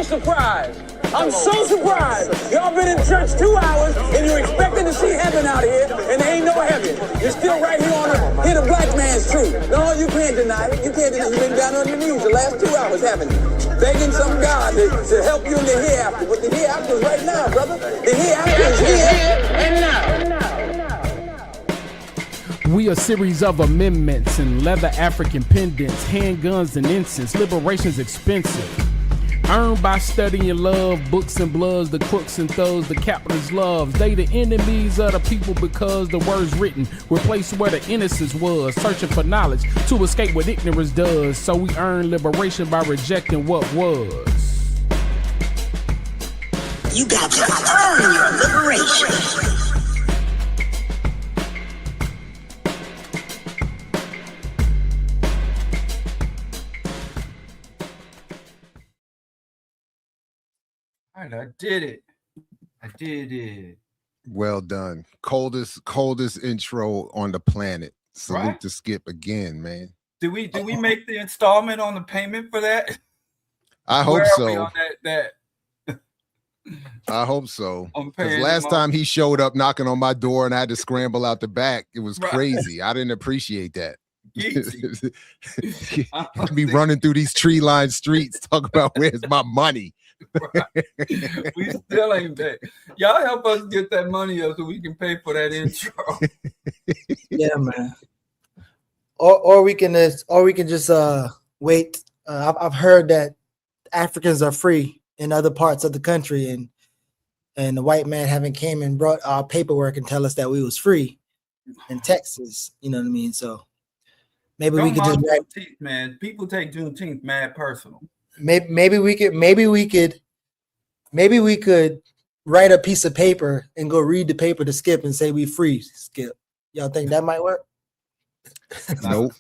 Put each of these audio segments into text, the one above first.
so surprised. I'm so surprised. Y'all been in church 2 hours and you're expecting to see heaven out here, and there ain't no heaven. You're still right here on the black man's truth. No, you can't deny it. You can't deny it. You've been down on your knees the last 2 hours, haven't you? Begging some God to help you in the hereafter. But the hereafter is right now, brother. The hereafter is here and now. We a series of amendments and leather African pendants, handguns and incense. Liberation's expensive. Earned by studying love, books and bloods, the crooks and thugs, the capitalists love. They the enemies of the people because the words written replace where the innocence was. Searching for knowledge to escape what ignorance does. So we earn liberation by rejecting what was. You got to earn your liberation. All right, I did it. I did it. Well done. Coldest intro on the planet. Salute Right? to Skip again, man. Did we make the installment on the payment for that? I hope Where are we so. on that? I hope so. I'm Because paying last them time he showed up knocking on my door and I had to scramble out the back, it was Right. crazy. I didn't appreciate that. Yeezy. Be running through these tree-lined streets talking about where's my money. We still ain't paid. Y'all help us get that money up so we can pay for that intro. Yeah, man. Or we can just wait. I've heard that Africans are free in other parts of the country, and the white man haven't came and brought our paperwork and tell us that we was free in Texas. You know what I mean? So maybe we could just Juneteenth, man. People take Juneteenth mad personal. maybe we could write a piece of paper and go read the paper to Skip and say we free, Skip. Y'all think that might work? Nope.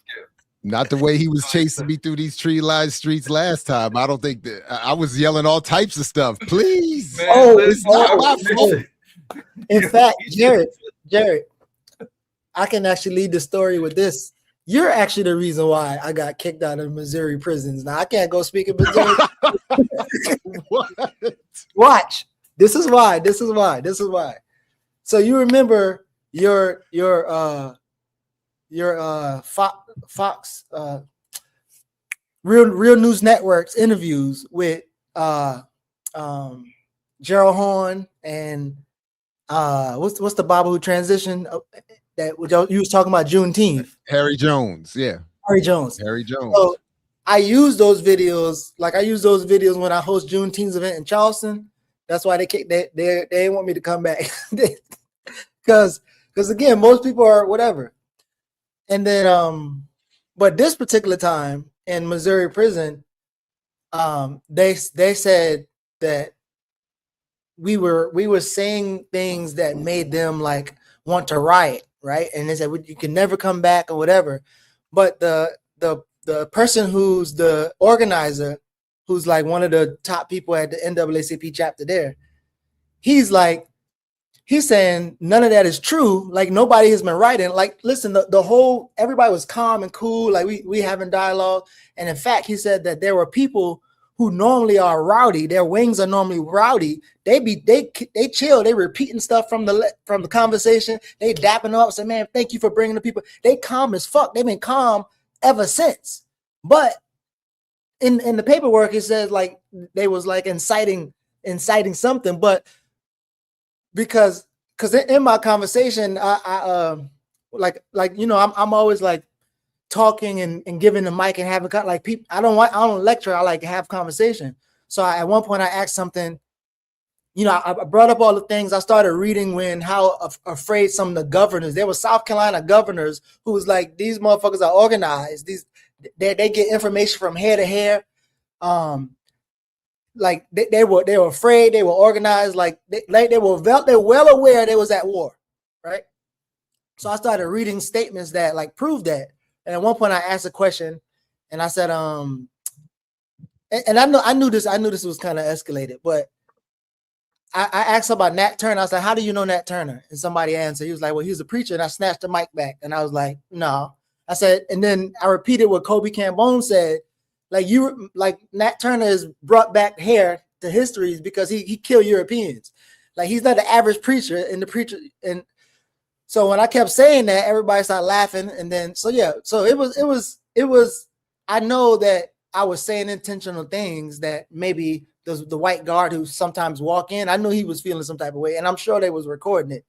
Not the way he was chasing me through these tree-lined streets last time. I don't think that I was yelling all types of stuff. Please. Man, It's not my fault. In fact, Jared, I can actually lead the story with this. You're actually the reason why I got kicked out of Missouri prisons. Now I can't go speak in Missouri. What? Watch. This is why. So you remember your Fox Real News Network's interviews with Gerald Horn and what's the Bible who transitioned that you was talking about Juneteenth? Harry Jones. Yeah. Harry Jones. So I use those videos, when I host Juneteenth's event in Charleston. That's why they didn't want me to come back. Because again, most people are whatever. And then but this particular time in Missouri prison, they said that we were saying things that made them like want to riot, right? And they said you can never come back or whatever. But the person who's the organizer, who's like one of the top people at the NAACP chapter there, he's saying none of that is true. Like nobody has been writing. Like, listen, the whole everybody was calm and cool. Like we having dialogue. And in fact, he said that there were people who normally are rowdy. Their wings are normally rowdy. They chill. They repeating stuff from the conversation. They dapping them up. Say, man, thank you for bringing the people. They calm as fuck. They've been calm ever since. But in the paperwork, it says like they was like inciting something, but because in my conversation, I I'm always like talking and giving the mic and having like people. I don't lecture. I like to have conversation. So at one point I asked something. I brought up all the things. I started reading how afraid some of the governors. There were South Carolina governors who was like, these motherfuckers are organized. They get information from hair to hair. Like they were afraid. They were organized. Like they were well aware they was at war, right? So I started reading statements that like proved that. And at one point I asked a question, and I said, and I knew this was kind of escalated, but I asked about Nat Turner. I was like, how do you know Nat Turner? And somebody answered. He was like, well, he's a preacher. And I snatched the mic back. And I was like, no. I said, and then I repeated what Kobe Cambone said. Like Nat Turner has brought back hair to histories because he killed Europeans. Like he's not the average preacher, and the preacher, and so when I kept saying that, everybody started laughing, and then so it was. I know that I was saying intentional things that maybe the white guard who sometimes walk in, I knew he was feeling some type of way, and I'm sure they was recording it.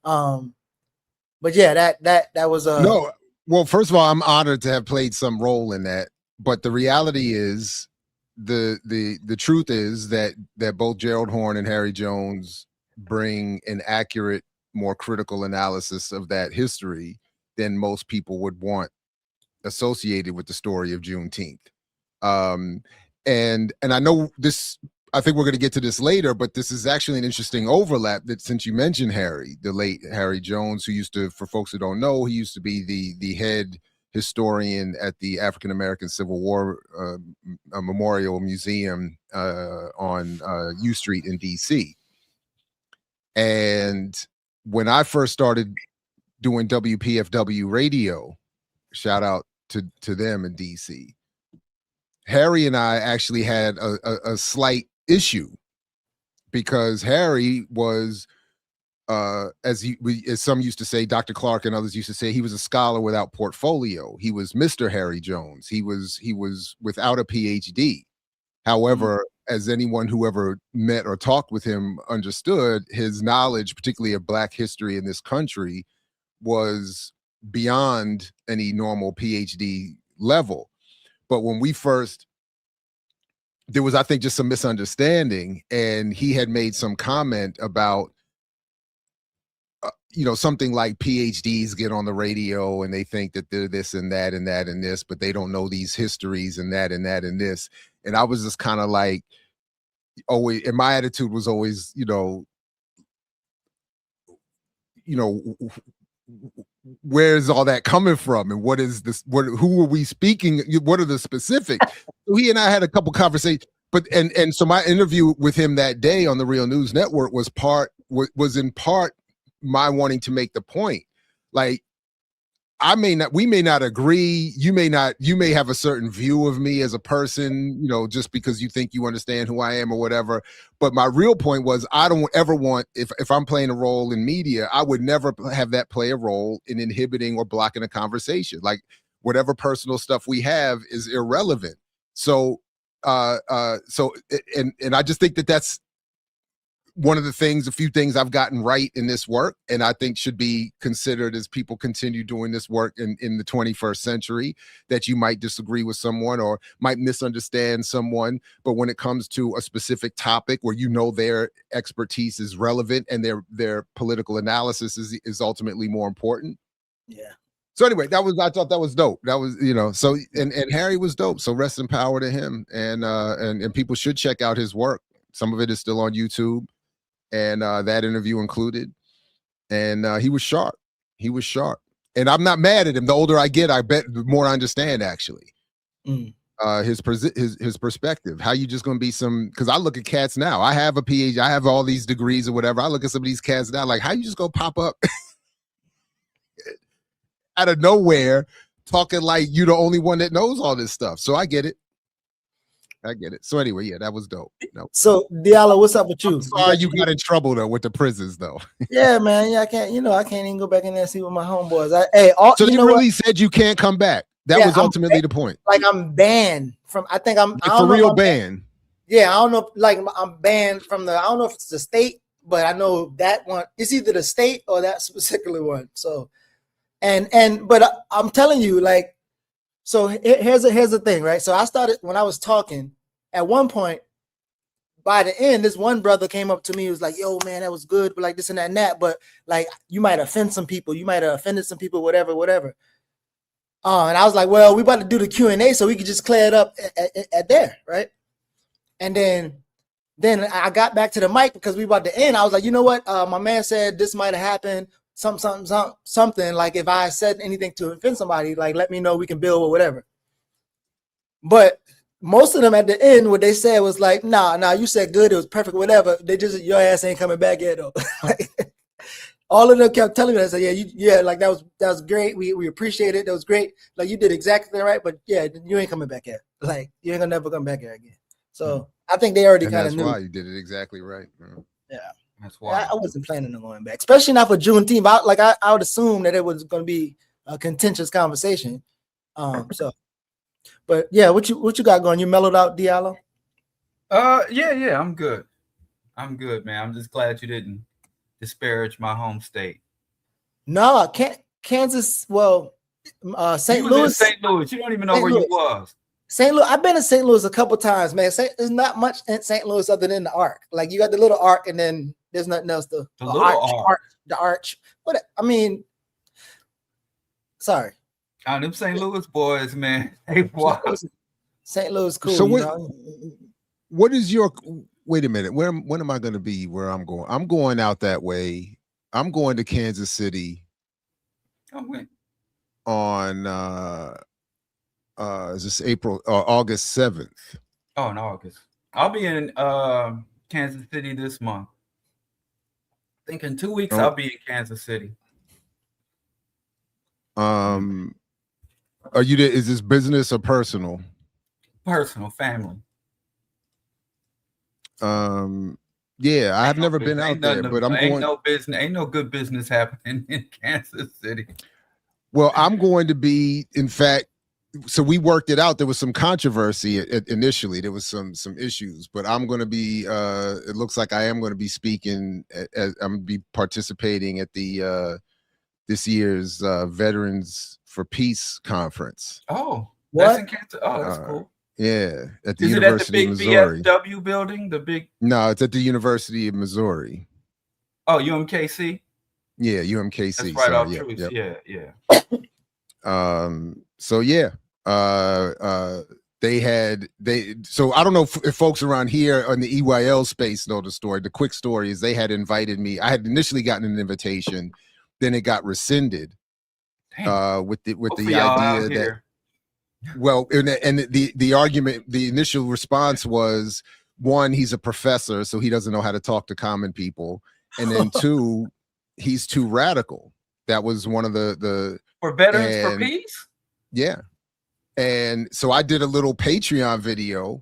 But yeah, that was no. Well, first of all, I'm honored to have played some role in that. But the reality is, the truth is that both Gerald Horne and Harry Jones bring an accurate, more critical analysis of that history than most people would want associated with the story of Juneteenth. And I know this, I think we're going to get to this later, but this is actually an interesting overlap that since you mentioned Harry, the late Harry Jones, who used to, for folks who don't know, he used to be the head historian at the African American Civil War Memorial Museum on U Street in DC. And when I first started doing WPFW radio, shout out to them in DC, Harry and I actually had a slight issue because Harry was, as some used to say, Dr. Clark and others used to say, he was a scholar without portfolio. He was Mr. Harry Jones. He was without a PhD. However, as anyone who ever met or talked with him understood, his knowledge, particularly of Black history in this country, was beyond any normal PhD level. But when we first, there was, I think, just some misunderstanding, and he had made some comment about, something like PhDs get on the radio and they think that they're this and that and that and this, but they don't know these histories and that and that and this. And I was just kind of like, always, and my attitude was always, where's all that coming from, and what is this? Who are we speaking? What are the specifics? So he and I had a couple conversations, but and so my interview with him that day on the Real News Network was in part my wanting to make the point, like, we may not agree. You may have a certain view of me as a person, just because you think you understand who I am or whatever. But my real point was, I don't ever want, if I'm playing a role in media, I would never have that play a role in inhibiting or blocking a conversation. Like, whatever personal stuff we have is irrelevant. So, and I just think that that's one of a few things I've gotten right in this work, and I think should be considered as people continue doing this work in the 21st century, that you might disagree with someone or might misunderstand someone, but when it comes to a specific topic where their expertise is relevant and their political analysis is ultimately more important. Yeah. So anyway, I thought that was dope. That was, so, and Harry was dope. So rest in power to him. And people should check out his work. Some of it is still on YouTube. And that interview included, and he was sharp. He was sharp, and I'm not mad at him. The older I get, I bet the more I understand actually his perspective. How you just gonna be because I look at cats now. I have a PhD. I have all these degrees or whatever. I look at some of these cats now, like, how you just gonna pop up out of nowhere talking like you the only one that knows all this stuff? So I get it. So anyway, yeah, that was dope. No. So Diallo, what's up with you? I'm sorry you got in trouble though with the prisons though. Yeah, man. Yeah, I can't even go back in there and see what my homeboys. So you really said you can't come back. That was ultimately the point. Like, I'm banned from. I think I'm for real banned. Yeah, I don't know. Like, I'm banned from I don't know if it's the state, but I know that one. It's either the state or that particular one. So, but I'm telling you, like. So here's the thing, right? So I started when I was talking. At one point, by the end, this one brother came up to me. He was like, "Yo, man, that was good, but like this and that and that. But like, you might offend some people. You might have offended some people. Whatever." And I was like, "Well, we about to do the Q&A, so we could just clear it up at there, right?" And then I got back to the mic because we about to end. I was like, "You know what? My man said this might have happened." Something like, if I said anything to offend somebody, like, let me know, we can build or whatever. But most of them at the end, what they said was like, nah, you said good, it was perfect, whatever. They just, your ass ain't coming back yet though. Like, all of them kept telling me, I said, like that was great. We appreciate it. That was great. Like, you did exactly right, but yeah, you ain't coming back yet. Like, you ain't gonna never come back here again. So I think they already And kind of that's knew. why you did it exactly right. Yeah, That's why. I wasn't planning on going back, especially not for Juneteenth. I would assume that it was going to be a contentious conversation. So, but yeah, what you got going? You mellowed out, Diallo? Yeah, I'm good. I'm good, man. I'm just glad you didn't disparage my home state. No, I can't. Kansas. Well, St. You was in Louis. St. Louis. You don't even know St. where Louis. you was. St. Louis. I've been to St. Louis a couple times, man. There's not much in St. Louis other than the Arc. Like you got the little Arc, and then there's nothing else. The little arch. The Arch. What I mean. Sorry. Them St. Louis boys, man. Hey, wild. St. Louis, cool. So you what is your? Wait a minute. When am I going to be? Where I'm going? I'm going out that way. I'm going to Kansas City. When? On is this August 7th? Oh, in August. I'll be in Kansas City this month. I think in 2 weeks I'll be in Kansas City. Are you there? Is this business or personal? Personal, family. Yeah, I have never been out there, but I'm going. Ain't no good business happening in Kansas City. Well, I'm going to be, in fact, so we worked it out. There was some controversy initially. There was some issues, but I'm going to be, it looks like I am going to be speaking, I'm going to be participating at the, this year's Veterans for Peace Conference. Oh, What? That's in Kansas. Oh, that's cool. Yeah, at the Is University it of at the big Missouri. VFW building? The big? No, it's at the University of Missouri. Oh, UMKC? Yeah, UMKC. That's right off Truth. Truth. Yep. Yeah. So yeah, so I don't know if folks around here on the EYL space know the story. The quick story is they had invited me. I had initially gotten an invitation, then it got rescinded with the idea that, well, and the argument, the initial response was, one, he's a professor, so he doesn't know how to talk to common people, and then two, he's too radical. That was one of the for Veterans for Peace. Yeah. And so I did a little Patreon video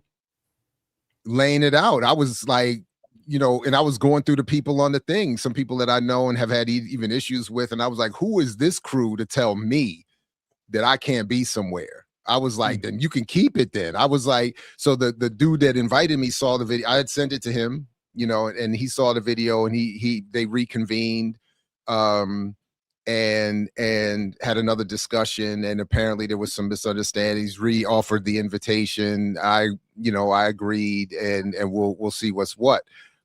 laying it out. I was like, and I was going through the people on the thing, some people that I know and have had even issues with. And I was like, who is this crew to tell me that I can't be somewhere? I was like, then you can keep it then. I was like, so the dude that invited me saw the video. I had sent it to him, and he saw the video and they reconvened. And had another discussion, and apparently there was some misunderstandings. Re-offered the invitation. I agreed, and we'll see what's what.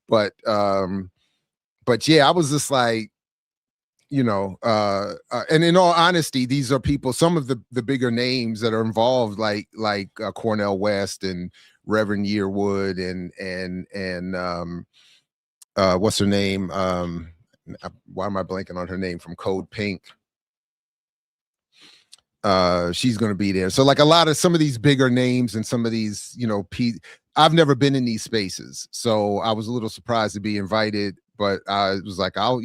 But yeah, I was just like, and in all honesty, these are people, some of the bigger names that are involved, like Cornel West and Reverend Yearwood and what's her name? Why am I blanking on her name from Code Pink? She's going to be there. So like some of these bigger names and some of these, I've never been in these spaces. So I was a little surprised to be invited, but I was like, but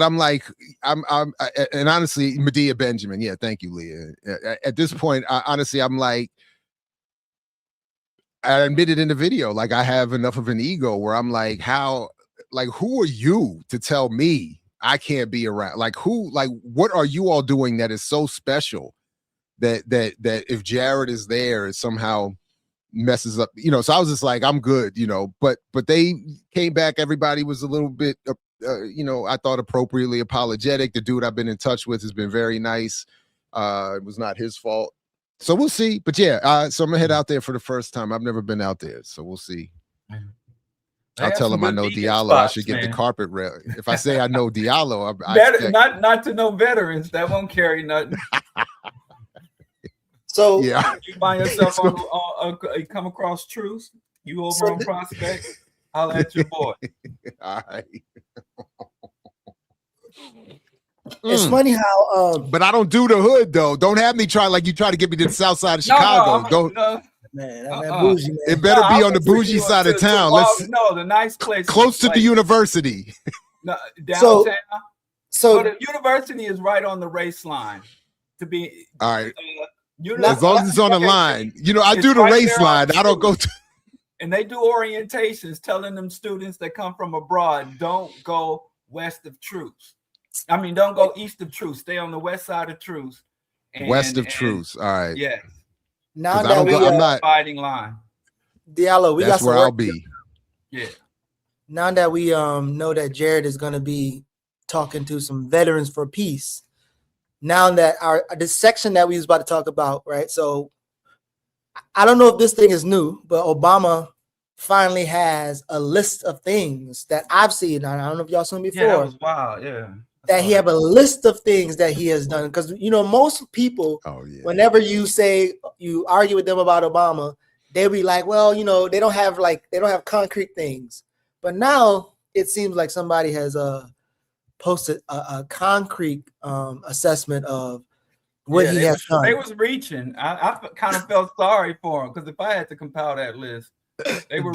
I'm like, and honestly, Medea Benjamin. Yeah. Thank you, Leah. At this point, honestly, I'm like, I admitted in the video, like I have enough of an ego where I'm like, who are you to tell me I can't be around? What are you all doing that is so special that if Jared is there, it somehow messes up, so I was just like, I'm good, but they came back. Everybody was a little bit, I thought appropriately apologetic. The dude I've been in touch with has been very nice. It was not his fault. So we'll see. But yeah, so I'm gonna head out there for the first time. I've never been out there, so we'll see. I'll tell him I know Diallo. Spots, I should get the carpet rail. If I say I know Diallo, not to know veterans, that won't carry nothing. So yeah, you find yourself you come across Truth, you over on Prospect, I'll at your boy. All right. It's funny how but I don't do the hood though. Don't have me try like you try to get me to the south side of Chicago. Man, that bougie, man. It better be on the bougie side of town. The nice place close to the university. No, downtown. So the university is right on the race line. To be all right. You know, As long as it's on the line. You know, I do the right race there on line. I don't go to. And they do orientations telling them students that come from abroad, don't go west of Truce. I mean, don't go east of Truce. Stay on the west side of Truce. West of Truce. All right. Yeah. Now that I'm not fighting line. Diallo, we that's got some where work I'll be. Yeah. Now that we know that Jared is going to be talking to some veterans for peace. Now that this section that we was about to talk about, right? So I don't know if this thing is new, but Obama finally has a list of things that I've seen. I don't know if y'all seen before. Yeah, that was wild. Yeah. That he have a list of things that he has done. Because you know, most people, whenever you say you argue with them about Obama, they'll be like, well, you know, they don't have concrete things. But now it seems like somebody has posted a concrete assessment of what he has done. They was reaching. I kind of felt sorry for him because if I had to compile that list, they were.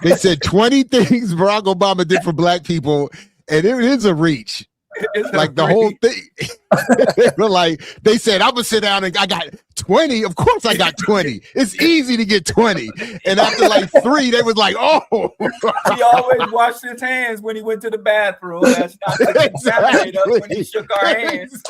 They said 20 things Barack Obama did for black people, and it is a reach. Like the whole thing. Like they said, I'm gonna sit down and I got 20. Of course I got 20. It's easy to get 20. And after like 3, they was like, oh. He always washed his hands when he went to the bathroom. That's not to contaminate us when he shook our hands.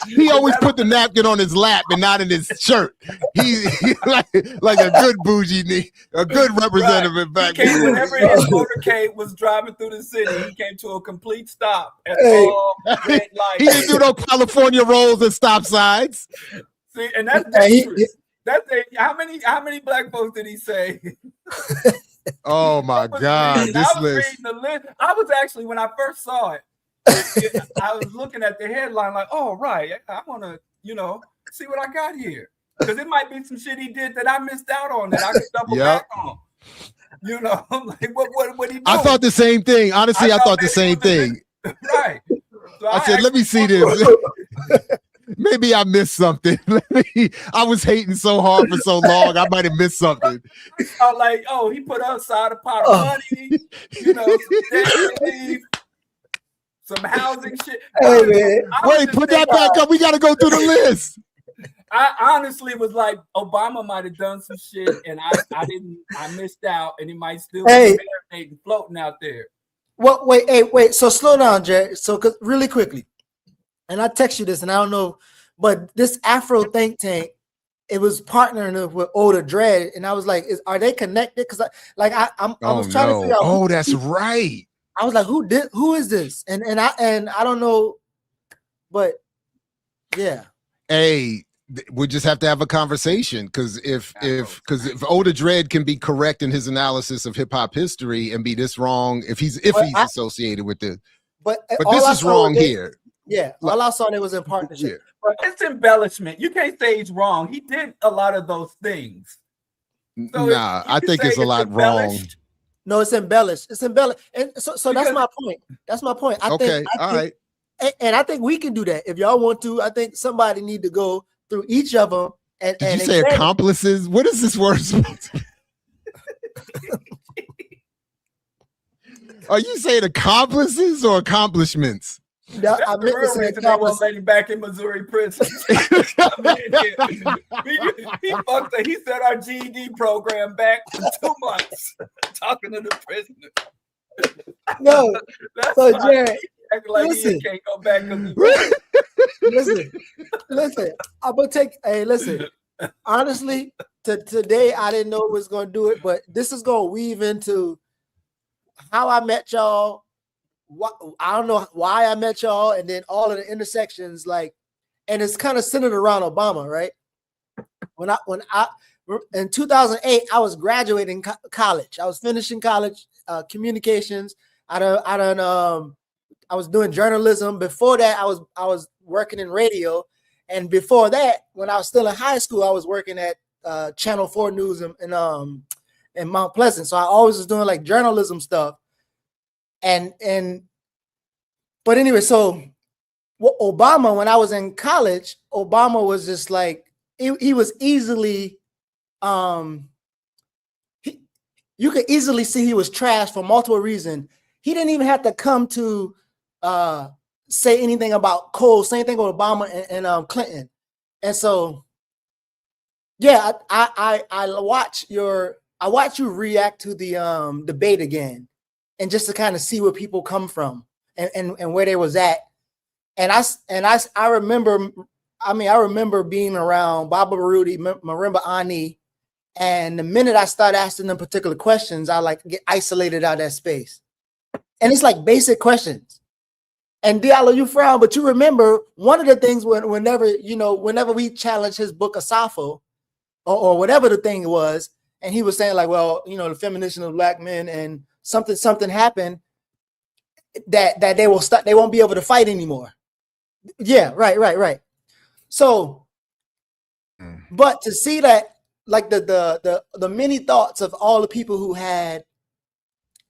He always put the napkin on his lap and not in his shirt. He like a good bougie, a good representative back then. Whenever his motorcade was driving through the city, he came to a complete stop at all red lights. He didn't do no California rolls and stop signs. See, and that's dangerous. How many black folks did he say? Oh my God! This list. The list. I was actually, when I first saw it, I was looking at the headline like, "Oh right, I want to, see what I got here," because it might be some shit he did that I missed out on that I could double back on. Like what he do? I thought the same thing. Honestly, I thought the same thing. Right. So I said, let me see this. Maybe I missed something. I was hating so hard for so long. I might have missed something. He put aside a pot of money, some housing shit. Hey, man. Wait, put that back up. We got to go through the list. I honestly was like, Obama might have done some shit, and I missed out, and he might still be marinating, floating out there. Well, wait. So slow down, Jared. So, really quickly, and I text you this, and I don't know, but this Afro think tank, it was partnering with Oda Dread, and I was like, are they connected? Because I was trying to figure out. Oh, that's right. I was like, who is this? And I don't know, but yeah. Hey, we just have to have a conversation because if Oda Dread can be correct in his analysis of hip hop history and be this wrong, if he's associated with this, but this is wrong here. Yeah, all I saw it was in partnership. Yeah. It's embellishment. You can't say he's wrong. He did a lot of those things. So I think it's a lot wrong. No, it's embellished. It's embellished, and so that's my point. That's my point. I think, all right. And I think we can do that if y'all want to. I think somebody need to go through each of them. Did you say accomplices? What is this word? Are you saying accomplices or accomplishments? That's the real reason they won't let him back in Missouri prison. He set our GED program back for 2 months talking to the prisoner. No, so Jared, listen. He can't go back. Listen. I'm gonna take. Hey, listen. Honestly, today I didn't know it was gonna do it, but this is gonna weave into how I met y'all. I don't know why I met y'all, and then all of the intersections, and it's kind of centered around Obama, right? When I in 2008, I was graduating college. I was finishing college, communications. I was doing journalism. Before that, I was working in radio, and before that, when I was still in high school, I was working at Channel 4 News in Mount Pleasant. So I always was doing journalism stuff. But anyway, so Obama, when I was in college, Obama was just he was easily, you could easily see he was trash for multiple reasons. He didn't even have to come to say anything about Cole, say anything about Obama and Clinton. And so, yeah, I watch you react to the debate again, and just to kind of see where people come from and where they was at. And I remember being around Baba Baruti, Marimba Ani, and the minute I start asking them particular questions, I like get isolated out of that space. And it's like basic questions. And Diallo, you frown, but you remember one of the things whenever we challenged his book Asafo, or whatever the thing was, and he was saying like, well, the feminization of black men and something happened that they won't be able to fight anymore. Yeah, right. So, but to see that, like the many thoughts of all the people who had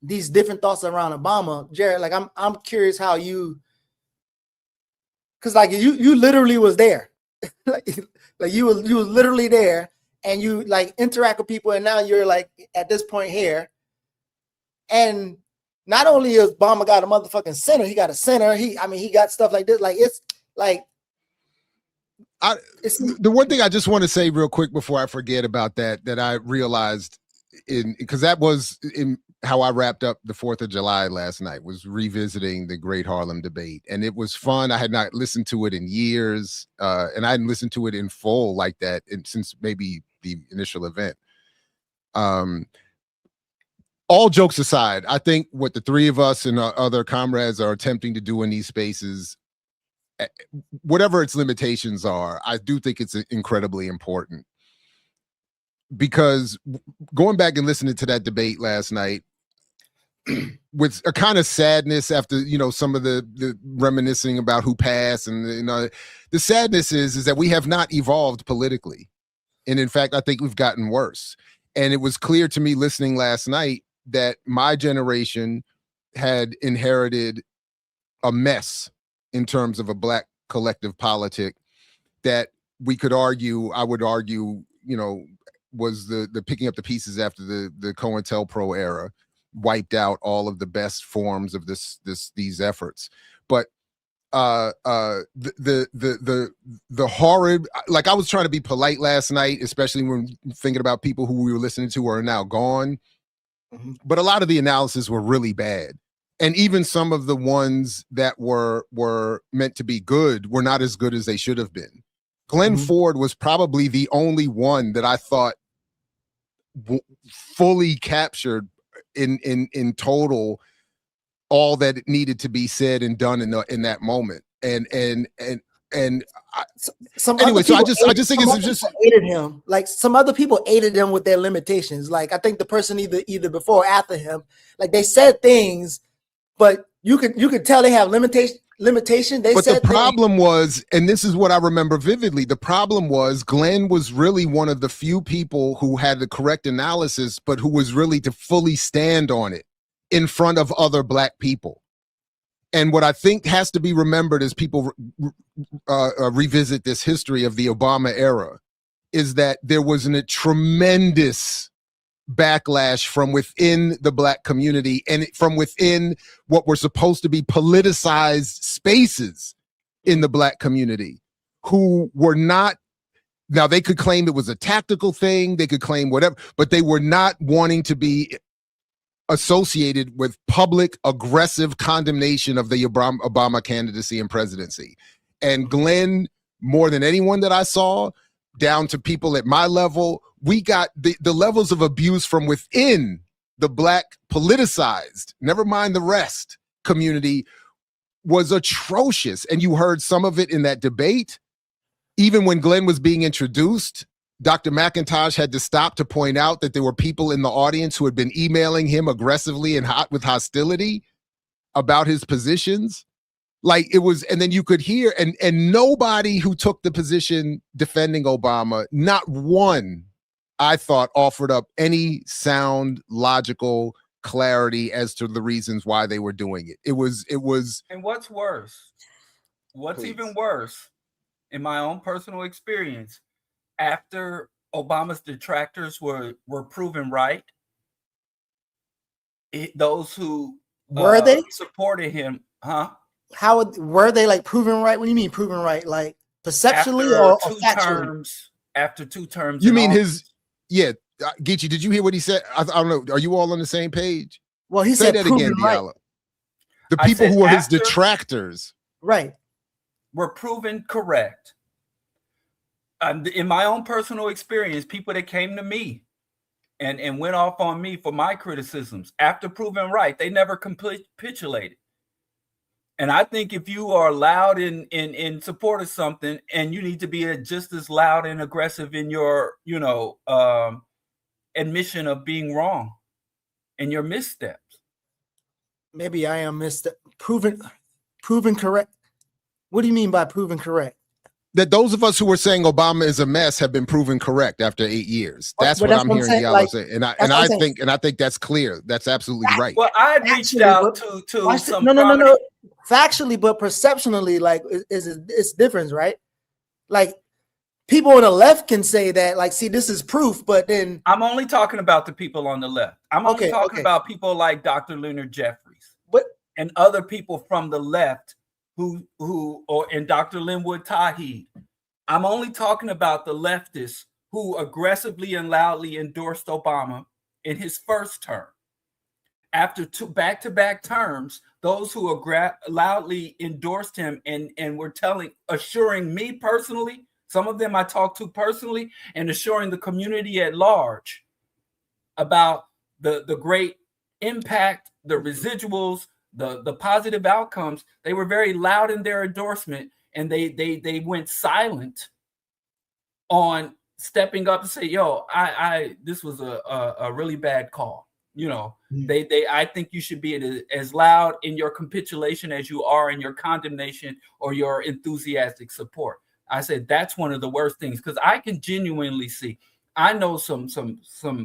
these different thoughts around Obama, Jared, like I'm curious how you, because like you literally was there, like you was literally there, and you like interact with people, and now you're like at this point here, and not only is Obama got a motherfucking center, he got a center. He got stuff like this. Like it's like. The one thing I just want to say real quick before I forget about that I realized because that was in how I wrapped up the 4th of July last night, was revisiting the Great Harlem Debate. And it was fun. I had not listened to it in years, and I hadn't listened to it in full like that since maybe the initial event. All jokes aside, I think what the three of us and our other comrades are attempting to do in these spaces, whatever its limitations are, I do think it's incredibly important. Because going back and listening to that debate last night with a kind of sadness after, some of the reminiscing about who passed, and the sadness is that we have not evolved politically. And in fact, I think we've gotten worse. And it was clear to me listening last night that my generation had inherited a mess in terms of a black collective politic that I would argue, was the picking up the pieces after the COINTELPRO era wiped out all of the best forms of these efforts. But the horrid, like I was trying to be polite last night, especially when thinking about people who we were listening to are now gone. Mm-hmm. But a lot of the analysis were really bad. And even some of the ones that were meant to be good were not as good as they should have been. Glenn Ford was probably the only one that I thought fully captured in total all that needed to be said and done in that moment. So I just think it's just aided him. Like some other people aided him with their limitations. Like I think the person either before or after him, like they said things, but you could tell they have limitation. But the problem was, and this is what I remember vividly, the problem was Glenn was really one of the few people who had the correct analysis, but who was really to fully stand on it in front of other black people. And what I think has to be remembered as people revisit this history of the Obama era is that there was a tremendous backlash from within the black community and from within what were supposed to be politicized spaces in the black community, who were not, now they could claim it was a tactical thing, they could claim whatever, but they were not wanting to be associated with public aggressive condemnation of the Obama candidacy and presidency. And Glenn, more than anyone that I saw, down to people at my level, we got the levels of abuse from within the black politicized, never mind the rest, community was atrocious. And you heard some of it in that debate. Even when Glenn was being introduced, Dr. McIntosh had to stop to point out that there were people in the audience who had been emailing him aggressively and with hostility about his positions. Like it was, and then you could hear, and nobody who took the position defending Obama, not one, I thought, offered up any sound, logical clarity as to the reasons why they were doing it. It was. And what's worse? What's Please. Even worse, in my own personal experience, after Obama's detractors were proven right, those who were they supported him, huh? were they like proven right? What do you mean proven right? Like perceptually or factually? After 2 terms. You mean Geechee, did you hear what he said? I don't know. Are you all on the same page? Well, he Say said that again, right. Diallo. The people who are his detractors. Right. Were proven correct. In my own personal experience, people that came to me and went off on me for my criticisms, after proven right, they never capitulated. And I think if you are loud in support of something, and you need to be just as loud and aggressive in your, admission of being wrong and your missteps. Maybe I am proven correct. What do you mean by proven correct? That those of us who were saying Obama is a mess have been proven correct after 8 years. That's what I'm hearing Diallo say, and I think that's clear. That's absolutely right. Well, I had reached out to some no. Factually, but perceptionally, like it's different, right? Like people on the left can say that, like, see, this is proof, but then I'm only talking about the people on the left. I'm only talking about people like Dr. Leonard Jeffries, and other people from the left and Dr. Linwood Tauheed. I'm only talking about the leftists who aggressively and loudly endorsed Obama in his first term. After 2 back-to-back terms, those who loudly endorsed him and were assuring me personally, some of them I talked to personally, and assuring the community at large about the great impact, the residuals, the positive outcomes. They were very loud in their endorsement, and they went silent on stepping up and say, "Yo, this was a really bad call." I think you should be as loud in your capitulation as you are in your condemnation or your enthusiastic support. I said that's one of the worst things, because I can genuinely see. I know some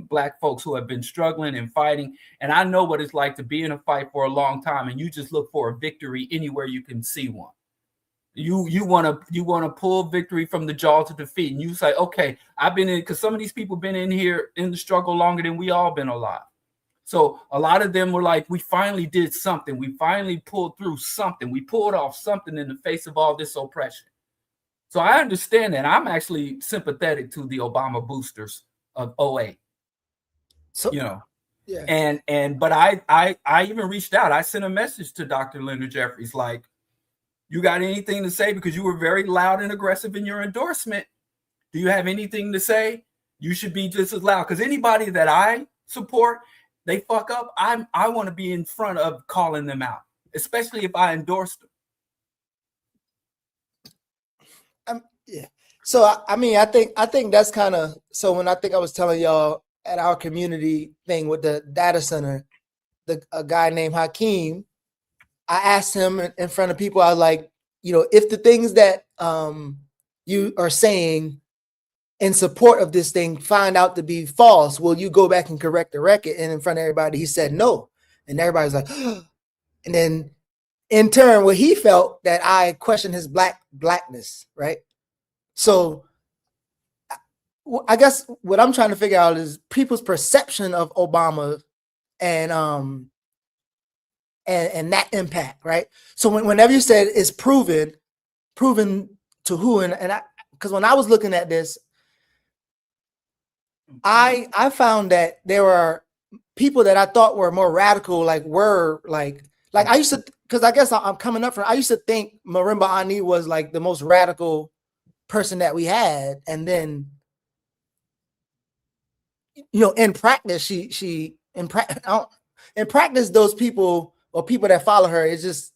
Black folks who have been struggling and fighting, and I know what it's like to be in a fight for a long time, and you just look for a victory anywhere you can see one. You want to pull victory from the jaw to defeat, and you say, okay, I've been in, because some of these people been in here in the struggle longer than we all been alive. So a lot of them were like, we finally did something. We finally pulled through something. We pulled off something in the face of all this oppression. So I understand that. I'm actually sympathetic to the Obama boosters of 08. So, yeah. But I even reached out. I sent a message to Dr. Leonard Jeffries, like, you got anything to say? Because you were very loud and aggressive in your endorsement. Do you have anything to say? You should be just as loud. Because anybody that I support, they fuck up, I want to be in front of calling them out, especially if I endorse them. Yeah. So I think that's kind of, so when I was telling y'all at our community thing with the data center, a guy named Hakeem, I asked him in front of people, I was like, if the things that you are saying in support of this thing find out to be false, will you go back and correct the record? And in front of everybody, he said no. And everybody's like, and then in turn, what he felt that I questioned his blackness, right? So I guess what I'm trying to figure out is people's perception of Obama and that impact, right? So whenever you said it's proven to who, and I, because when I was looking at this, I found that there were people that I thought were more radical, like I used to, because I guess I'm coming up from, I used to think Marimba Ani was like the most radical person that we had, and then in practice, in practice, those people or people that follow her, it's just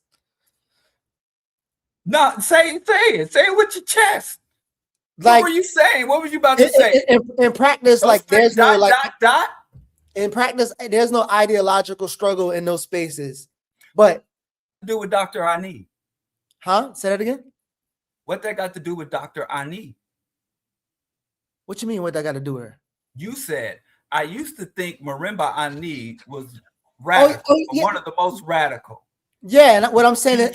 not say it with your chest. Like, what were you saying? What was you about to say? In practice, don't like there's no like dot. In practice, there's no ideological struggle in those spaces. But do with Dr. Ani? Huh? Say that again. What that got to do with Dr. Ani? What you mean? What that got to do with her? You said I used to think Marimba Ani was radical, one of the most radical. Yeah, and what I'm saying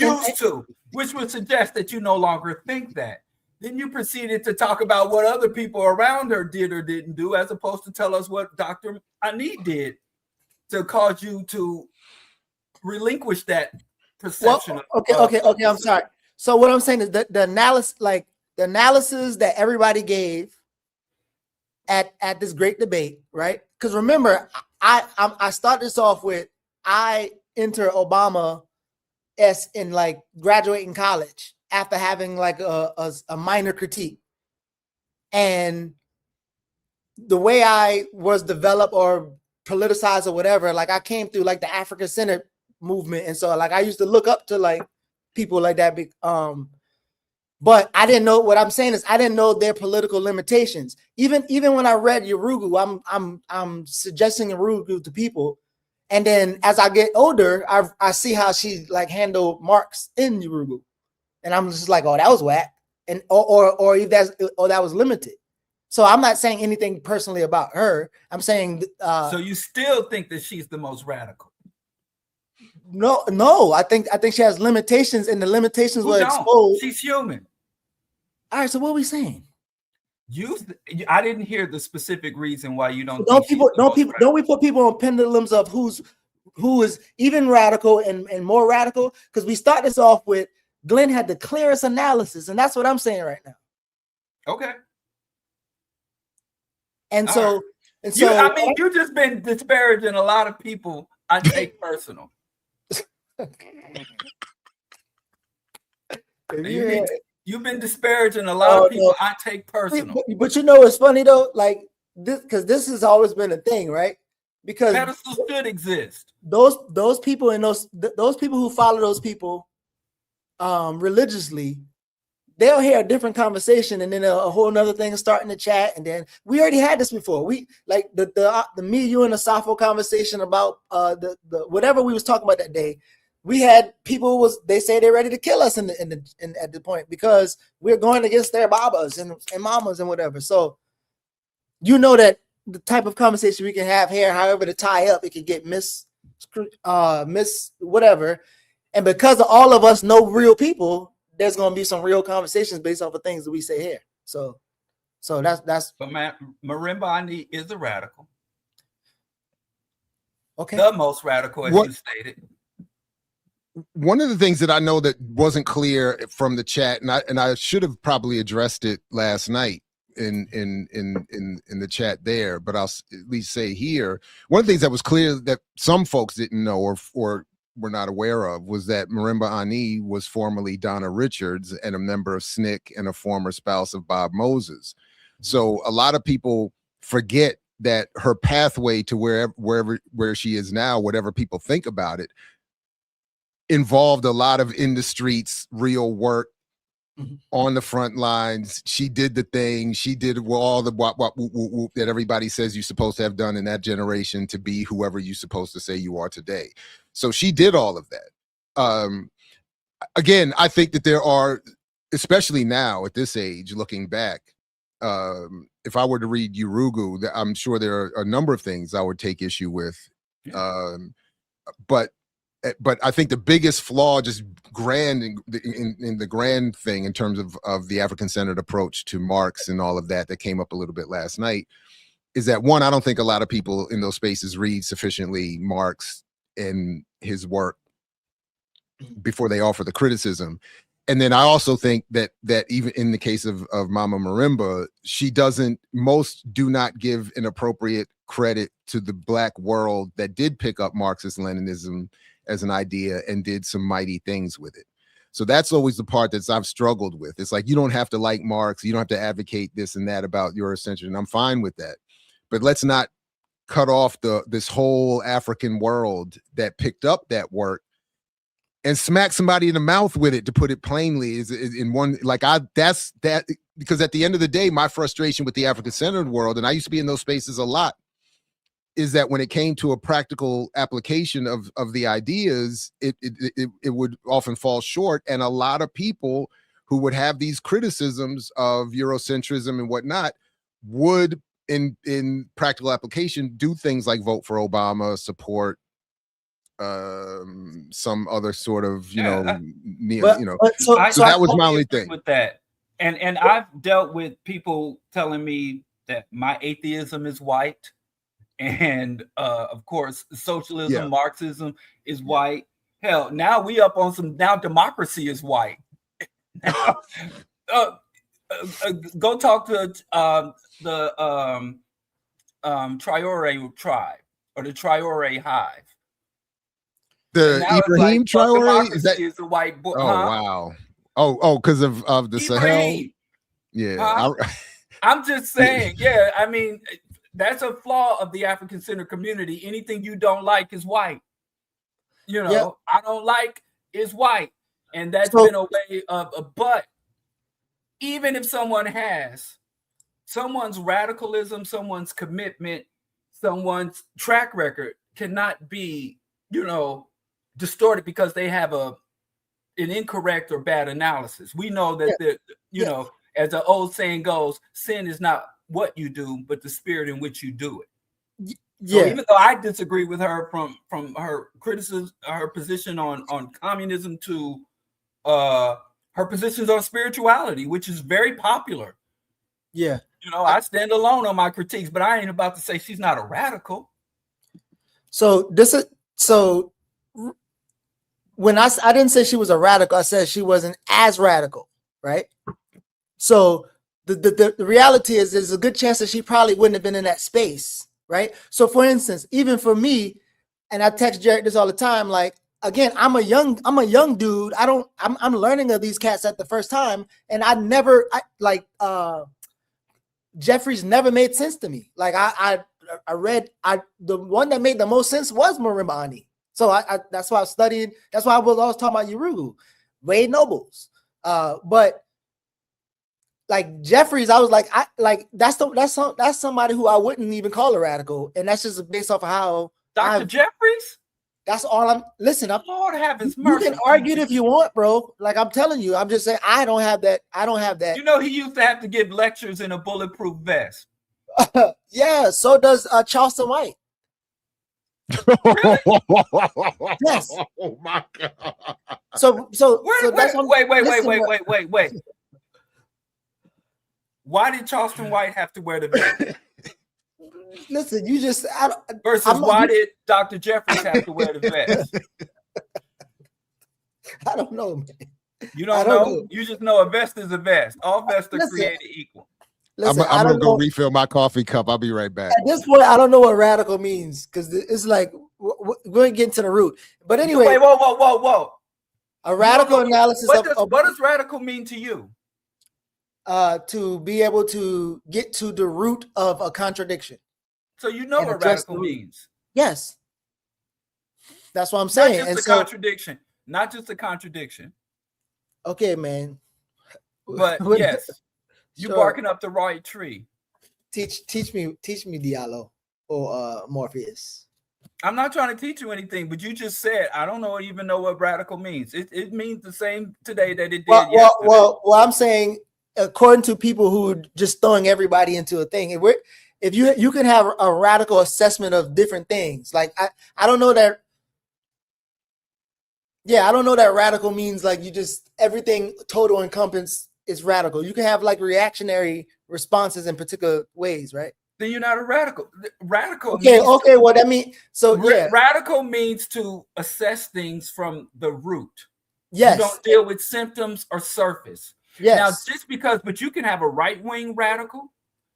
which would suggest that you no longer think that. Then you proceeded to talk about what other people around her did or didn't do, as opposed to tell us what Dr. Ani did to cause you to relinquish that perception. Okay. I'm sorry. So what I'm saying is the analysis, like the analysis that everybody gave at this great debate, right? Because remember, I start this off with I enter Obama in like graduating college after having like a minor critique, and the way I was developed or politicized or whatever, like I came through like the African Center movement, and so like I used to look up to like people like that. But I didn't know, what I'm saying is I didn't know their political limitations. Even when I read Yurugu, I'm suggesting Yurugu to people, and then as I get older, I see how she like handled Marx in Yurugu, and I'm just like, oh, that was whack, and or if that was limited. So I'm not saying anything personally about her. I'm saying so you still think that she's the most radical? No, I think she has limitations, and the limitations were exposed. She's human. All right, so what are we saying? I didn't hear the specific reason why you don't. Don't we put people on pendulums of who is even radical and more radical? Because we start this off with Glenn had the clearest analysis, and that's what I'm saying right now. Okay. And so I mean, you've just been disparaging a lot of people. I take personal. You've been disparaging a lot of people. No. I take personal. But you know, it's funny though, like this, because this has always been a thing, right? Because pedestals should exist. Those people and those people who follow those people religiously, they'll hear a different conversation, and then a whole nother thing start in the chat. And then we already had this before. We like the me, you, and the Safo conversation about the whatever we was talking about that day. We had people they say they're ready to kill us at the point because we're going against their babas and mamas and whatever. So you know that the type of conversation we can have here, however to tie up, it can get miss whatever. And because of all of us know real people, there's going to be some real conversations based off of things that we say here. So that's. But Marimba Ani is a radical. Okay. The most radical, as you stated. One of the things that I know that wasn't clear from the chat, and I should have probably addressed it last night in the chat there, but I'll at least say here, one of the things that was clear that some folks didn't know or were not aware of was that Marimba Ani was formerly Donna Richards and a member of SNCC and a former spouse of Bob Moses. So a lot of people forget that her pathway to where she is now, whatever people think about it, involved a lot of in the streets, real work, on the front lines. She did the thing. She did all the whoop that everybody says you're supposed to have done in that generation to be whoever you're supposed to say you are today. So she did all of that. Again, I think that there are, especially now at this age, looking back, if I were to read Yurugu, I'm sure there are a number of things I would take issue with. But I think the biggest flaw, just grand in the grand thing in terms of the African-centered approach to Marx and all of that came up a little bit last night, is that one, I don't think a lot of people in those spaces read sufficiently Marx and his work before they offer the criticism. And then I also think that even in the case of Mama Marimba, most do not give an appropriate credit to the Black world that did pick up Marxist-Leninism as an idea and did some mighty things with it. So that's always the part that I've struggled with. It's like, you don't have to like Marx, you don't have to advocate this and that about Eurocentric, and I'm fine with that. But let's not cut off this whole African world that picked up that work and smack somebody in the mouth with it, to put it plainly, is in one, like that's that, because at the end of the day, my frustration with the African-centered world, and I used to be in those spaces a lot, is that when it came to a practical application of the ideas, it would often fall short. And a lot of people who would have these criticisms of Eurocentrism and whatnot would, in practical application, do things like vote for Obama, support some other sort of, so that was my only thing with that. And I've dealt with people telling me that my atheism is white. And of course, socialism, Marxism is white. Hell, now we up on some. Now democracy is white. Now, go talk to the Traore tribe or the Traore hive. The Ibrahim Traore is a white boy. Oh wow. Oh, because of the Sahel. Yeah. I'm just saying. Yeah, I mean, that's a flaw of the African Center community. Anything you don't like is white. You know, I don't like is white, and that's been a way of. But even if someone has someone's radicalism, someone's commitment, someone's track record cannot be, you know, distorted because they have an incorrect or bad analysis. We know that you know, as the old saying goes, sin is not what you do, but the spirit in which you do it. So even though I disagree with her from her criticism, her position on communism to her positions on spirituality, which is very popular. Yeah. You know, I stand alone on my critiques, but I ain't about to say she's not a radical. So when I didn't say she was a radical, I said she wasn't as radical, right? So the reality is there's a good chance that she probably wouldn't have been in that space, right? So for instance, even for me, and I text Jared this all the time, like, again, I'm a young dude. I'm learning of these cats at the first time, and Jeffries never made sense to me. Like I read the one that made the most sense was Marimba Ani. So I that's why I was studying. That's why I was always talking about Yurugu, Wade Nobles. But like Jeffries, I was like, that's somebody who I wouldn't even call a radical, and that's just based off of how Dr. Jeffries. That's all I'm. Listen, Lord have His mercy. You can argue it if you want, bro. Like I'm telling you, I'm just saying I don't have that. You know, he used to have to give lectures in a bulletproof vest. Yeah, so does Charleston White. Yes. Oh my God. So wait. Why did Charleston White have to wear the vest? Listen, you just why did Dr. Jeffries have to wear the vest? I don't know, man. You don't know? You just know a vest is a vest. All vests are created equal. Listen, I'm gonna go refill my coffee cup. I'll be right back. At this point, I don't know what radical means because it's like we're going to get into the root. But anyway, wait, whoa. A radical analysis what does radical mean to you? To be able to get to the root of a contradiction. So you know what radical means. Yes. That's what I'm saying. Not just a contradiction. Not just a contradiction. Okay, man. But yes, you're barking up the right tree. Teach me, Diallo or Morpheus. I'm not trying to teach you anything, but you just said I don't even know what radical means. It means the same today that it did yesterday. Well, I'm saying according to people who are just throwing everybody into a thing, if you can have a radical assessment of different things. Like I don't know that. Yeah, I don't know that radical means like you just everything total encompass is radical. You can have like reactionary responses in particular ways, right? Then you're not a radical. Radical. Okay. Well, that means radical means to assess things from the root. Yes. You don't deal with symptoms or surface. Yes. Now, but you can have a right-wing radical.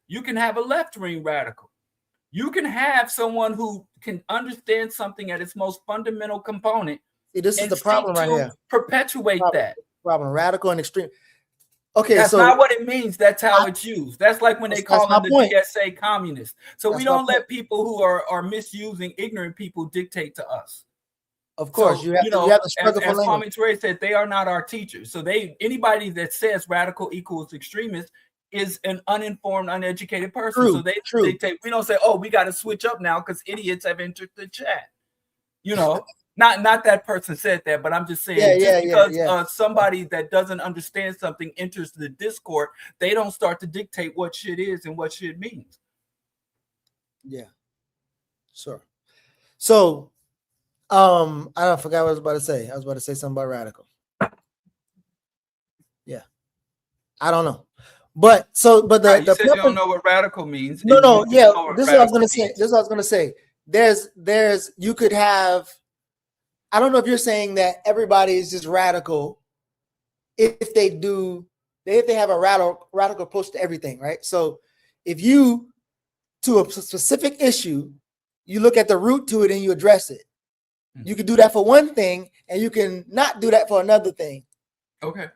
You can have a left-wing radical. You can have someone who can understand something at its most fundamental component. See, this is the problem right here. Perpetuate that. Problem, radical and extreme. Okay, that's not what it means. That's how it's used. That's like when they call them the DSA communists. So we don't let people who are misusing ignorant people dictate to us. Of course, you have to struggle for language. As Kwame said, they are not our teachers. So anybody that says radical equals extremist is an uninformed, uneducated person. So they dictate. We don't say, oh, we got to switch up now because idiots have entered the chat. You know, not that person said that, but I'm just saying because somebody that doesn't understand something enters the Discord, they don't start to dictate what shit is and what shit means. Yeah, sure. So, I forgot what I was about to say. I was about to say something about radical. Yeah, I don't know, but you said you don't know what radical means. No, yeah. This is what I was gonna say. There's you could have. I don't know if you're saying that everybody is just radical if they have a radical approach to everything, right? So if you, to a specific issue, you look at the root to it and you address it. You can do that for one thing and you can not do that for another thing. Okay.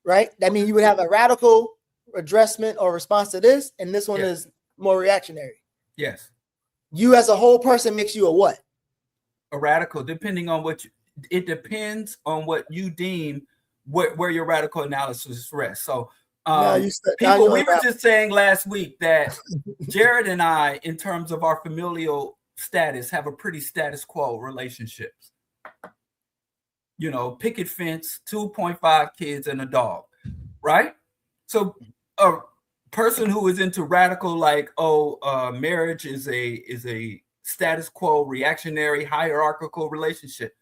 Right? That means you would have a radical addressment or response to this, and this one is more reactionary. Yes. You as a whole person makes you a what? A radical, depending on it depends on what you deem where your radical analysis rests. So we were just saying last week that Jared and I, in terms of our familial status, have a pretty status quo relationships. You know, picket fence, 2.5 kids and a dog, right? So a person who is into radical, like, marriage is a status quo, reactionary, hierarchical relationship.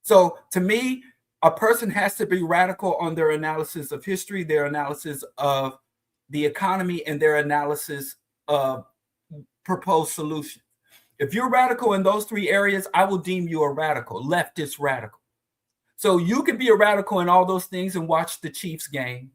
So to me, a person has to be radical on their analysis of history, their analysis of the economy, and their analysis of proposed solutions. If you're radical in those three areas, I will deem you a radical, leftist radical. So you could be a radical in all those things and watch the Chiefs game,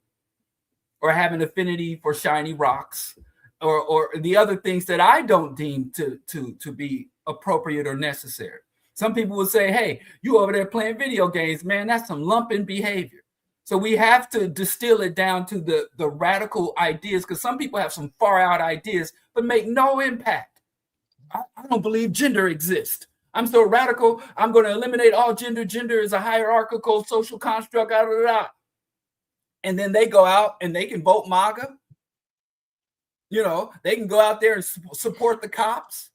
or have an affinity for shiny rocks, or the other things that I don't deem to be appropriate or necessary. Some people will say, hey, you over there playing video games, man, that's some lumping behavior. So we have to distill it down to the radical ideas, because some people have some far out ideas, but make no impact. I don't believe gender exists. I'm so radical, I'm going to eliminate all gender. Gender is a hierarchical social construct, and then they go out and they can vote MAGA. You know, they can go out there and support the cops,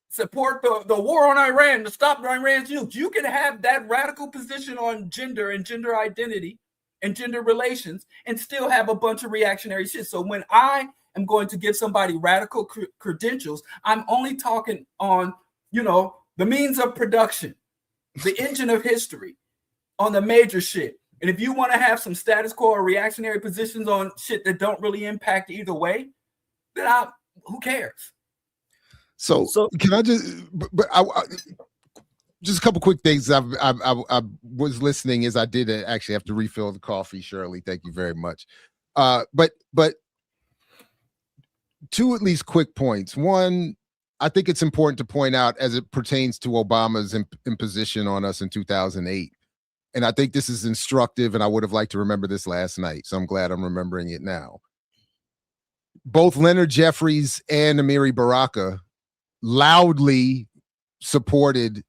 support the war on Iran, to stop Iran's nukes. You can have that radical position on gender and gender identity and gender relations and still have a bunch of reactionary shit. So when I am going to give somebody radical credentials, I'm only talking on, you know, the means of production, the engine of history, on the major shit. And if you want to have some status quo or reactionary positions on shit that don't really impact either way, then who cares? So can I just? But I just a couple quick things. I was listening as I did actually have to refill the coffee. Shirley, thank you very much. But two at least quick points. One, I think it's important to point out as it pertains to Obama's imposition on us in 2008. And I think this is instructive, and I would have liked to remember this last night, so I'm glad I'm remembering it now. Both Leonard Jeffries and Amiri Baraka loudly supported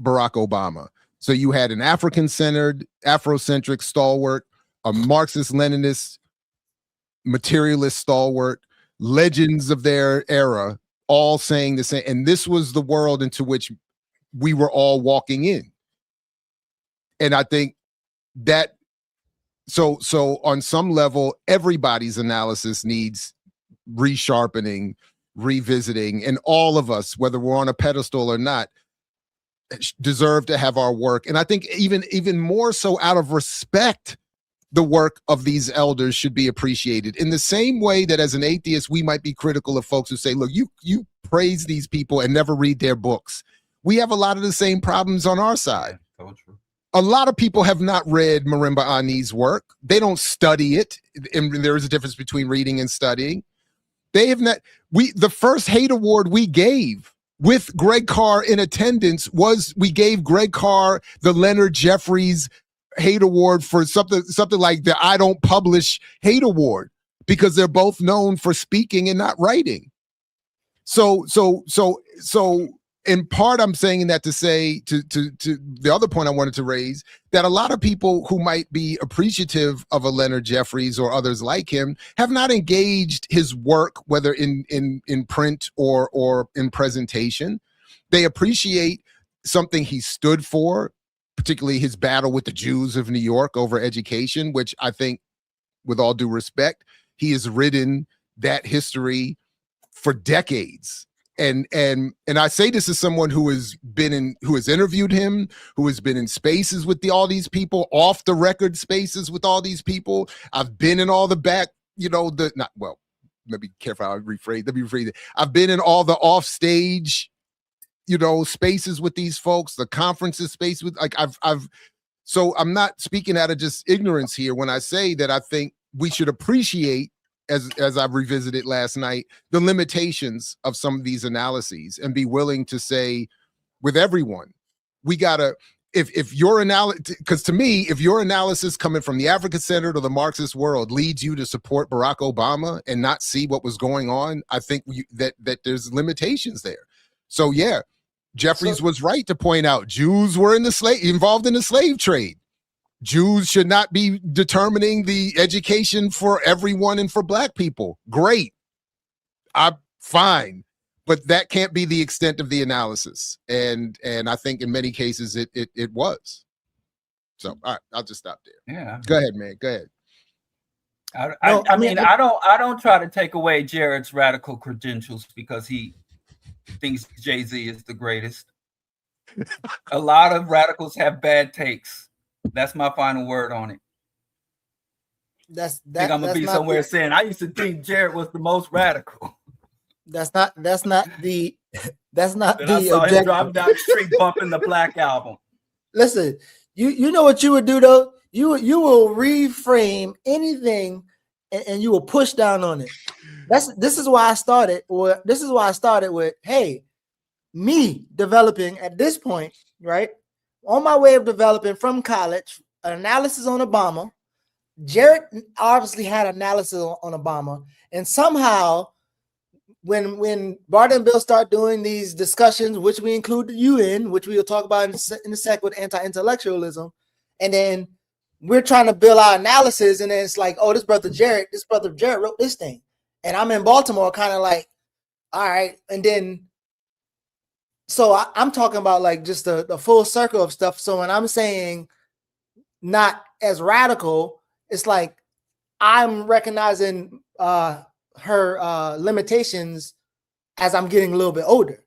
Barack Obama. So you had an African-centered, Afrocentric stalwart, a Marxist-Leninist, materialist stalwart, legends of their era, all saying the same. And this was the world into which we were all walking in. And I think that so on some level, everybody's analysis needs resharpening, revisiting, and all of us, whether we're on a pedestal or not, deserve to have our work. And I think even more so out of respect, the work of these elders should be appreciated. In the same way that as an atheist, we might be critical of folks who say, look, you praise these people and never read their books. We have a lot of the same problems on our side. So true. A lot of people have not read Marimba Ani's work. They don't study it. And there is a difference between reading and studying. They have not. The first hate award we gave with Greg Carr in attendance was we gave Greg Carr the Leonard Jeffries hate award for something like the I Don't Publish hate award, because they're both known for speaking and not writing. So in part, I'm saying that to say to the other point I wanted to raise, that a lot of people who might be appreciative of a Leonard Jeffries or others like him have not engaged his work, whether in print or in presentation. They appreciate something he stood for, particularly his battle with the Jews of New York over education, which I think, with all due respect, he has ridden that history for decades. And I say this as someone who has interviewed him, who has been in spaces with all these people, off the record spaces with all these people. I've been in all the back, let me be careful how I rephrase it. I've been in all the off stage spaces with these folks, the conferences space with so I'm not speaking out of just ignorance here when I say that I think we should appreciate, as I've revisited last night, the limitations of some of these analyses and be willing to say with everyone, we gotta, if your analysis, because to me, if your analysis coming from the African-centered or the Marxist world leads you to support Barack Obama and not see what was going on, I think that there's limitations there. So yeah, Jeffries was right to point out Jews were involved in the slave trade. Jews should not be determining the education for everyone and for Black people. Great. I'm fine. But that can't be the extent of the analysis. And I think in many cases it was. So all right, I'll just stop there. Yeah. Go ahead, man. Go ahead. I don't try to take away Jared's radical credentials because he thinks Jay-Z is the greatest. A lot of radicals have bad takes. That's my final word on it. I think I'm gonna be somewhere saying I used to think Jared was the most radical. That's not the I saw him driving down the street bumping the Black Album. Listen, you know what you would do though? You will reframe anything and you will push down on it. This is why I started with, hey, me developing at this point, right? On my way of developing from college, an analysis on Obama. Jared obviously had analysis on Obama, and somehow when Bart and Bill start doing these discussions, which we include you in, which we will talk about in a sec with anti-intellectualism, and then we're trying to build our analysis, and then it's like, oh, this brother Jared wrote this thing. And I'm in Baltimore, kind of like, all right. And then, so I'm talking about like just the full circle of stuff. So when I'm saying not as radical, it's like I'm recognizing her limitations as I'm getting a little bit older.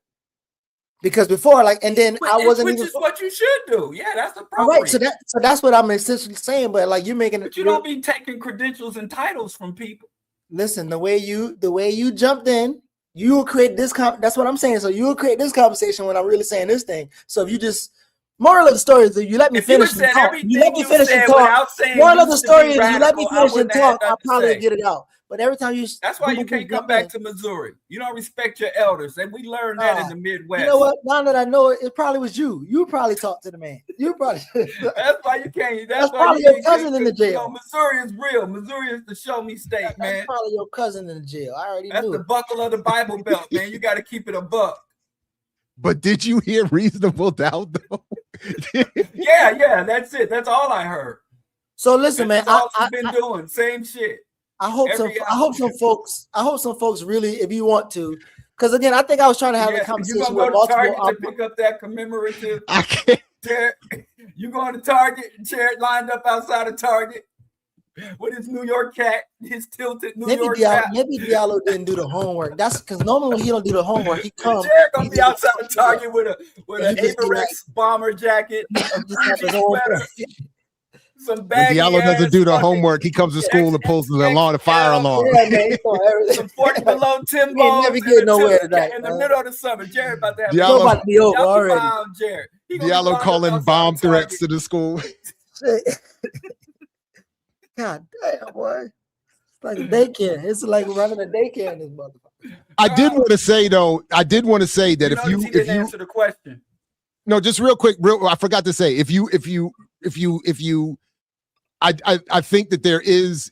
Because before, like, and then I wasn't which even. Which is what you should do. Yeah, that's appropriate. All right, so that's what I'm essentially saying. But like, you're making it. But you don't be taking credentials and titles from people. Listen, the way you jumped in, you will create this. That's what I'm saying. So you will create this conversation when I'm really saying this thing. So if you just, moral of the story is that you let me finish and talk. You let me finish and talk. Moral of the story is you let me finish and talk. I'll probably get it out. But every time you, that's why you can't come back to Missouri. You don't respect your elders, and we learned that in the Midwest. You know what? Now that I know it, it probably was you. You probably talked to the man. You probably. That's why you can't. That's why probably your cousin in the jail. You know, Missouri is real. Missouri is the show me state, man. That's probably your cousin in the jail. I already knew. That's the buckle of the Bible Belt, man. You got to keep it a buck. But did you hear reasonable doubt though? yeah, that's it. That's all I heard. So listen, man. That's all I've been doing. Same shit. I hope some folks really, if you want to, because again, I think I was trying to have a conversation with multiple. Target to pick up that commemorative. I can't. You going to Target? Jared lined up outside of Target with his New York cat, his tilted New York cat. Maybe Diallo didn't do the homework. That's because normally when he don't do the homework, he comes. Jared gonna be outside of Target with an Averex bomber jacket, a Gucci sweater. When Diallo doesn't do the homework, he comes to school and pulls the alarm, the fire alarm. Some 40 below Timbo. Never get nowhere tonight. In the middle of the summer, Jared about to have about to be over already. Jared. Diallo calling bomb threats to the school. God damn, boy. It's like a daycare. It's like running a daycare in this motherfucker. I did want to say that if you answer the question. No, just real quick, I forgot to say, if you I think that there is,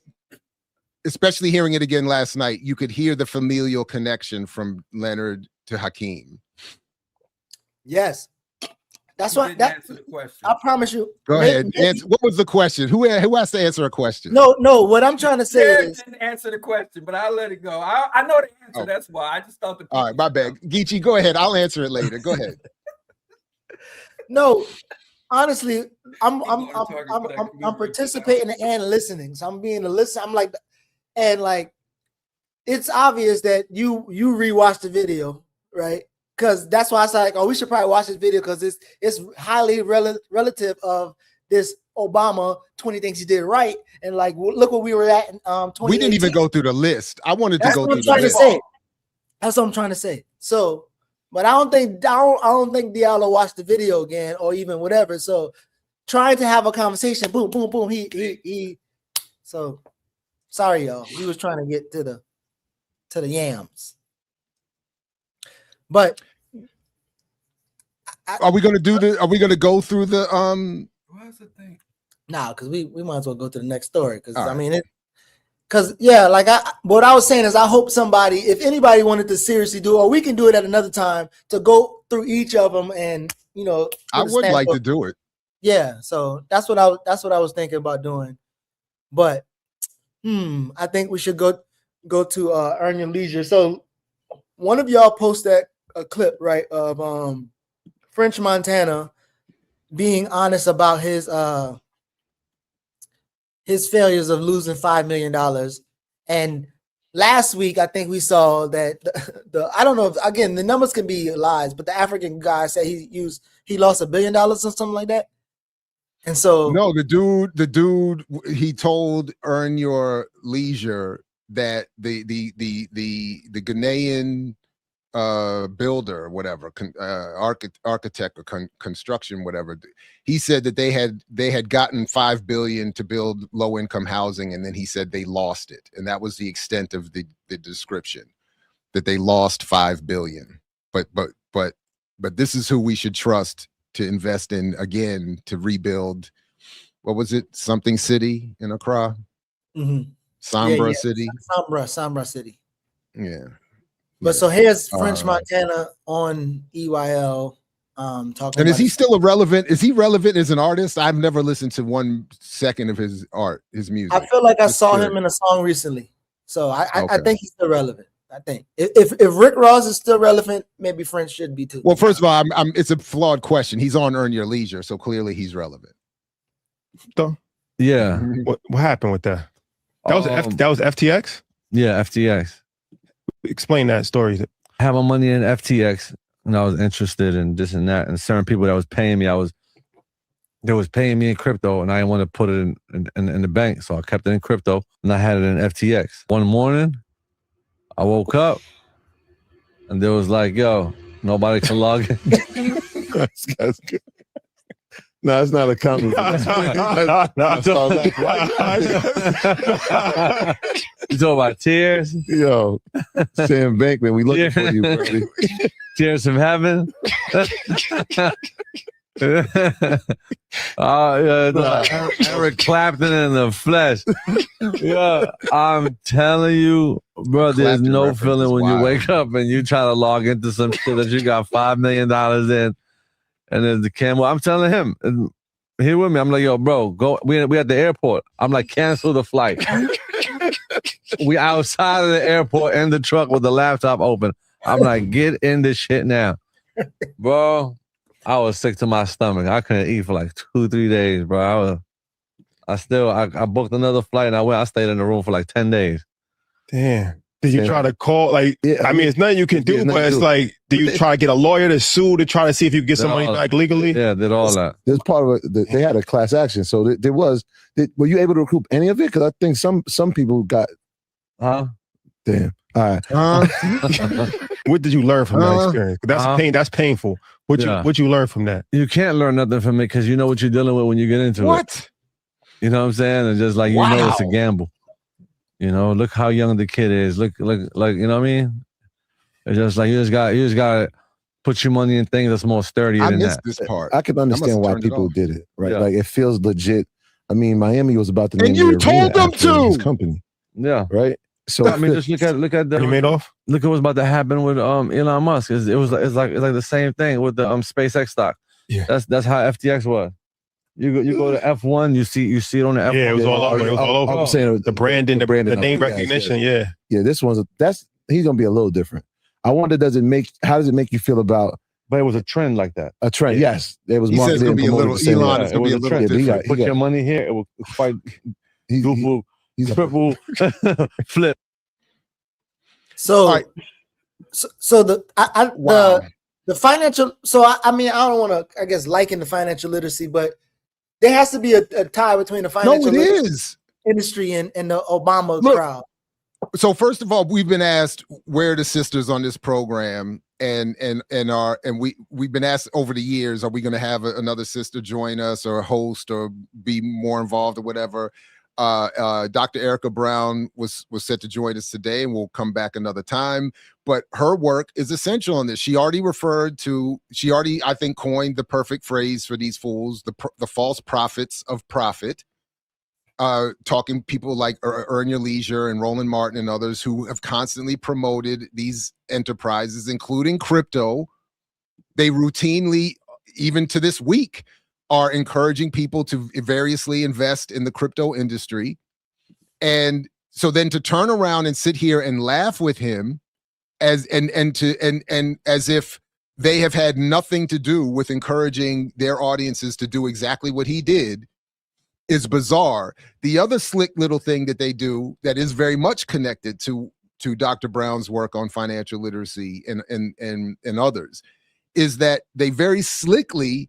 especially hearing it again last night, you could hear the familial connection from Leonard to Hakeem. Yes. That's what answer the question. I promise you. Go ahead. What was the question? Who has to answer a question? No. What I'm trying to say is didn't answer the question, but I'll let it go. I know the answer. That's why I just thought the. All right, my bad. Geechee, go ahead. I'll answer it later. Go ahead. No, honestly, I'm participating and listening. So I'm being a listener. I'm like, and like, it's obvious that you rewatched the video, right? Because that's why I was like, oh, we should probably watch this video because it's highly relative of this Obama 20 things he did right, and like look what we were at in 2018. We didn't even go through the list. I wanted to go through the list. That's what I'm trying to say. So But I don't think Diallo watched the video again or even whatever. So trying to have a conversation, boom, boom, boom. He so sorry, y'all. He was trying to get to the yams. But are we gonna do the? Are we gonna go through the What's the thing? nah, because we might as well go to the next story. Because All I right. mean because like what I was saying is I hope somebody, if anybody wanted to seriously do, or we can do it at another time to go through each of them and I would like to do it. Yeah, so that's what I was thinking about doing. But I think we should go to Earn Your Leisure. So one of y'all posted a clip, right, of French Montana being honest about his failures of losing $5 million. And last week, I think we saw that I don't know if, again, the numbers can be lies, but the African guy said he lost $1 billion or something like that. And so No, the dude, he told Earn Your Leisure that the Ghanaian builder, whatever, architect or construction, whatever, he said that they had gotten $5 billion to build low income housing, and then he said they lost it, and that was the extent of the description, that they lost $5 billion. But this is who we should trust to invest in again to rebuild. What was it? Something City in Accra, Sambra City, Sambra City. Yeah. But so here's French Montana on EYL talking. And is he still irrelevant? Is he relevant as an artist? I've never listened to 1 second of his music. I feel like I saw him in a song recently, so I think he's still relevant. I think if Rick Ross is still relevant, maybe French should be too. Well, first of all, it's a flawed question. He's on Earn Your Leisure, so clearly he's relevant. Yeah. What happened with that? That was FTX? Yeah, FTX. Explain that story. I have my money in FTX, and I was interested in this and that, and certain people that was paying me, they was paying me in crypto, and I didn't want to put it in the bank, so I kept it in crypto, and I had it in FTX. One morning, I woke up, and there was like, yo, nobody can log in. That's good. No, it's not a compliment. You talking about tears? Yo, Sam Bankman, we looking for you, buddy. Tears from heaven. Eric Clapton in the flesh. Yeah, I'm telling you, bro, there's Clapton no feeling when wild. you wake up and you try to log into some shit that you got $5 million in, and there's the camera. I'm telling him, and he with me. I'm like, yo, bro, go. We at the airport. I'm like, cancel the flight. We outside of the airport in the truck with the laptop open. I'm like, get in this shit now, bro. I was sick to my stomach. I couldn't eat for like 2-3 days, bro. I booked another flight and I stayed in the room for like 10 days. Damn. Did you Yeah. try to call? Like, Yeah, I mean, it's nothing you can do, there's nothing but it's to do. like, do you try to get a lawyer to sue to try to see if you can get some money No. back legally? Yeah, did all that. There's part of it. They had a class action, so there was. Were you able to recoup any of it? Because I think some people got. Huh? Damn. All right. What did you learn from that experience? That's pain. That's painful. What you learn from that? You can't learn nothing from it because you know what you're dealing with when you get into it. What? You know what I'm saying? And just like, you know, it's a gamble. You know, look how young the kid is. Look, like, you know what I mean? It's just like, you just got to put your money in things that's more sturdier I than missed that. this part. I can understand why turned it people off. did it, right? Yeah. Like it feels legit. I mean, Miami was about to And name you the told arena them after his to! company, Yeah. right? So I mean, just look at You made the off? look at what's about to happen with Elon Musk. It's like the same thing with the SpaceX stock. Yeah. That's how FTX was. You go to F1, you see it on the F1. Yeah, it was all over. It was all over. I'm saying The branding, the name yeah, recognition. Yeah. Yeah, this one's he's gonna be a little different. I wonder, how does it make you feel about But it was a trend like that. a trend? Yeah. Yes, it was He says it's marketed gonna and be a promoted little the same way. Elon. It's It gonna be was a a little trend. Yeah, but he different. got- Put your money here, it will quite He- triple flip. So, All right. so the Wow. the financial. So I mean, I don't want to, I guess, liken the financial literacy, but there has to be a tie between the No, financial it literacy is. industry and the Obama Look, crowd. So first of all, we've been asked where are the sisters on this program, and we've been asked over the years, are we going to have another sister join us or a host or be more involved or whatever? Dr. Erica Brown was set to join us today, and we'll come back another time. But her work is essential on this. She already, I think, coined the perfect phrase for these fools, the false prophets of profit. Talking people like Earn Your Leisure and Roland Martin and others who have constantly promoted these enterprises, including crypto. They routinely, even to this week, are encouraging people to variously invest in the crypto industry. And so then to turn around and sit here and laugh with him as if they have had nothing to do with encouraging their audiences to do exactly what he did is bizarre. The other slick little thing that they do that is very much connected to Dr. Brown's work on financial literacy and others is that they very slickly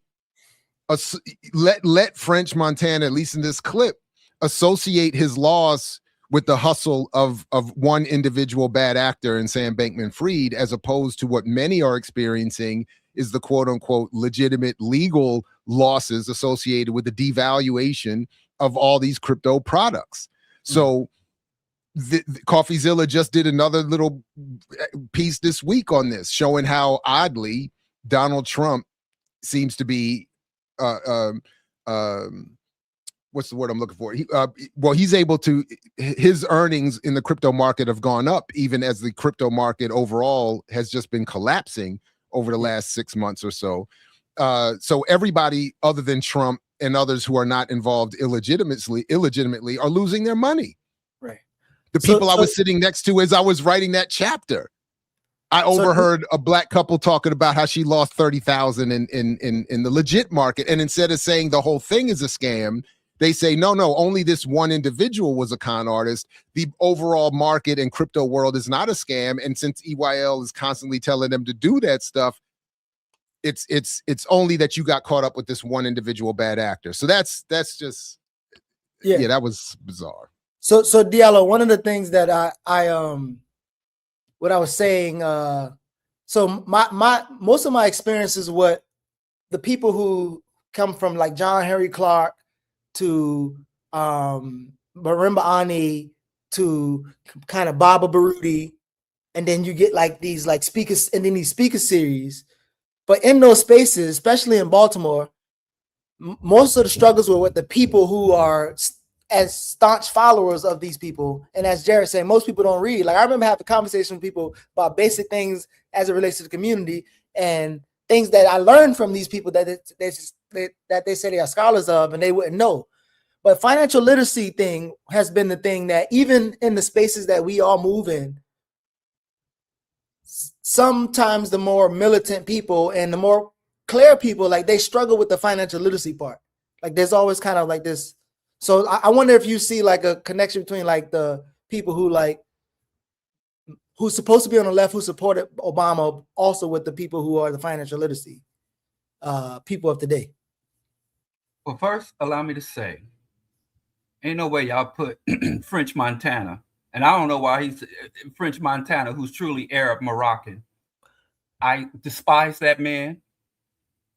let French Montana, at least in this clip, associate his loss with the hustle of one individual bad actor in Sam Bankman-Fried, as opposed to what many are experiencing is the quote unquote legitimate legal losses associated with the devaluation of all these crypto products. So CoffeeZilla just did another little piece this week on this, showing how oddly Donald Trump seems to be what's the word I'm looking for? He's able to, his earnings in the crypto market have gone up, even as the crypto market overall has just been collapsing over the last 6 months or so. So everybody other than Trump and others who are not involved illegitimately are losing their money. Right. The people I was sitting next to as I was writing that chapter, I overheard a black couple talking about how she lost 30,000 in the legit market. And instead of saying the whole thing is a scam, they say, no, only this one individual was a con artist. The overall market and crypto world is not a scam. And since EYL is constantly telling them to do that stuff, it's only that you got caught up with this one individual bad actor. So that's just, yeah, that was bizarre. So Diallo, one of the things that what I was saying, so my most of my experiences, what the people who come from like John Henry Clark to Marimba Ani to kind of Baba Baruti, and then you get like these like speakers and then these speaker series. But in those spaces, especially in Baltimore, most of the struggles were with the people who are as staunch followers of these people. And as Jared said, most people don't read. Like I remember having conversations with people about basic things as it relates to the community and things that I learned from these people that they say they are scholars of and they wouldn't know. But financial literacy thing has been the thing that even in the spaces that we all move in, sometimes the more militant people and the more clear people, like they struggle with the financial literacy part. Like there's always kind of like this. So I wonder if you see like a connection between like the people who's supposed to be on the left, who supported Obama, also with the people who are the financial literacy people of today. Well, first, allow me to say, ain't no way y'all put French Montana, and I don't know why he's French Montana, who's truly Arab Moroccan. I despise that man.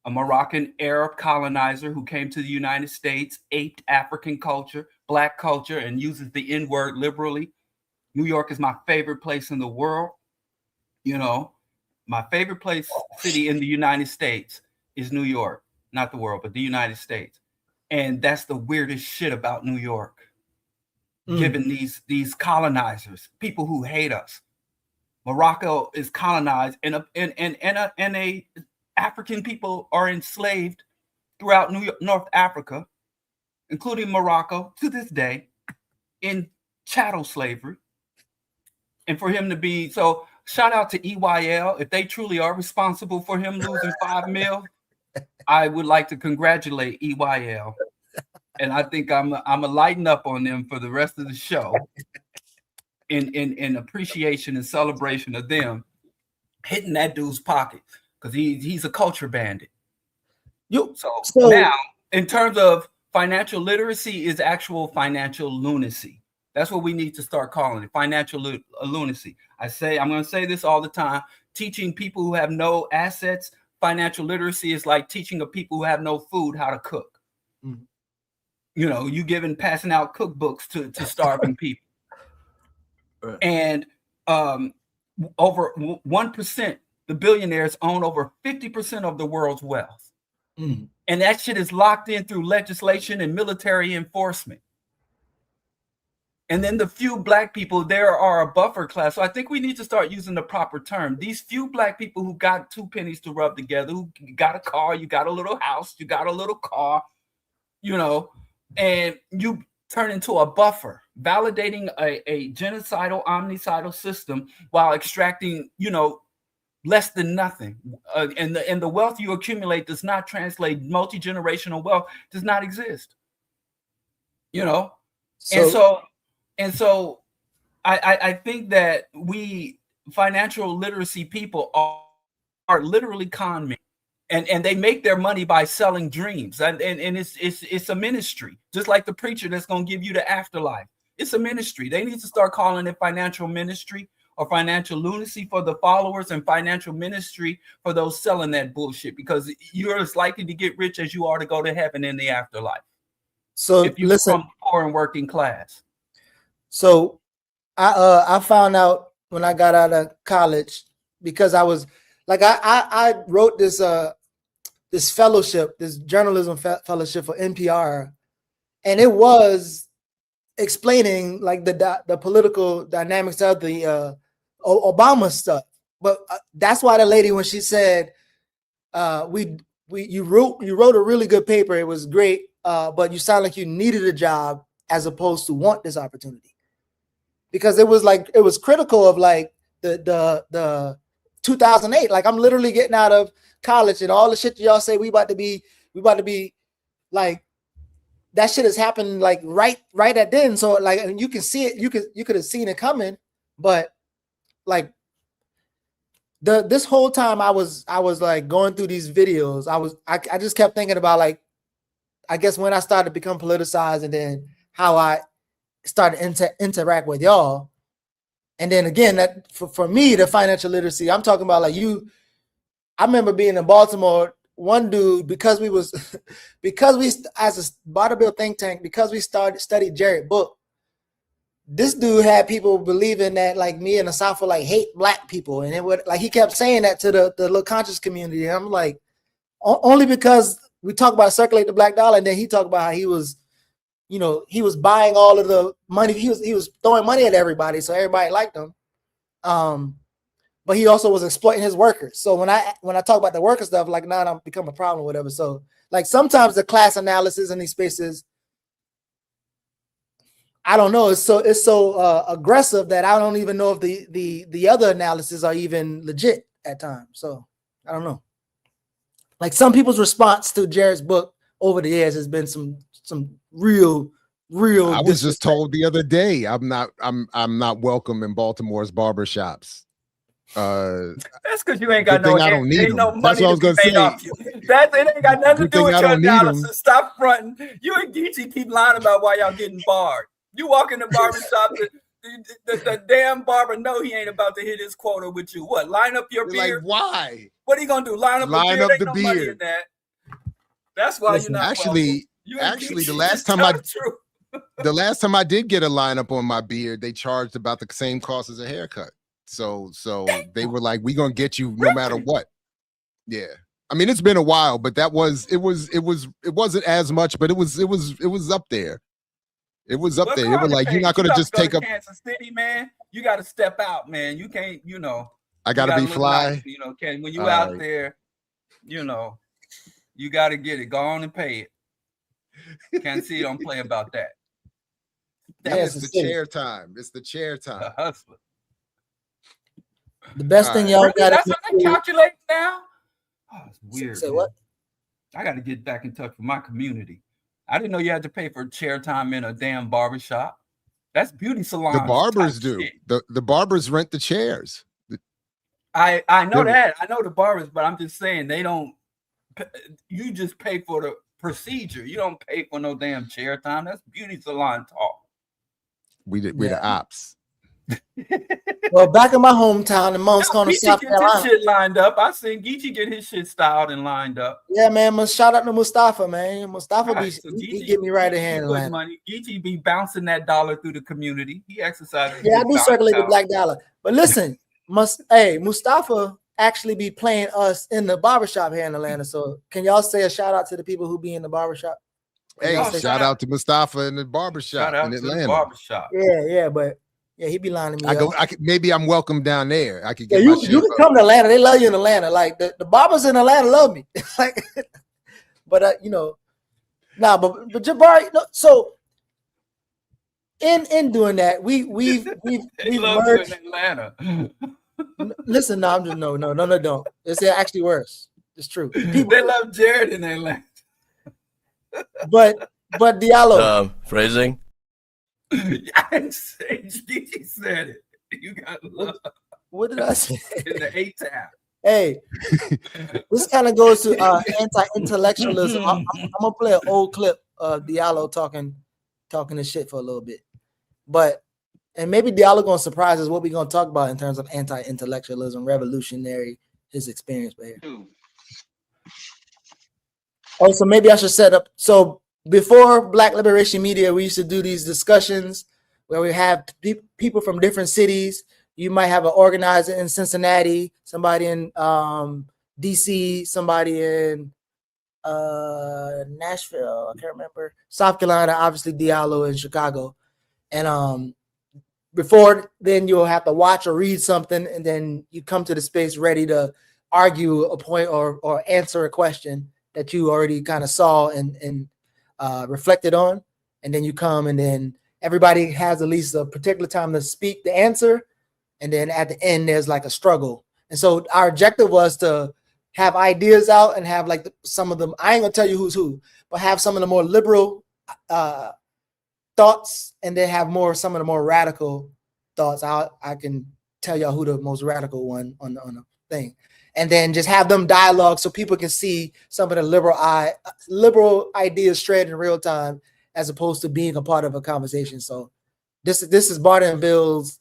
A Moroccan Arab colonizer who came to the United States, aped African culture, black culture, and uses the N-word liberally. New York is my favorite place in the world. You know, my favorite city in the United States is New York, not the world, but the United States. And that's the weirdest shit about New York. Given these colonizers, people who hate us. Morocco is colonized and African people are enslaved throughout North Africa, including Morocco to this day, in chattel slavery. And for him to be, so shout out to EYL. If they truly are responsible for him losing $5 million, I would like to congratulate EYL. And I think I'm a lighten up on them for the rest of the show in appreciation and celebration of them hitting that dude's pocket. Because he's a culture bandit. So now, in terms of financial literacy, is actual financial lunacy. That's what we need to start calling it, financial lunacy. I'm going to say this all the time. teaching people who have no assets financial literacy is like teaching a people who have no food how to cook. Mhm. You know, you passing out cookbooks to starving people. Right. And over 1%, the billionaires own over 50% of the world's wealth. Mhm. And that shit is locked in through legislation and military enforcement. And then the few black people there are a buffer class. So I think we need to start using the proper term. These few black people who got 2 pennies to rub together, who got a car, you got a little house, you got a little car, you know, and you turn into a buffer, validating a genocidal, omnicidal system while extracting, you know, less than nothing. And the wealth you accumulate does not translate. Multi-generational wealth does not exist. You know, and so I think that we financial literacy people are literally con men. And they make their money by selling dreams, and it's a ministry, just like the preacher that's going to give you the afterlife. It's a ministry. They need to start calling it financial ministry or financial lunacy for the followers, and financial ministry for those selling that bullshit, because you're as likely to get rich as you are to go to heaven in the afterlife. So if you listen, from poor and working class. So I found out when I got out of college, because I was like, I wrote this this fellowship, this journalism fellowship for NPR, and it was explaining like the political dynamics of the Obama stuff. But that's why the lady, when she said you wrote a really good paper, it was great, but you sound like you needed a job as opposed to want this opportunity, because it was critical of like the 2008. Like, I'm literally getting out of college, and all the shit y'all say we about to be like, that shit has happened like right at then. So like, and you can see it, you could have seen it coming, but like this whole time I was like going through these videos, I just kept thinking about, like, I guess when I started to become politicized, and then how I started to interact with y'all. And then again, that for me, the financial literacy, I'm talking about like I remember being in Baltimore, one dude, because we as a Barterville think tank, because we studied Jared Book, this dude had people believing that like me in the South would like hate black people. And it would, like, he kept saying that to the little conscious community. And I'm like, only because we talk about circulate the black dollar, and then he talked about how he was, you know, he was buying all of the money. He was throwing money at everybody, so everybody liked him. But he also was exploiting his workers. So when I talk about the worker stuff, like, now I'm become a problem or whatever. So like, sometimes the class analysis in these spaces, I don't know, it's so aggressive that I don't even know if the other analysis are even legit at times. So I don't know. Like, some people's response to Jared's book over the years has been some real. I was just told the other day I'm not welcome in Baltimore's barbershops. That's because you ain't got no. I don't need them. No money. That's what I was gonna say. It ain't got nothing to do with your analysis. Them. Stop fronting. You and Geechee keep lying about why y'all getting barred. You walk in the barbershop, the damn barber know he ain't about to hit his quota with you. What? Line up your beard? Like, why? What are you gonna do? Line up the beard? Ain't no money in that. That's why you're not actually. Actually, the last time I did get a lineup on my beard, they charged about the same cost as a haircut. So they were like, "We gonna get you no matter what." Yeah, I mean, it's been a while, but it wasn't as much, but it was up there. It was up there. They were like, "You're not gonna just take up Kansas City, man. You got to step out, man. You can't, you know. I gotta be fly. Nice, you know, when you out there, you know, you got to get it. Go on and pay it. Kansas City don't play about that. It's the chair time. It's the chair time. The hustler. The best thing y'all got. That's what they calculate now. Oh, it's weird. Say what? I got to get back in touch with my community. I didn't know you had to pay for chair time in a damn barbershop. That's beauty salon. The barbers do. The barbers rent the chairs. I know that. I know the barbers, but I'm just saying they don't. You just pay for the procedure. You don't pay for no damn chair time. That's beauty salon talk. We're the ops. Well, back in my hometown in Mounts Corner, Geechee South gets his Carolina. shit lined up. I seen Geechee get his shit styled and lined up. Yeah, man. Shout out to Mustafa, man. Mustafa, Right, so he get me right in hand. Geechee money. Geechee be bouncing that dollar through the community. He exercises. Yeah, I do circulate the black dollar. But listen, Mustafa actually be playing us in the barbershop here in Atlanta. So can y'all say a shout out to the people who be in the barbershop? Hey, shout out to Mustafa in the barbershop in Atlanta. Barbershop. Yeah, but yeah, he be lining me up. Maybe I'm welcome down there. I could get you can come to Atlanta. They love you in Atlanta. Like the barbers in Atlanta love me. Like, but but Jabari. So in doing that, we've merged. In Atlanta. Listen, no, I'm just no, don't. It's actually worse. It's true. They love Jared in Atlanta. But Diallo. Phrasing. I said it. You got love. What did I say? In the A-Town. Hey, this kind of goes to anti-intellectualism. I'm gonna play an old clip of Diallo talking this shit for a little bit, and maybe Diallo gonna surprise us what we're gonna talk about in terms of anti-intellectualism, revolutionary, his experience. But so maybe I should set up. So before Black Liberation Media, we used to do these discussions where we have people from different cities. You might have an organizer in Cincinnati, somebody in DC, somebody in Nashville, I can't remember, South Carolina, obviously Diallo in Chicago. And before then you'll have to watch or read something, and then you come to the space ready to argue a point or answer a question that you already kind of saw and reflected on. And then you come, and then everybody has at least a particular time to speak the answer. And then at the end, there's like a struggle. And so our objective was to have ideas out and have like some of them, I ain't gonna tell you who's who, but have some of the more liberal thoughts, and then have some of the more radical thoughts. I can tell y'all who the most radical one on the thing. And then just have them dialogue so people can see some of the liberal ideas straight in real time, as opposed to being a part of a conversation. So this is Barter and Bill's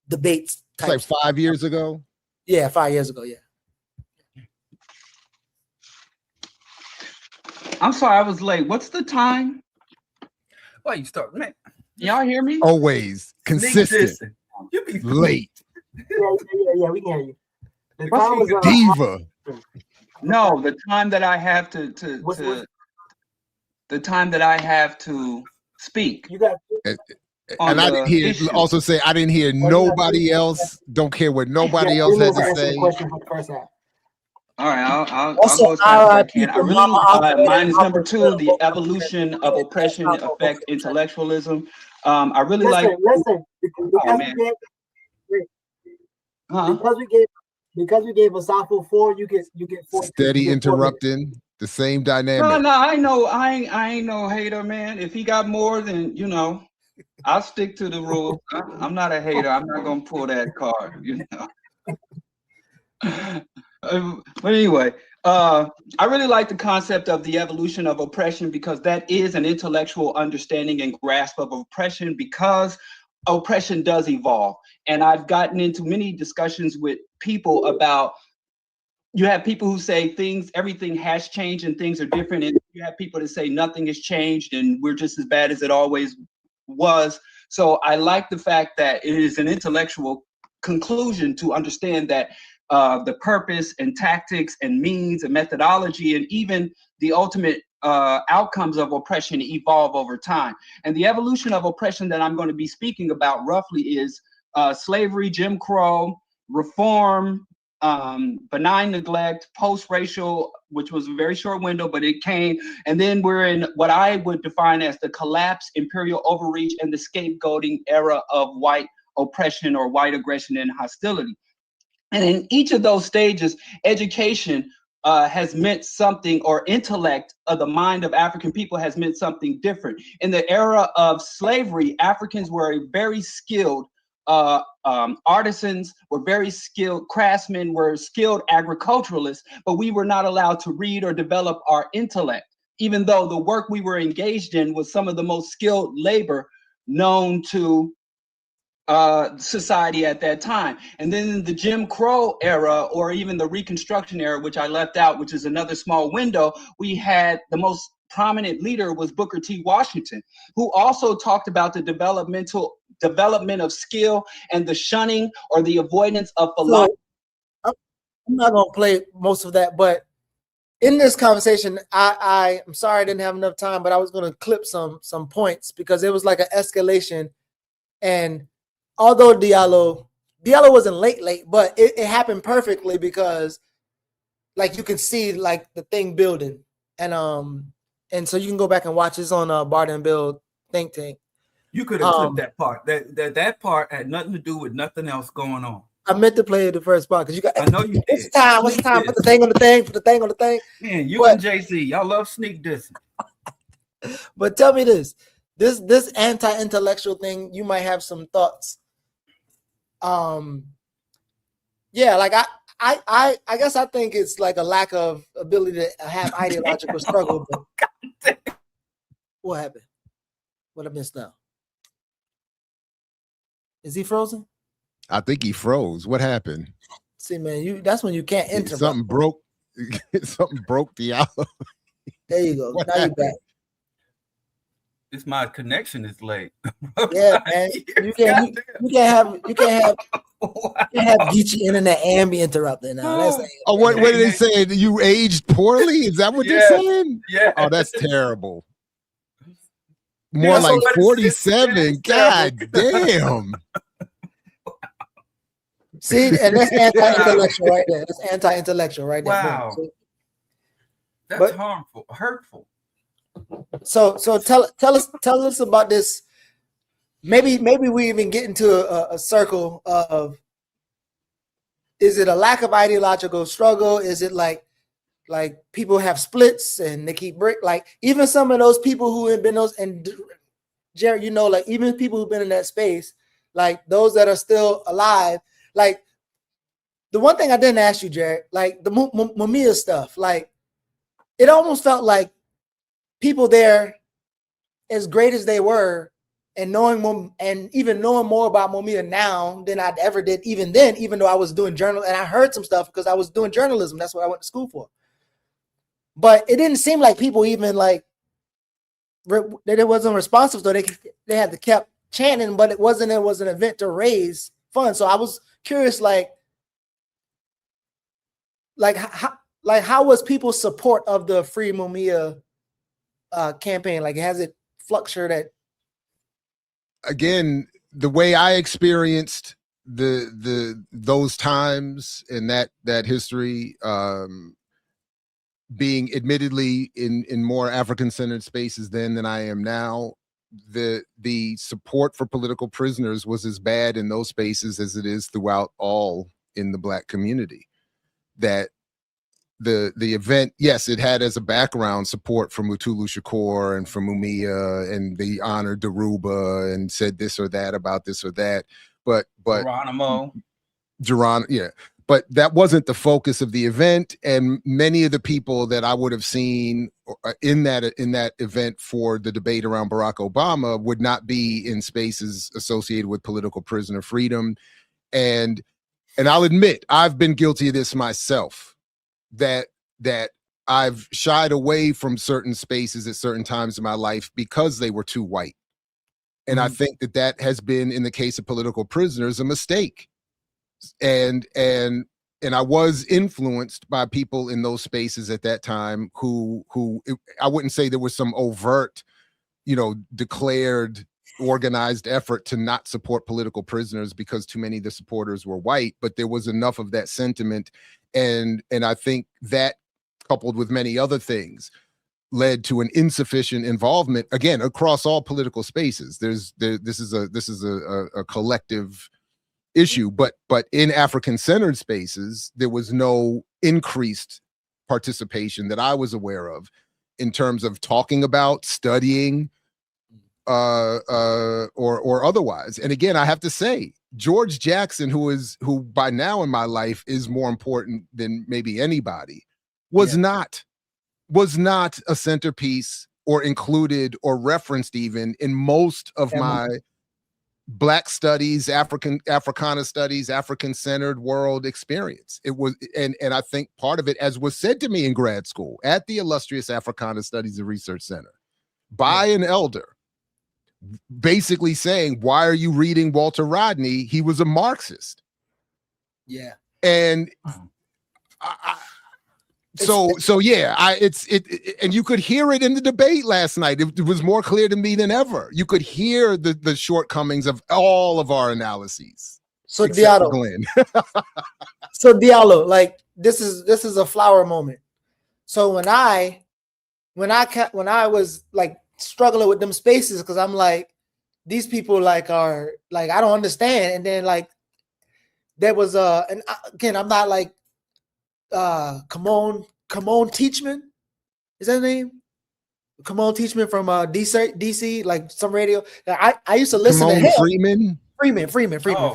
debates. It's like 5 years ago. Yeah, 5 years ago. Yeah. I'm sorry, I was late. What's the time? Why you start, man? Y'all hear me? Always consistent. You be late. Yeah, we can hear you. The time was diva. No, the time that I have to the time that I have to speak. You got. And I didn't hear. Also say I didn't hear nobody else. Don't care what nobody else has to say. All right, I'll go as fast as I can. I really, mine is number 2, the evolution of oppression affect intellectualism. I really listen, because we gave Asafo 4, you get 4. Steady interrupting, the same dynamic. No, I know, I ain't no hater, man. If he got more, then I'll stick to the rules. I'm not a hater. I'm not gonna pull that card, But anyway, I really like the concept of the evolution of oppression, because that is an intellectual understanding and grasp of oppression, because oppression does evolve. And I've gotten into many discussions with people about, you have people who say everything has changed and things are different. And you have people that say nothing has changed and we're just as bad as it always was. So I like the fact that it is an intellectual conclusion to understand that the purpose and tactics and means and methodology and even the ultimate outcomes of oppression evolve over time. And the evolution of oppression that I'm going to be speaking about roughly is slavery, Jim Crow, reform, benign neglect, post-racial, which was a very short window, but it came. And then we're in what I would define as the collapse, imperial overreach, and the scapegoating era of white oppression or white aggression and hostility. And in each of those stages, education has meant something, or intellect of the mind of African people has meant something different. In the era of slavery, Africans were very skilled artisans, were very skilled craftsmen, were skilled agriculturalists, but we were not allowed to read or develop our intellect, even though the work we were engaged in was some of the most skilled labor known to society at that time. And then in the Jim Crow era, or even the Reconstruction era, which I left out, which is another small window, we had the most prominent leader was Booker T. Washington, who also talked about the development of skill and the shunning or the avoidance of philosophy. So, I'm not gonna play most of that, but in this conversation, I'm sorry I didn't have enough time, but I was gonna clip some points because it was like an escalation. And although Diallo wasn't late, but it happened perfectly because like you can see like the thing building. And so you can go back and watch this on Bart and Bill Think Tank. You could have clipped that part. That part had nothing to do with nothing else going on. I meant to play the first part because you got. I know you did. What's the time? Put the thing on the thing. Put the thing on the thing. Man, you and Jay-Z, y'all love sneak dissing. But tell me this anti-intellectual thing. You might have some thoughts. Yeah, like I guess I think it's like a lack of ability to have ideological struggle. But what happened? What I missed out? Is he frozen? I think he froze. What happened? See, man, that's when you can't enter. Something broke. Something broke Diallo. There you go. Now you're back. It's my connection is late. Yeah, man. You can't have Geechee internet and be interrupted now. What did they say? You aged poorly? Is that what they're saying? Yeah. Oh, that's terrible. More like 47. God damn. See, and that's anti-intellectual right there. That's anti-intellectual right there. Wow. That's harmful, hurtful. So tell us about this. Maybe we even get into a circle of, is it a lack of ideological struggle? Is it like people have splits and they keep like even some of those people who have been those, and Jared, like even people who've been in that space, like those that are still alive, like the one thing I didn't ask you, Jared, like the Mumia stuff, like it almost felt like people there, as great as they were, and knowing more about Mumia now than I'd ever did even then, even though I was doing journal and I heard some stuff because I was doing journalism. That's what I went to school for. But it didn't seem like people even like that it wasn't responsive, so they had to kept chanting, but it was an event to raise funds. So I was curious, like how was people's support of the Free Mumia campaign? Like, has it fluctuated? Again, the way I experienced those times and that history, being admittedly in more African-centered spaces then than I am now, the support for political prisoners was as bad in those spaces as it is throughout all in the Black community. That the event, yes, it had as a background support from Mutulu Shakur and from Mumia, and they honored Dhoruba and said this or that about this or that, but Geronimo, yeah. But that wasn't the focus of the event, and many of the people that I would have seen in that event for the debate around Barack Obama would not be in spaces associated with political prisoner freedom. And I'll admit, I've been guilty of this myself, that I've shied away from certain spaces at certain times in my life because they were too white. And I think that has been, in the case of political prisoners, a mistake. And I was influenced by people in those spaces at that time who I wouldn't say there was some overt, declared organized effort to not support political prisoners because too many of the supporters were white, but there was enough of that sentiment. And I think that, coupled with many other things, led to an insufficient involvement, again, across all political spaces. This is a collective issue, but in African-centered spaces, there was no increased participation that I was aware of in terms of talking about, studying, or otherwise. And again, I have to say, George Jackson, who by now in my life is more important than maybe anybody, was not a centerpiece or included or referenced even in most of my Black studies, Africana studies, African-centered world experience. It was, and I think part of it, as was said to me in grad school at the illustrious Africana Studies and Research Center by an elder, basically saying, why are you reading Walter Rodney? He was a Marxist. Yeah. And and you could hear it in the debate last night. It was more clear to me than ever. You could hear the shortcomings of all of our analyses. So Diallo, like this is a flower moment. So when I was like struggling with them spaces, because I'm like, these people like are like, I don't understand. And then like there was and again, I'm not like Kamon Teachman, is that the name? Kamon Teachman from DC, like some radio. I used to listen to him. Freeman. Oh.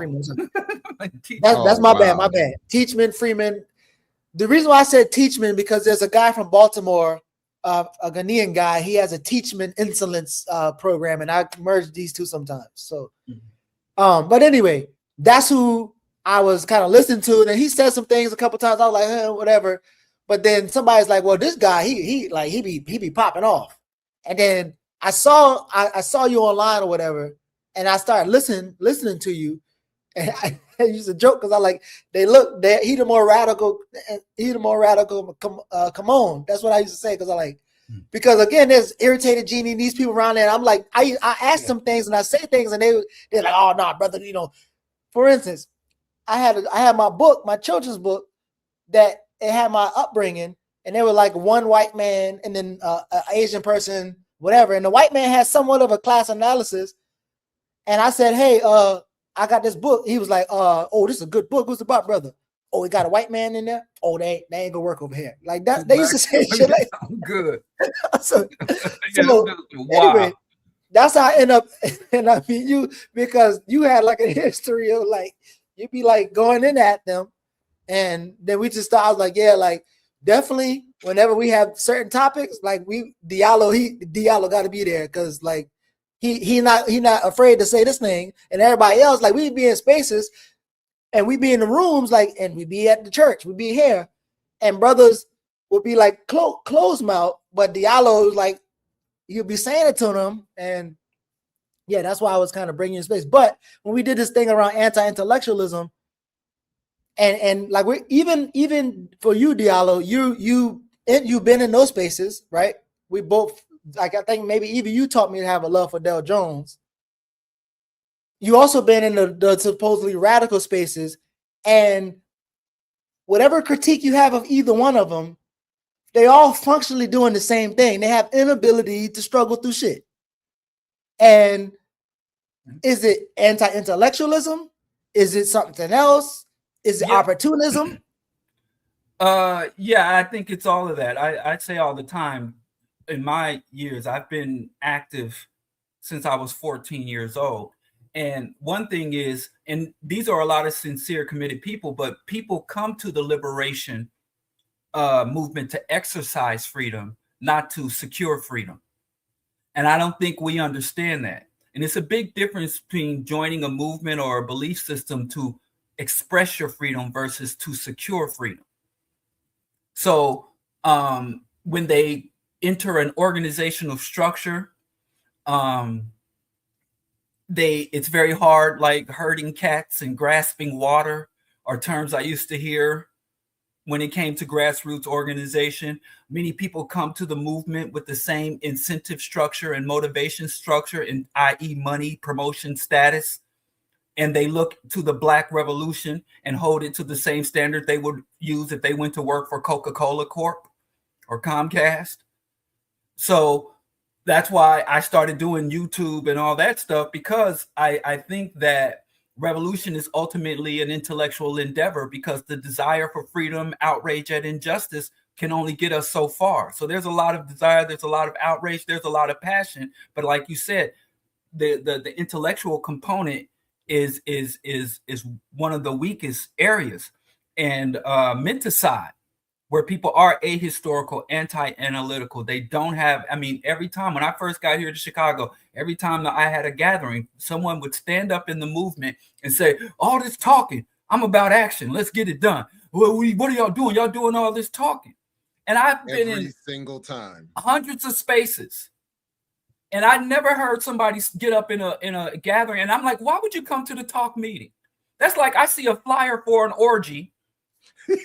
That's my bad. Teachman, Freeman. The reason why I said Teachman, because there's a guy from Baltimore, a Ghanaian guy. He has a Teachman insolence program, and I merge these two sometimes. So, but anyway, that's who I was kind of listening to, and he said some things a couple times. I was like, whatever. But then somebody's like, well, this guy, he be popping off. And then I saw you online or whatever, and I started listening to you. And I used to joke because I like, he the more radical. Come on, that's what I used to say, because I like, because again, there's Irritated Genie, these people around there. And I'm like, I ask them things and I say things, and they're like, oh no, brother, For instance, I had my book, my children's book, that it had my upbringing, and they were like one white man and then an Asian person, whatever. And the white man had somewhat of a class analysis. And I said, hey, I got this book. He was like, oh, this is a good book. What's it about, brother? Oh, we got a white man in there. Oh, they ain't gonna work over here. Like that. They used to say shit like good. So anyway, that's how I end up meet you, because you had like a history of like, you'd be like going in at them. And then we just thought, I was like, yeah, like definitely whenever we have certain topics, like Diallo got to be there, because like he not afraid to say this thing, and everybody else, like we be in spaces and we be in the rooms, like, and we be at the church, we be here, and brothers would be like closed mouth, but Diallo was like, he'll be saying it to them, and yeah, that's why I was kind of bringing you in space. But when we did this thing around anti-intellectualism, and like we even for you, Diallo, you've been in those spaces, right? We both, like, I think maybe even you taught me to have a love for Del Jones. You also been in the supposedly radical spaces, and whatever critique you have of either one of them, they all functionally doing the same thing. They have inability to struggle through shit. And is it anti-intellectualism? Is it something else? Is it opportunism? Yeah, I think it's all of that. I say all the time, in my years, I've been active since I was 14 years old. And one thing is, and these are a lot of sincere, committed people, but people come to the liberation movement to exercise freedom, not to secure freedom. And I don't think we understand that. And it's a big difference between joining a movement or a belief system to express your freedom versus to secure freedom. So when they enter an organizational structure, it's very hard, like herding cats and grasping water are terms I used to hear when it came to grassroots organization. Many people come to the movement with the same incentive structure and motivation structure, i.e. money, promotion, status. And they look to the Black Revolution and hold it to the same standard they would use if they went to work for Coca-Cola Corp or Comcast. So that's why I started doing YouTube and all that stuff, because I think that revolution is ultimately an intellectual endeavor, because the desire for freedom, outrage at injustice can only get us so far. So there's a lot of desire, there's a lot of outrage, there's a lot of passion. But like you said, the intellectual component is one of the weakest areas. And menticide, where people are ahistorical, anti-analytical. They don't have, I mean, every time when I first got here to Chicago, every time that I had a gathering, someone would stand up in the movement and say, all this talking, I'm about action. Let's get it done. Well, what are y'all doing? Y'all doing all this talking. And I've been every in single time hundreds of spaces. And I never heard somebody get up in a gathering. And I'm like, why would you come to the talk meeting? That's like I see a flyer for an orgy.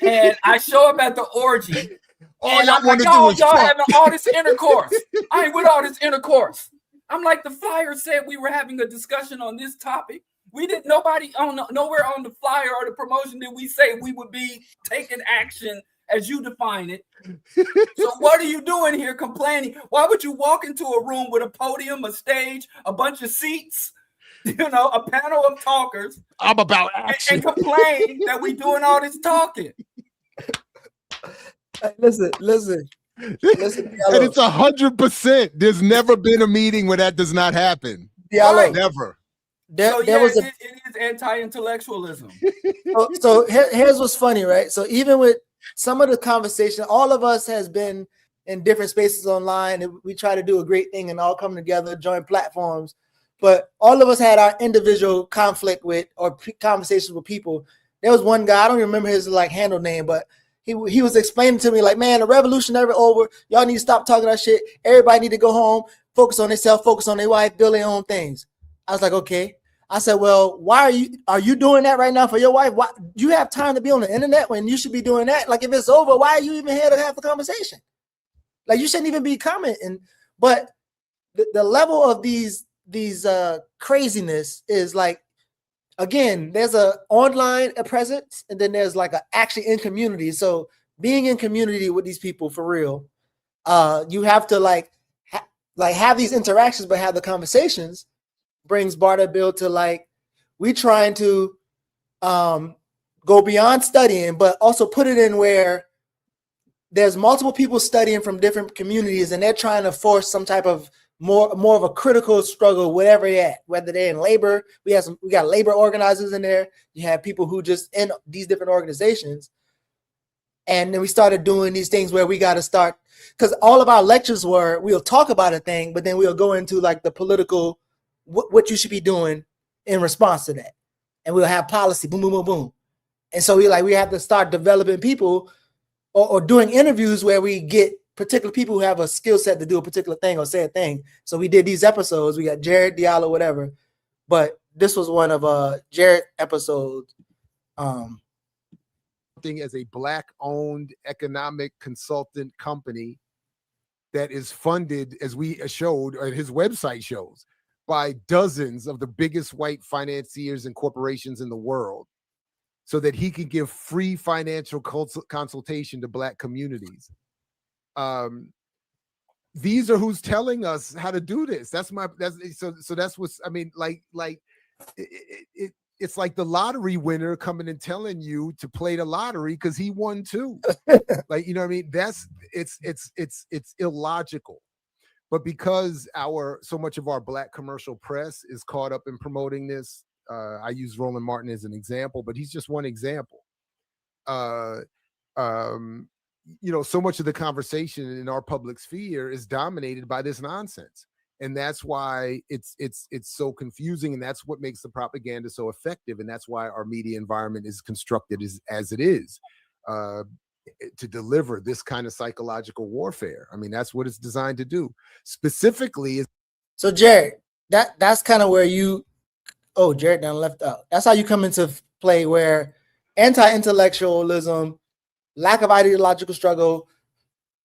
And I show up at the orgy. All and y'all I'm want like, to do is y'all talk. having all this intercourse. I ain't with all this intercourse. I'm like, the flyer said we were having a discussion on this topic. We didn't, nobody nowhere on the flyer or the promotion did we say we would be taking action as you define it. So what are you doing here complaining? Why would you walk into a room with a podium, a stage, a bunch of seats, a panel of talkers? I'm about action. And complain that we doing all this talking. Listen. And it's 100%. There's never been a meeting where that does not happen. Diallo. Never. There it was is anti-intellectualism. So here's what's funny, right? So even with some of the conversation, all of us has been in different spaces online, and we try to do a great thing and all come together, join platforms. But all of us had our individual conflict with or conversations with people. There was one guy, I don't remember his handle name, but he was explaining to me like, man, the revolution never over. Y'all need to stop talking that shit. Everybody need to go home, focus on themselves, focus on their wife, build their own things. I was like, okay. I said, well, why are you doing that right now for your wife? Why you have time to be on the internet when you should be doing that? Like, if it's over, why are you even here to have the conversation? Like, you shouldn't even be commenting. But the level of these craziness is like, again, there's a online presence, and then there's like a actually in community. So being in community with these people for real, you have to have these interactions, but have the conversations. Brings Barter Bill to we trying to go beyond studying, but also put it in where there's multiple people studying from different communities, and they're trying to force some type of more of a critical struggle, whatever they're at, whether they're in labor. We got labor organizers in there. You have people who just in these different organizations. And then we started doing these things where we got to start, because all of our lectures we'll talk about a thing, but then we'll go into the political, what you should be doing in response to that. And we'll have policy, boom, boom, boom, boom. And so we have to start developing people or doing interviews where we get particular people who have a skill set to do a particular thing or say a thing. So we did these episodes. We got Jared, Diallo, whatever. But this was one of Jared episodes. As a Black-owned economic consultant company that is funded, as we showed, or his website shows, by dozens of the biggest white financiers and corporations in the world, so that he can give free financial consultation to Black communities. These are who's telling us how to do this. That's what's, I mean, it's like the lottery winner coming and telling you to play the lottery because he won too. Like, you know what I mean? It's illogical. But because so much of our Black commercial press is caught up in promoting this, I use Roland Martin as an example, but he's just one example. So much of the conversation in our public sphere is dominated by this nonsense. And that's why it's so confusing, and that's what makes the propaganda so effective, and that's why our media environment is constructed as it is, to deliver this kind of psychological warfare. I mean, that's what it's designed to do. Specifically, so Jared, that's kind of where Jared done left out. That's how you come into play, where anti-intellectualism, lack of ideological struggle,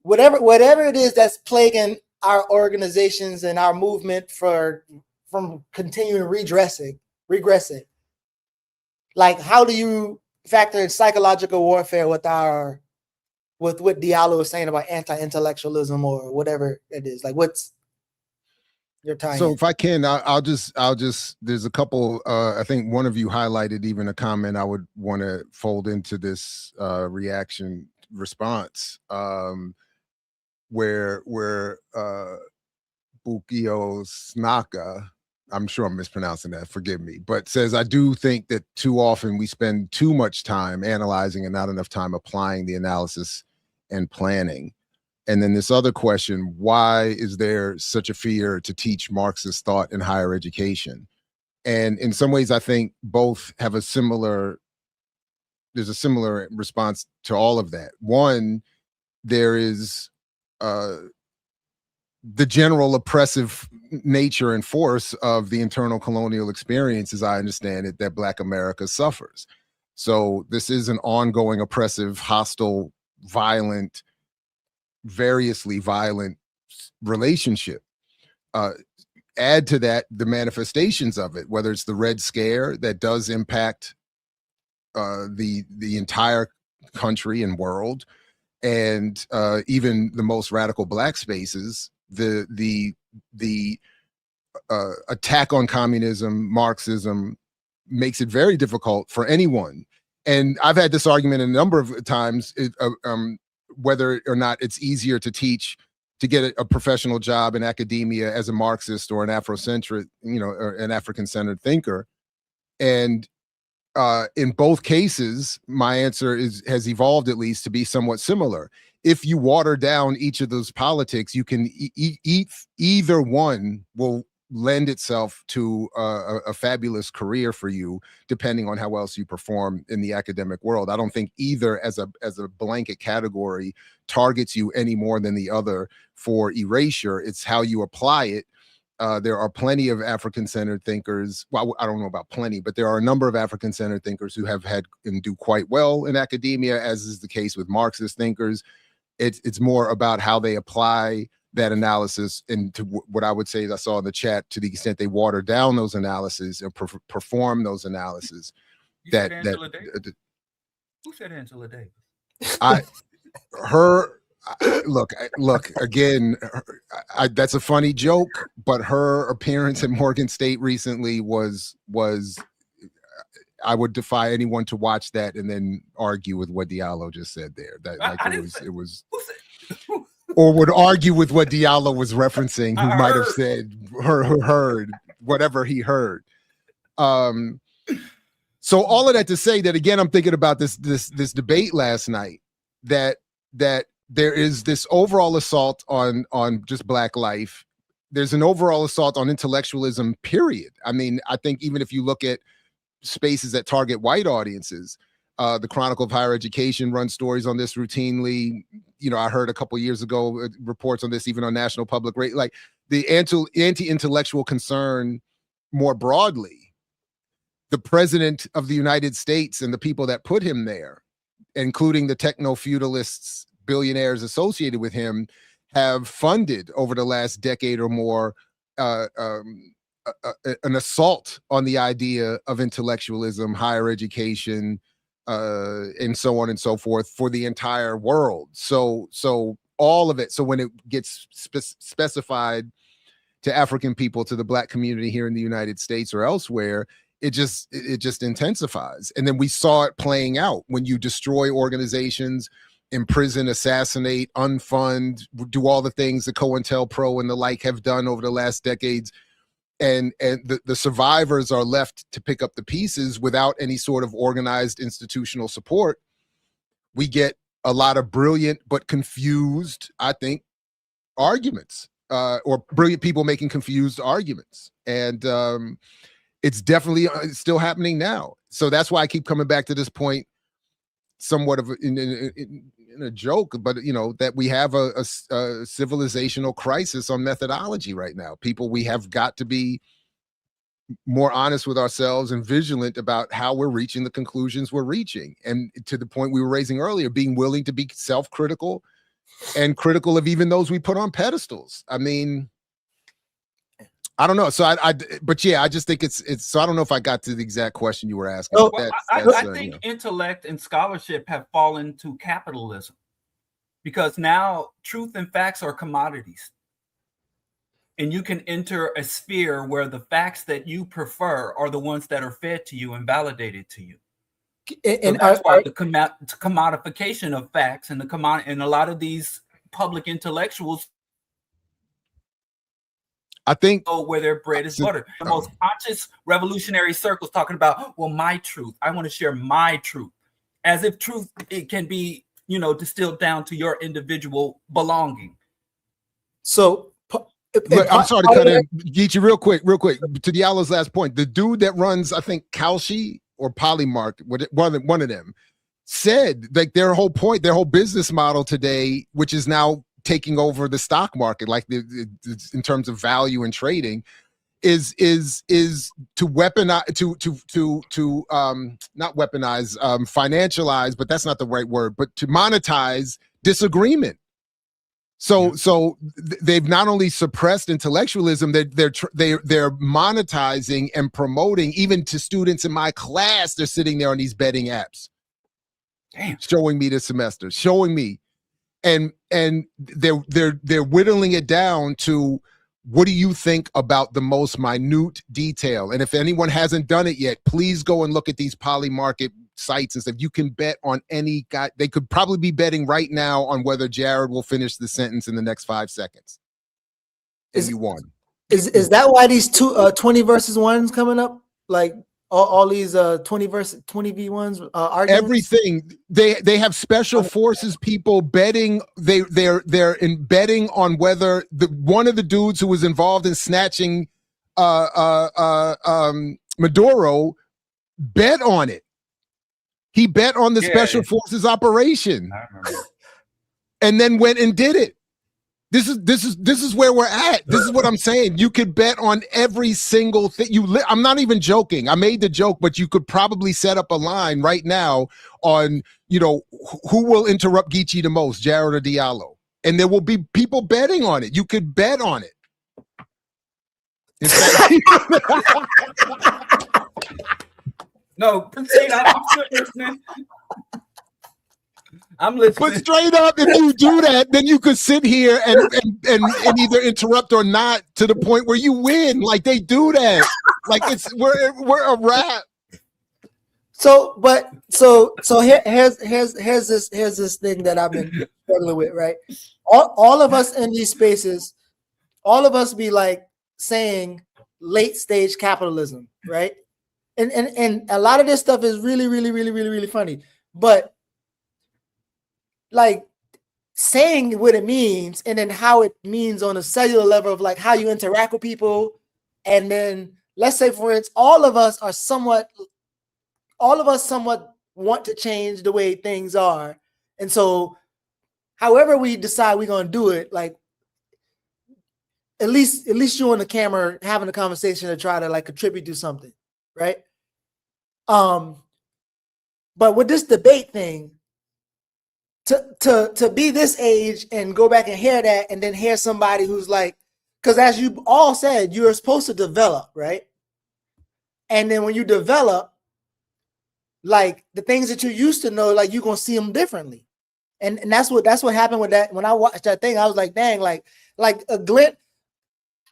whatever it is that's plaguing our organizations and our movement from continuing regressing. Like, how do you factor in psychological warfare with what Diallo is saying about anti-intellectualism or whatever it is? Like, what's your time? So if I can, I'll just there's a couple, I think one of you highlighted even a comment I would want to fold into this response. Where Bukio Snaka, I'm sure I'm mispronouncing that, forgive me, but says, I do think that too often we spend too much time analyzing and not enough time applying the analysis and planning. And then this other question, why is there such a fear to teach Marxist thought in higher education? And in some ways, I think both have there's a similar response to all of that. One, there is the general oppressive nature and force of the internal colonial experience, as I understand it, that Black America suffers. So this is an ongoing oppressive, hostile, violent, variously violent relationship. Add to that the manifestations of it, whether it's the Red Scare that does impact the entire country and world, and even the most radical Black spaces. The attack on communism, Marxism, makes it very difficult for anyone. And I've had this argument a number of times, whether or not it's easier to get a professional job in academia as a Marxist or an Afrocentric, or an African-centered thinker. And in both cases, my answer has evolved at least to be somewhat similar. If you water down each of those politics, you can either one will lend itself to a fabulous career for you, depending on how else you perform in the academic world. I don't think either as a blanket category targets you any more than the other for erasure. It's how you apply it. There are plenty of African-centered thinkers. Well, I don't know about plenty, but there are a number of African-centered thinkers who have had and do quite well in academia, as is the case with Marxist thinkers. It's more about how they apply that analysis, and to what I would say, I saw in the chat, to the extent they water down those analyses and perform those analyses. Who said Angela Davis? Look again. That's a funny joke, but her appearance at Morgan State recently was. I would defy anyone to watch that and then argue with what Diallo just said there. It was. Or would argue with what Diallo was referencing, who might have said heard whatever he heard. So all of that to say that, again, I'm thinking about this debate last night, that there is this overall assault on just Black life. There's an overall assault on intellectualism, period. I mean, I think even if you look at spaces that target white audiences, the Chronicle of Higher Education runs stories on this routinely. I heard a couple years ago reports on this, even on National Public Radio. Like the anti-intellectual concern more broadly, the president of the United States and the people that put him there, including the techno-feudalists, billionaires associated with him, have funded over the last decade or more an assault on the idea of intellectualism, higher education, and so on and so forth for the entire world. So all of it. So when it gets specified to African people, to the Black community here in the United States or elsewhere, it just intensifies. And then we saw it playing out when you destroy organizations, imprison, assassinate, unfund, do all the things that COINTELPRO and the like have done over the last decades. And the survivors are left to pick up the pieces without any sort of organized institutional support. We get a lot of brilliant but confused, I think, arguments, or brilliant people making confused arguments. And it's definitely still happening now. So that's why I keep coming back to this point, somewhat of in a joke, but that we have a civilizational crisis on methodology right now. We have got to be more honest with ourselves and vigilant about how we're reaching the conclusions we're reaching. And to the point we were raising earlier, being willing to be self-critical and critical of even those we put on pedestals. I mean, I don't know. So but yeah, I just think it's, so I don't know if I got to the exact question you were asking. Well, I think intellect and scholarship have fallen to capitalism, because now truth and facts are commodities. And you can enter a sphere where the facts that you prefer are the ones that are fed to you and validated to you. And that's why the commodification of facts and and a lot of these public intellectuals, I think, where their bread is buttered. The most conscious revolutionary circles talking about, well, my truth. I want to share my truth, as if truth, it can be you know, distilled down to your individual belonging. So I'm sorry to cut in, Geechee, real quick, to Diallo's last point. The dude that runs, I think, Kalshi or Polymark, one of them, said like their whole point, their whole business model today, which is now taking over the stock market, like in terms of value and trading, is to weaponize, to not weaponize, financialize, but that's not the right word, but to monetize disagreement. So they've not only suppressed intellectualism, they're monetizing and promoting, even to students in my class. They're sitting there on these betting apps, showing me this semester, showing me, and they're whittling it down to, what do you think about the most minute detail? And if anyone hasn't done it yet, please go and look at these Polymarket sites and stuff. You can bet on any guy. They could probably be betting right now on whether Jared will finish the sentence in the next 5 seconds. And you won. Is that why these 20 versus 1s coming up? Like all these 20v1s arguments? Everything. They have special forces people betting. They're in betting on whether one of the dudes who was involved in snatching Maduro bet on it. He bet on the special forces operation, and then went and did it. This is where we're at. This is what I'm saying. You could bet on every single thing. I'm not even joking. I made the joke, but you could probably set up a line right now on, you know, who will interrupt Geechee the most, Jared or Diallo, and there will be people betting on it. You could bet on it. No, proceed. I'm still listening. I'm listening. But straight up, if you do that, then you could sit here and either interrupt or not, to the point where you win. Like they do that. Like we're a wrap. So here's this thing that I've been struggling with, right? All of us in these spaces, all of us be like saying late stage capitalism, right? And a lot of this stuff is really funny, but like saying what it means and then how it means on a cellular level of like how you interact with people, and then let's say, for instance, all of us somewhat want to change the way things are, and so however we decide we're gonna do it, like at least you on the camera having a conversation to try to like contribute to something, right? But with this debate thing, to be this age and go back and hear that, and then hear somebody who's like, because as you all said, you're supposed to develop, right? And then when you develop, like the things that you used to know, like you're gonna see them differently, and that's what happened with that. When I watched that thing, I was like, dang, like a glint.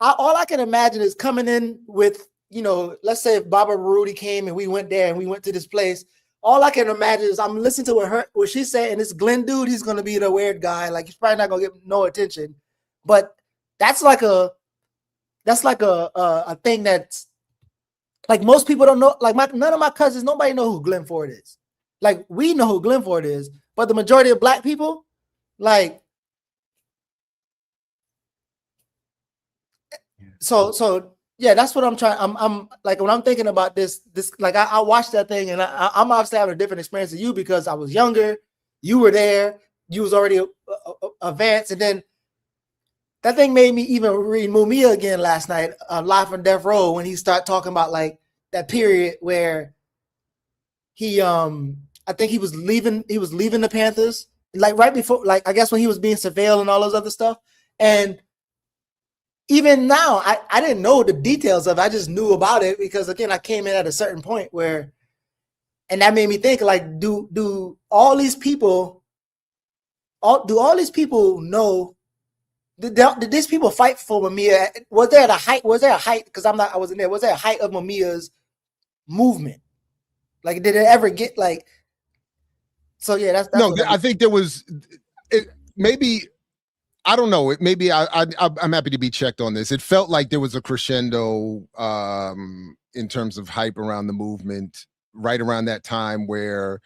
All I can imagine is coming in with, you know, let's say if Baba Rudy came and we went there and we went to this place. All I can imagine is I'm listening to what she said, and this Glenn dude, he's gonna be the weird guy. Like he's probably not gonna get no attention, but that's like a thing that's like most people don't know. Like none of my cousins, nobody know who Glenn Ford is. Like we know who Glenn Ford is, but the majority of Black people, like, so yeah, that's what I'm trying. I'm like, when I'm thinking about this, like I watched that thing, and I'm obviously having a different experience than you because I was younger. You were there. You was already advanced, and then that thing made me even read Mumia again last night, live from Death Row, when he started talking about like that period where he, I think he was leaving the Panthers, like right before, like I guess when he was being surveilled and all those other stuff, and even now, I didn't know the details of it. I just knew about it because, again, I came in at a certain point where, and that made me think, like, do all these people know? Did these people fight for Mumia? Was there a height? Because I wasn't there. Was there a height of Mumia's movement? Like, did it ever get like? So yeah, that's no. I think there was maybe. I don't know. Maybe I'm happy to be checked on this. It felt like there was a crescendo in terms of hype around the movement right around that time where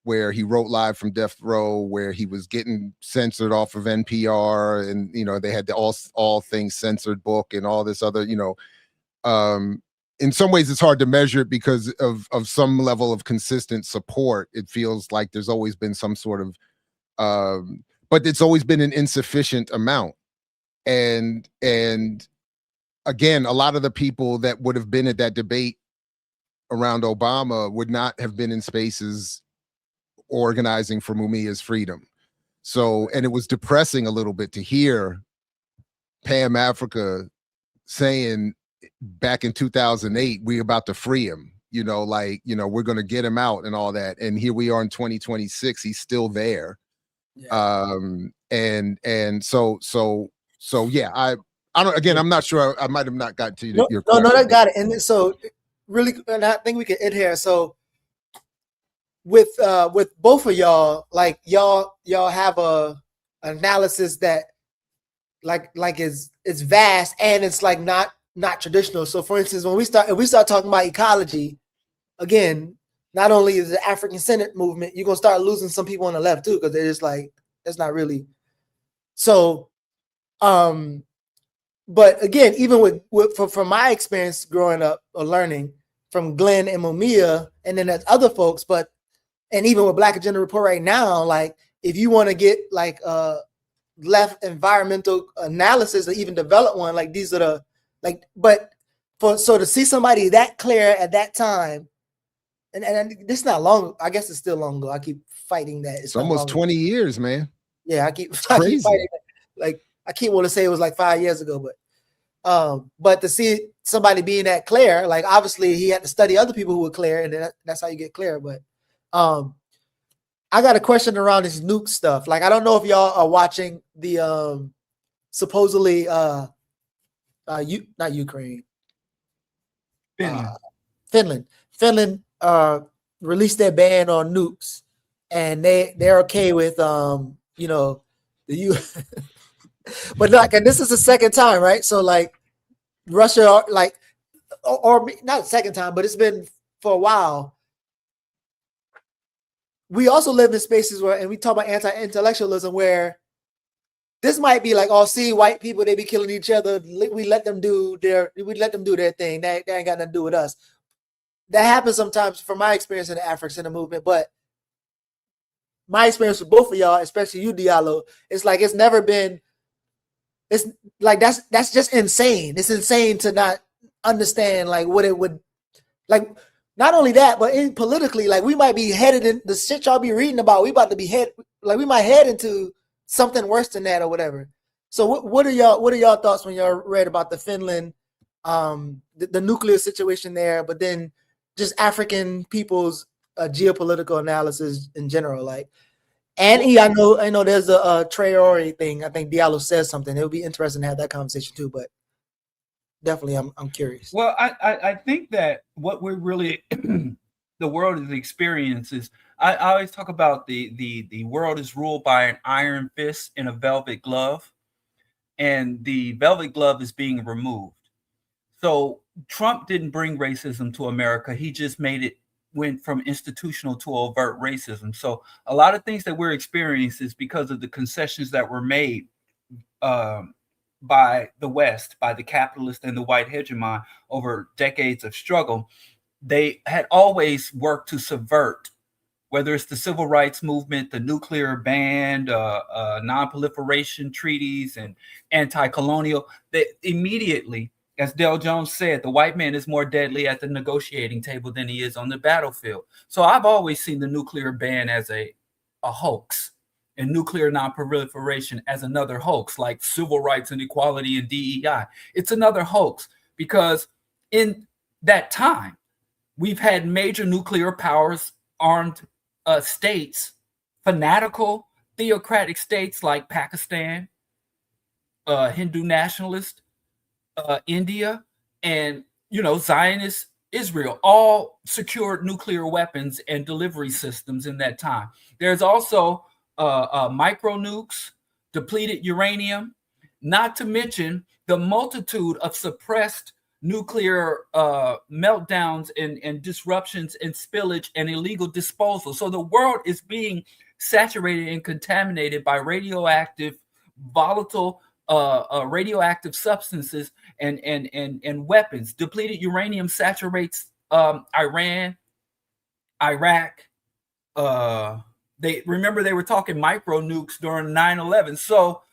where he wrote live from death row, where he was getting censored off of NPR, and they had the all things censored book and all this other, in some ways it's hard to measure it because of some level of consistent support. It feels like there's always been some sort of but it's always been an insufficient amount. And again, a lot of the people that would have been at that debate around Obama would not have been in spaces organizing for Mumia's freedom. So, and it was depressing a little bit to hear Pam Africa saying back in 2008, we're about to free him, we're going to get him out and all that. And here we are in 2026, he's still there. Yeah. So yeah, I don't, again, I'm not sure. I might have not got to your question. No, I got it. And so really, and I think we can end here. So with both of y'all, like y'all have a analysis that like it's vast and it's like not traditional. So for instance, if we start talking about ecology, again, not only is the African Senate movement, you're gonna start losing some people on the left too, because they're just like, that's not really so. But again, even from my experience growing up or learning from Glenn and Mumia, and then there's other folks, and even with Black Agenda Report right now, like if you want to get like left environmental analysis or even develop one, like these are the so to see somebody that clear at that time, and this is not long, I guess it's still long ago. I keep fighting that. It's almost 20 years, man. Yeah, I keep fighting that. Like I keep want to say it was like 5 years ago, but to see somebody being that clear, like obviously he had to study other people who were clear, and that's how you get clear. But I got a question around this nuke stuff. Like I don't know if y'all are watching the supposedly not Ukraine, Finland released their ban on nukes, and they're okay with the but like, and this is the second time, right? So like Russia, like, or not the second time, but it's been for a while. We also live in spaces where, and we talk about anti-intellectualism, where this might be like, oh, see, white people, they be killing each other. We let them do their thing. They ain't got nothing to do with us. That happens sometimes from my experience in the African movement, but my experience with both of y'all, especially you, Diallo, it's like it's never been. It's like that's just insane. It's insane to not understand like what it would like. Not only that, but politically, like we might be headed in the shit y'all be reading about. We about to be we might head into something worse than that or whatever. So what are y'all thoughts when y'all read about the Finland, the nuclear situation there, but then just African people's geopolitical analysis in general, like. And I know there's a Traore thing. I think Diallo says something. It would be interesting to have that conversation too, but definitely I'm curious. Well, I think that what we're really the world is experiencing is I always talk about the world is ruled by an iron fist in a velvet glove, and the velvet glove is being removed. So Trump didn't bring racism to America. He just went from institutional to overt racism. So a lot of things that we're experiencing is because of the concessions that were made by the West, by the capitalist and the white hegemon over decades of struggle. They had always worked to subvert, whether it's the civil rights movement, the nuclear ban, non-proliferation treaties, and anti-colonial. They immediately, as Del Jones said, the white man is more deadly at the negotiating table than he is on the battlefield. So I've always seen the nuclear ban as a hoax, and nuclear non-proliferation as another hoax, like civil rights and equality and DEI. It's another hoax because in that time, we've had major nuclear powers, armed states, fanatical, theocratic states like Pakistan, Hindu nationalist, India, and Zionist Israel, all secured nuclear weapons and delivery systems in that time. There's also micro nukes, depleted uranium, not to mention the multitude of suppressed nuclear meltdowns and disruptions and spillage and illegal disposal. So the world is being saturated and contaminated by radioactive, volatile, radioactive substances and weapons. Depleted uranium saturates Iran, Iraq. They were talking micro nukes during 9/11. So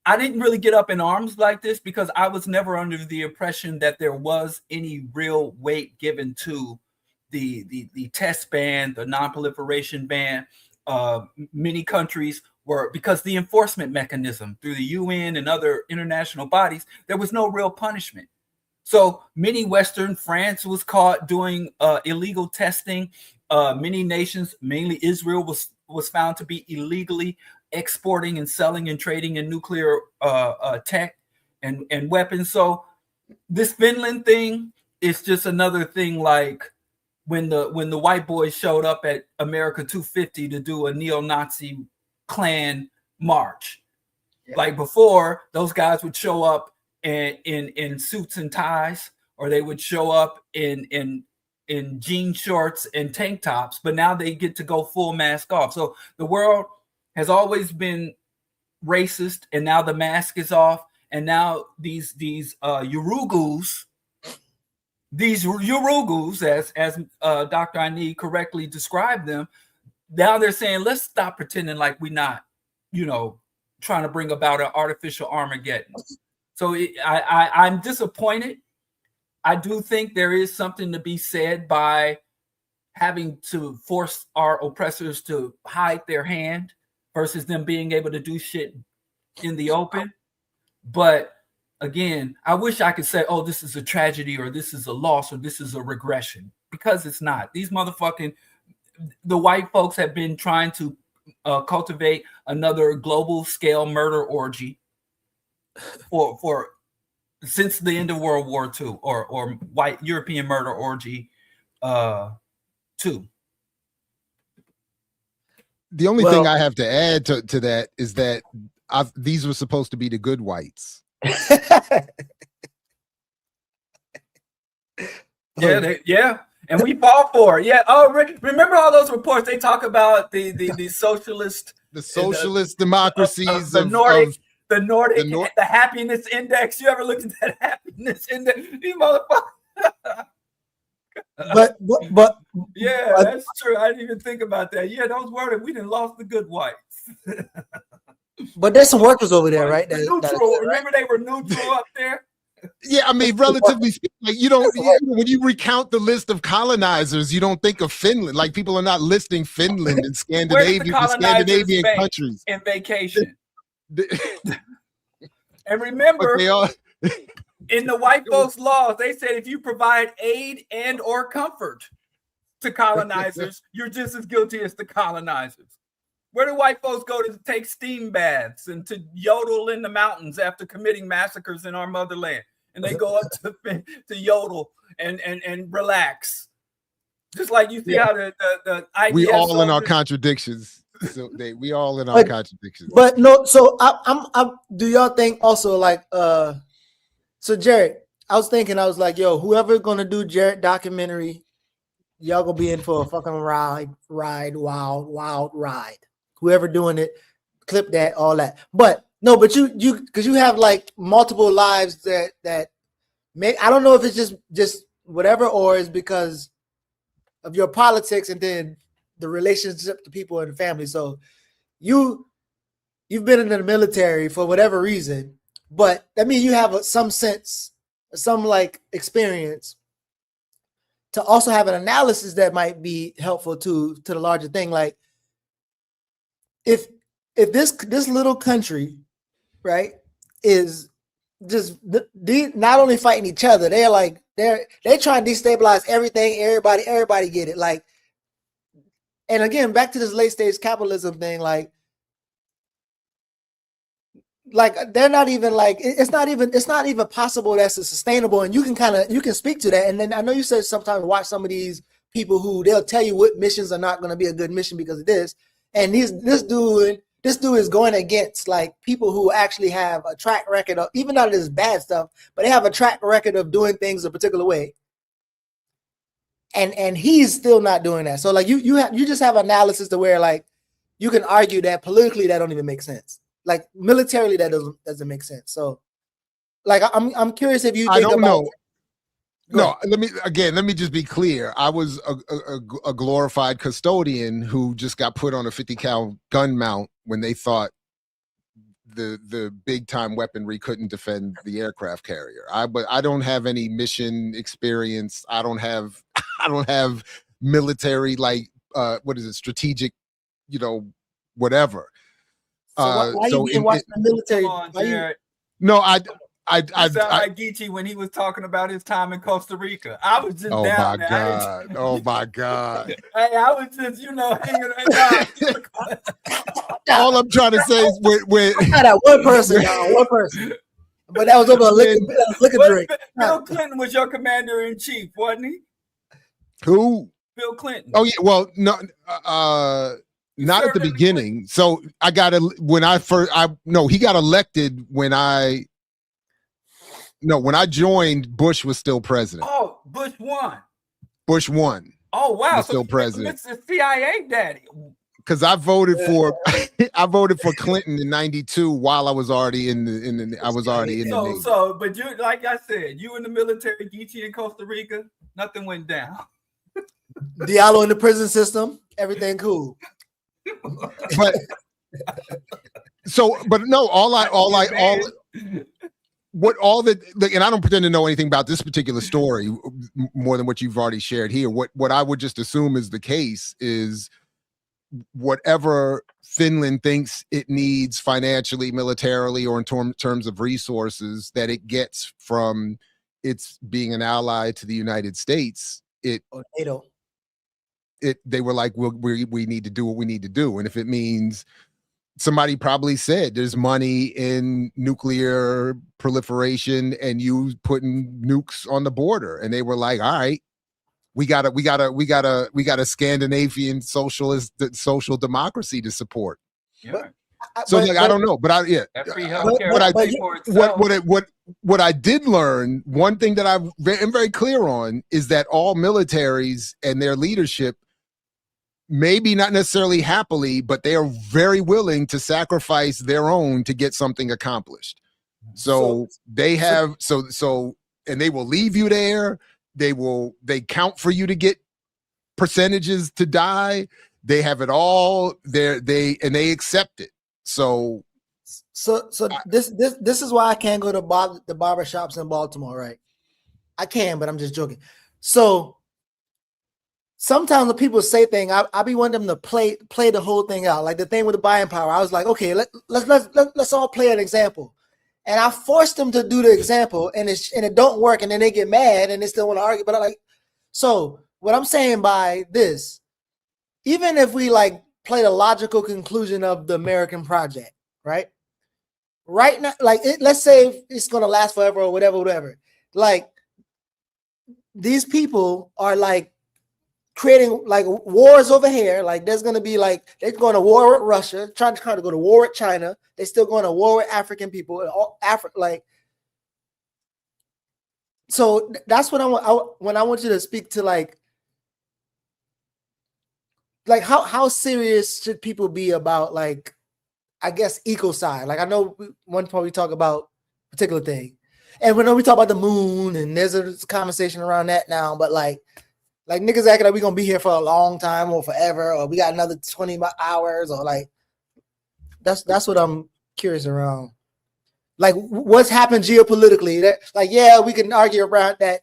I didn't really get up in arms like this because I was never under the impression that there was any real weight given to the test ban, the non-proliferation ban. Many countries were, because the enforcement mechanism through the UN and other international bodies, there was no real punishment. So many Western, France was caught doing illegal testing. Many nations, mainly Israel, was found to be illegally exporting and selling and trading in nuclear tech and weapons. So this Finland thing is just another thing, like when the white boys showed up at America 250 to do a neo-Nazi Klan march. Yeah. Like before, those guys would show up in suits and ties, or they would show up in jean shorts and tank tops, but now they get to go full mask off. So the world has always been racist, and now the mask is off, and now these Yurugus, as Dr. Ani correctly described them, now they're saying, let's stop pretending like we're not, trying to bring about an artificial Armageddon. So I'm disappointed. I do think there is something to be said by having to force our oppressors to hide their hand versus them being able to do shit in the open. But again, I wish I could say, oh, this is a tragedy, or this is a loss, or this is a regression, because it's not. These the white folks have been trying to cultivate another global scale murder orgy for since the end of World War II, or white European murder orgy 2. The only thing I have to add to that is that these were supposed to be the good whites. Yeah, and we fought for it. Yeah. Oh, remember all those reports? They talk about the socialist, the socialist democracies, the Nordic, the happiness index. You ever looked at that happiness index? These motherfuckers. But yeah, that's true. I didn't even think about that. Yeah, those were we done lost the good whites. But there's some workers over there, right? Remember they were neutral up there. Yeah, I mean, relatively speaking, like when you recount the list of colonizers, you don't think of Finland. Like, people are not listing Finland and Scandinavian countries in vacation. And remember, in the white folks' laws, they said if you provide aid and or comfort to colonizers, you're just as guilty as the colonizers. Where do white folks go to take steam baths and to yodel in the mountains after committing massacres in our motherland? And they go up to yodel and relax. Just like you see how the IDF we all in our contradictions. So we all in our contradictions. But no, so I'm do y'all think also, like so Jared, I was like, yo, whoever gonna do Jared documentary, y'all gonna be in for a fucking wild ride. Whoever doing it, clip that, all that. But no, but you because you have like multiple lives that may, I don't know if it's just whatever, or is because of your politics and then the relationship to people and family. So you've been in the military for whatever reason, but that means you have some sense, some like experience to also have an analysis that might be helpful to the larger thing. Like, if this little country, right, is just not only fighting each other, they're trying to destabilize everything, everybody get it. Like, and again, back to this late stage capitalism thing, like they're not even like, it's not even possible that's sustainable. And you can speak to that. And then I know you said sometimes watch some of these people who they'll tell you what missions are not going to be a good mission because of this. And this dude this dude is going against like people who actually have a track record of, even though there's bad stuff, but they have a track record of doing things a particular way. And he's still not doing that. So like you just have analysis to where like you can argue that politically that don't even make sense. Like militarily that doesn't make sense. So like I'm curious if you think I don't about know. No, let me just be clear. I was a glorified custodian who just got put on a 50 cal gun mount when they thought the big time weaponry couldn't defend the aircraft carrier. But I don't have any mission experience. I don't have military strategic, whatever. So why you being watching the military? Come on, Jared. No, I sound like Geechee when he was talking about his time in Costa Rica. I was just oh down my there. God. Oh my God. Hey, I was just, hanging around. All I'm trying to say is when I had one person, but that was over a liquor drink. Bill Clinton was your commander in chief, wasn't he? Who? Bill Clinton. Oh yeah. Well, no, not at the beginning. So I got he got elected when I joined. Bush was still president. Oh, Bush won. Bush won. Oh wow, still president. It's the CIA daddy. Because I voted for Clinton in '92 while I was already in the Navy. But you, like I said, you in the military, Geechee in Costa Rica, nothing went down. Diallo in the prison system, everything cool. But and I don't pretend to know anything about this particular story more than what you've already shared here. What I would just assume is the case is whatever Finland thinks it needs financially, militarily, or in terms of resources that it gets from its being an ally to the United States, NATO. They were like, we need to do what we need to do. And if it means, somebody probably said there's money in nuclear proliferation and you putting nukes on the border, and they were like, all right, we got a Scandinavian social democracy to support. Yeah. So I don't know, but what I did learn, one thing that I am very clear on is that all militaries and their leadership, maybe not necessarily happily, but they are very willing to sacrifice their own to get something accomplished. And they will leave you there. They count for you to get percentages to die. They have it all there. They accept it. So this is why I can't go to the barber shops in Baltimore, right? I can, but I'm just joking. So sometimes when people say things, I be wanting them to play the whole thing out. Like the thing with the buying power, I was like, okay, let's all play an example. And I forced them to do the example, and it don't work, and then they get mad and they still want to argue. But I'm like, so what I'm saying by this, even if we like play the logical conclusion of the American project, right? Right now, like let's say it's gonna last forever or whatever. Like these people are like creating like wars over here. Like there's gonna be like they're going to war with Russia, trying to go to war with China. They're still going to war with African people, like. So that's what I want you to speak to, like how serious should people be about, like, I guess ecocide? Like I know one point we talk about a particular thing, and we know we talk about the moon, and there's a conversation around that now, but like niggas acting like we gonna be here for a long time or forever, or we got another 20 hours, or like that's what I'm curious around. Like what's happened geopolitically? That like, yeah, we can argue around that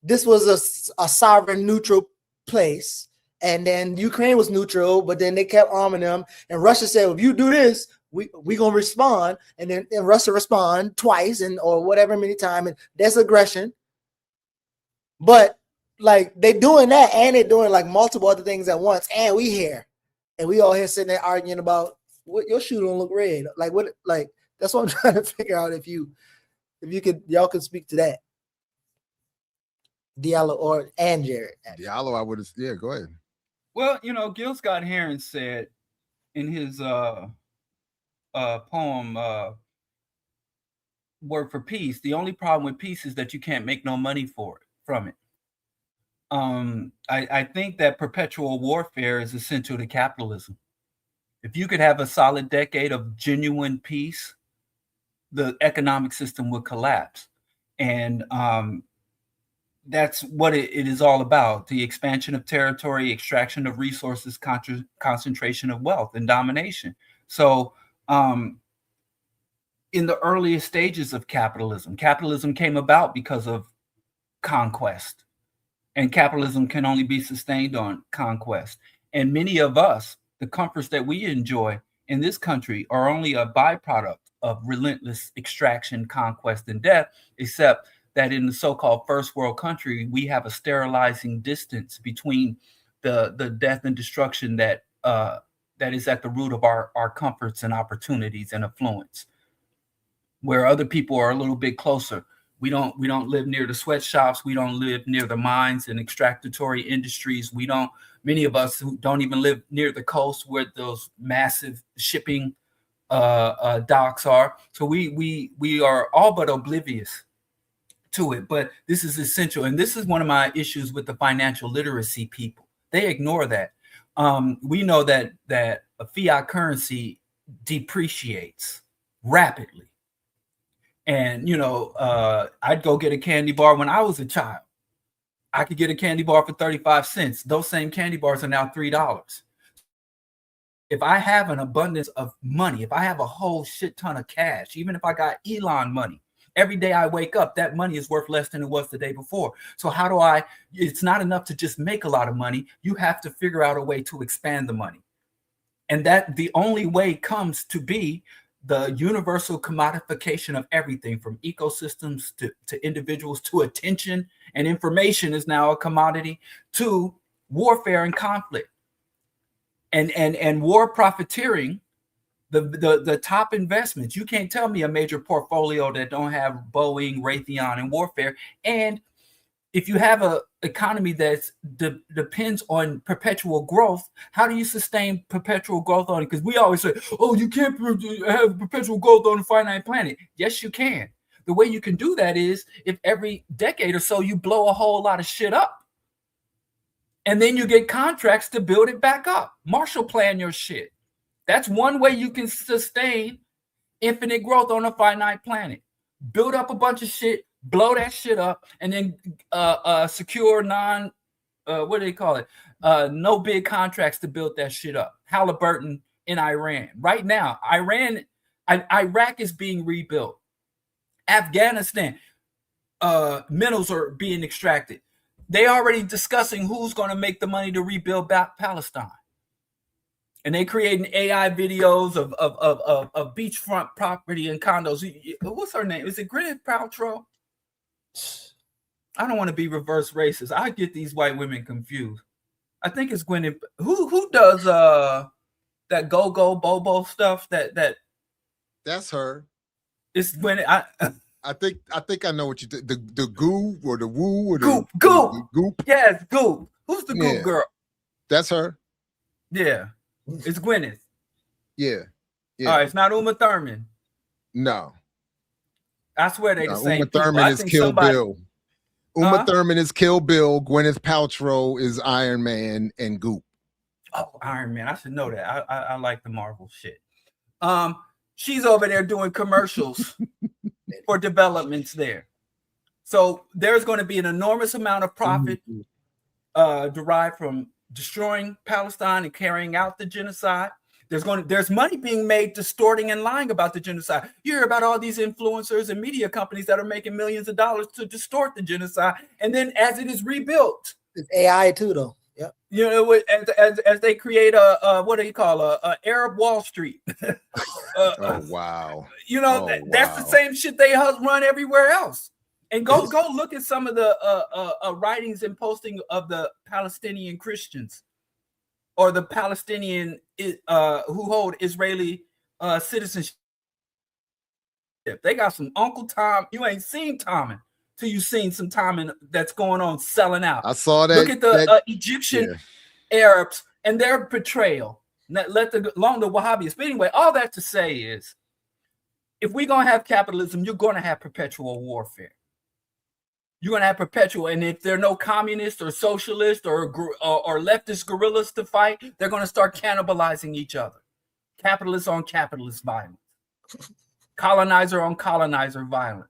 this was a sovereign neutral place, and then Ukraine was neutral, but then they kept arming them, and Russia said, well, if you do this, we gonna respond, and then Russia respond twice or whatever many times, and that's aggression. But like they doing that, and they're doing like multiple other things at once, and we here, and we all here sitting there arguing about what your shoe don't look red. Like what? Like that's what I'm trying to figure out. If y'all could speak to that, Diallo and Jared. Diallo, I would have. Yeah, go ahead. Well, Gil Scott Heron said poem Word for Peace, the only problem with peace is that you can't make no money from it. I think that perpetual warfare is essential to capitalism. If you could have a solid decade of genuine peace, the economic system would collapse. And that's what it is all about: the expansion of territory, extraction of resources, concentration of wealth, and domination. So in the earliest stages of capitalism came about because of conquest, and capitalism can only be sustained on conquest. And many of us, the comforts that we enjoy in this country are only a byproduct of relentless extraction, conquest, and death, except that in the so-called first world country, we have a sterilizing distance between the death and destruction that is at the root of our comforts and opportunities and affluence, where other people are a little bit closer. We don't live near the sweatshops. We don't live near the mines and extractory industries. Many of us who don't even live near the coast where those massive shipping docks are. So we are all but oblivious to it. But this is essential. And this is one of my issues with the financial literacy people. They ignore that. We know that a fiat currency depreciates rapidly. And, I'd go get a candy bar when I was a child. I could get a candy bar for 35 cents. Those same candy bars are now $3. If I have an abundance of money, if I have a whole shit ton of cash, even if I got Elon money, every day I wake up, that money is worth less than it was the day before. So it's not enough to just make a lot of money. You have to figure out a way to expand the money. And that the only way comes to be the universal commodification of everything, from ecosystems to individuals, to attention and information is now a commodity, to warfare and conflict, and war profiteering. The top investments. You can't tell me a major portfolio that don't have Boeing, Raytheon, and warfare. And if you have an economy that depends on perpetual growth, how do you sustain perpetual growth on it? Because we always say, oh, you can't have perpetual growth on a finite planet. Yes, you can. The way you can do that is if every decade or so you blow a whole lot of shit up. And then you get contracts to build it back up. Marshall Plan your shit. That's one way you can sustain infinite growth on a finite planet. Build up a bunch of shit, blow that shit up, and then secure what do they call it? No bid contracts to build that shit up. Halliburton in Iran. Right now, Iraq is being rebuilt. Afghanistan, minerals are being extracted. They already discussing who's going to make the money to rebuild Palestine. And they creating AI videos of beachfront property and condos. What's her name? Is it Gwyneth Paltrow? I don't want to be reverse racist. I get these white women confused. I think it's Gwyneth. Who does that go bobo stuff? That's her. It's Gwyneth. I think I know what you did. The goo or the woo or Goop. The goop. Yes, Goop. Who's the Goop girl? That's her. Yeah. It's Gwyneth. Yeah. All right, it's not Uma Thurman. No. I swear they the same. Uma Thurman is Kill Bill. Uma Thurman is Kill Bill. Gwyneth Paltrow is Iron Man and Goop. Oh, Iron Man. I should know that. I like the Marvel shit. She's over there doing commercials for developments there. So there's going to be an enormous amount of profit derived from destroying Palestine and carrying out the genocide. There's money being made distorting and lying about the genocide. You hear about all these influencers and media companies that are making millions of dollars to distort the genocide, and then as it is rebuilt, it's AI too, though. Yeah, as they create a what do you call a Arab Wall Street? Oh wow! That's the same shit they run everywhere else. And go look at some of the writings and posting of the Palestinian Christians or the Palestinian who hold Israeli citizenship. They got some Uncle Tom. You ain't seen Tom till you seen some Tom that's going on selling out. I saw that. Look at the Egyptian Arabs and their betrayal. Let alone the Wahhabis. But anyway, all that to say is, if we're going to have capitalism, you're going to have perpetual warfare. You're going to have perpetual, and if there are no communists or socialists or leftist guerrillas to fight, they're going to start cannibalizing each other. Capitalist on capitalist violence. Colonizer on colonizer violence.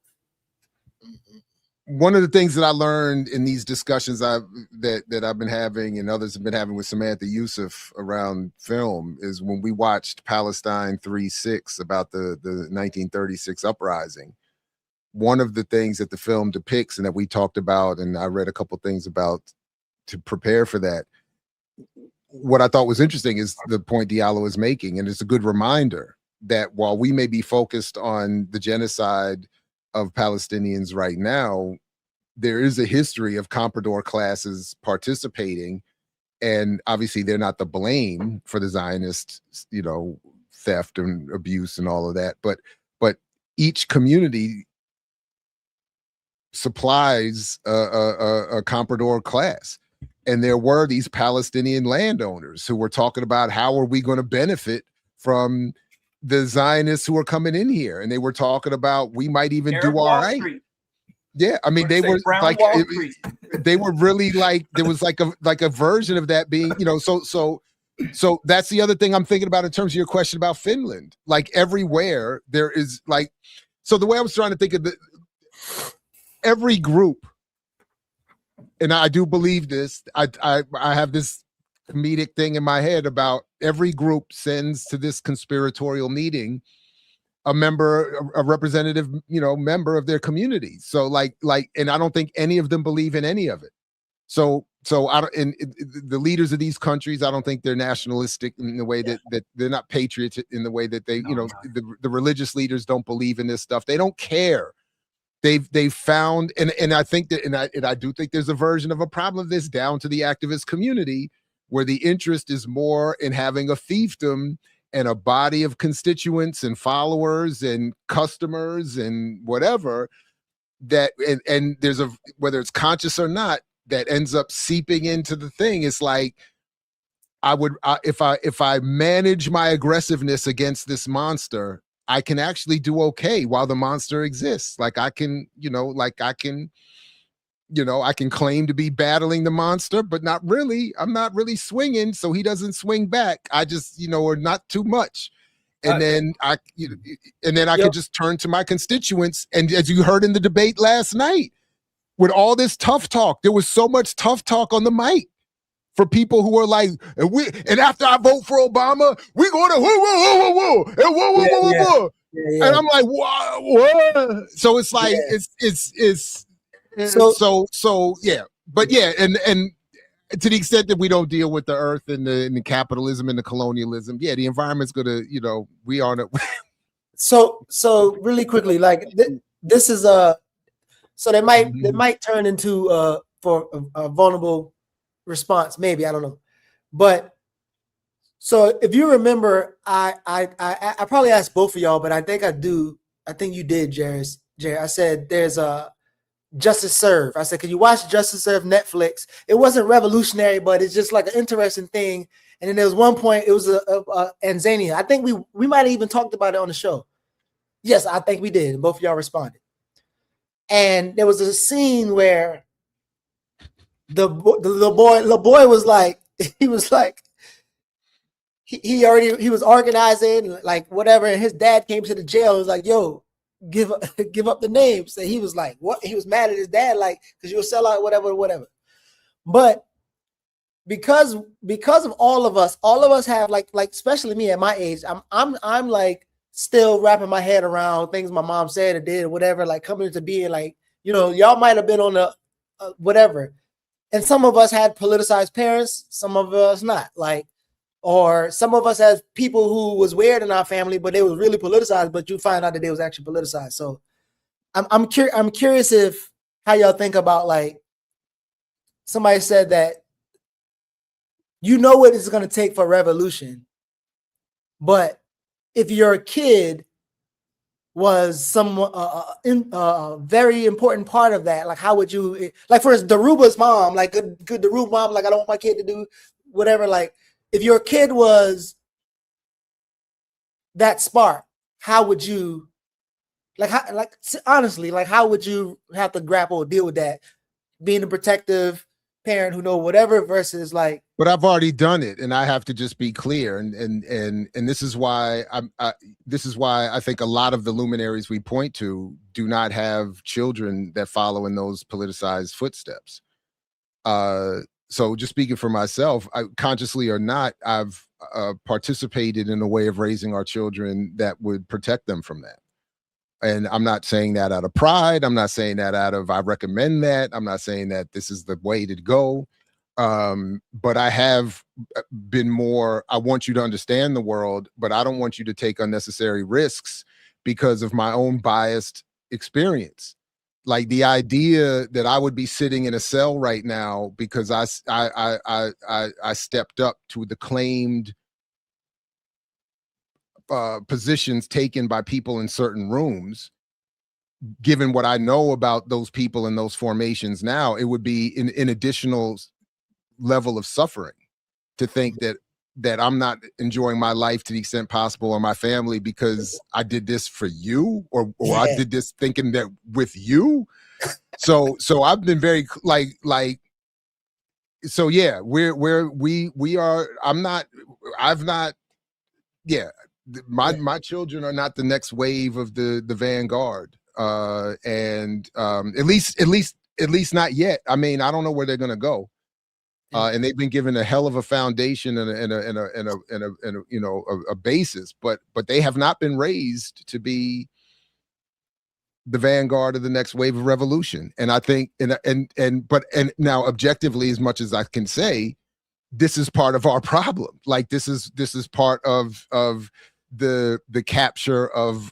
One of the things that I learned in these discussions that I've been having and others have been having with Samantha Youssef around film is when we watched Palestine 3-6 about the 1936 uprising. One of the things that the film depicts and that we talked about, and I read a couple things about to prepare for that, what I thought was interesting is the point Diallo is making, and it's a good reminder that while we may be focused on the genocide of Palestinians right now, there is a history of comprador classes participating, and obviously they're not the blame for the Zionist, theft and abuse and all of that, but each community supplies a comprador class. And there were these Palestinian landowners who were talking about how are we going to benefit from the Zionists who are coming in here. And they were talking about we might even do all right. Yeah, I mean, they were like, they were really like, there was like a version of that being, so that's the other thing I'm thinking about in terms of your question about Finland. Like everywhere there is like, so the way I was trying to think of every group, and I do believe this, I have this comedic thing in my head about every group sends to this conspiratorial meeting a representative, member of their community. So like, and I don't think any of them believe in any of it. So I don't, and the leaders of these countries, I don't think they're nationalistic in the way that they're not patriots in the way that they, the religious leaders don't believe in this stuff. They don't care. They've found, and I think that, and I do think there's a version of a problem of this down to the activist community, where the interest is more in having a fiefdom and a body of constituents and followers and customers and whatever that, and there's whether it's conscious or not, that ends up seeping into the thing. It's like, if I manage my aggressiveness against this monster, I can actually do okay while the monster exists. Like I can claim to be battling the monster, but not really. I'm not really swinging, so he doesn't swing back. I just, or not too much. And then I could just turn to my constituents. And as you heard in the debate last night, with all this tough talk, there was so much tough talk on the mic for people who are like, and after I vote for Obama, we're going to whoa, and I'm like, what? So it's like so yeah, but yeah, and to the extent that we don't deal with the earth and the capitalism and the colonialism, yeah, the environment's gonna, we on it. So really quickly, like this is so they might turn into for a vulnerable response, maybe, I don't know, but so if you remember, I probably asked both of y'all, but I think you did, Jerry. I said there's a Justice Serve. I said, can you watch Justice Serve Netflix? It wasn't revolutionary, but it's just like an interesting thing. And then there was one point, it was Tanzania. I think we might have even talked about it on the show. Yes, I think we did. And both of y'all responded. And there was a scene where the boy was like, he was organizing, like whatever. And his dad came to the jail and was like, yo, give up the names. And he was like, what? He was mad at his dad, like, because you'll sell out, whatever. But because of all of us have like especially me at my age, I'm like still wrapping my head around things my mom said or did or whatever, like coming into being, like, y'all might have been on the whatever. And some of us had politicized parents, some of us not, like, or some of us had people who was weird in our family, but they was really politicized, but you find out that they was actually politicized. So I'm curious if how y'all think about, like, somebody said that what it's going to take for a revolution, but if your kid was some very important part of that, like, how would you, like, for instance, Daruba's mom, like, could Daruba's mom, like, I don't want my kid to do whatever, like, if your kid was that spark, how would you honestly, like how would you have to grapple or deal with that? Being a protective parent who know whatever versus like, but I've already done it, and I have to just be clear. And this is why I think a lot of the luminaries we point to do not have children that follow in those politicized footsteps. So just speaking for myself, consciously or not, I've participated in a way of raising our children that would protect them from that. And I'm not saying that out of pride. I'm not saying that out of I recommend that. I'm not saying that this is the way to go. But I have been more, I want you to understand the world, but I don't want you to take unnecessary risks because of my own biased experience. Like the idea that I would be sitting in a cell right now because I stepped up to the claimed positions taken by people in certain rooms, given what I know about those people and those formations now, it would be an additional level of suffering to think that I'm not enjoying my life to the extent possible, or my family, because I did this for you, or I did this thinking that with you. So I've been very so yeah, we are, my children are not the next wave of the vanguard, and at least not yet. I mean, I don't know where they're gonna go, and they've been given a hell of a foundation and a basis, but they have not been raised to be the vanguard of the next wave of revolution. And I think, and now objectively, as much as I can say, this is part of our problem. Like this is part of the capture of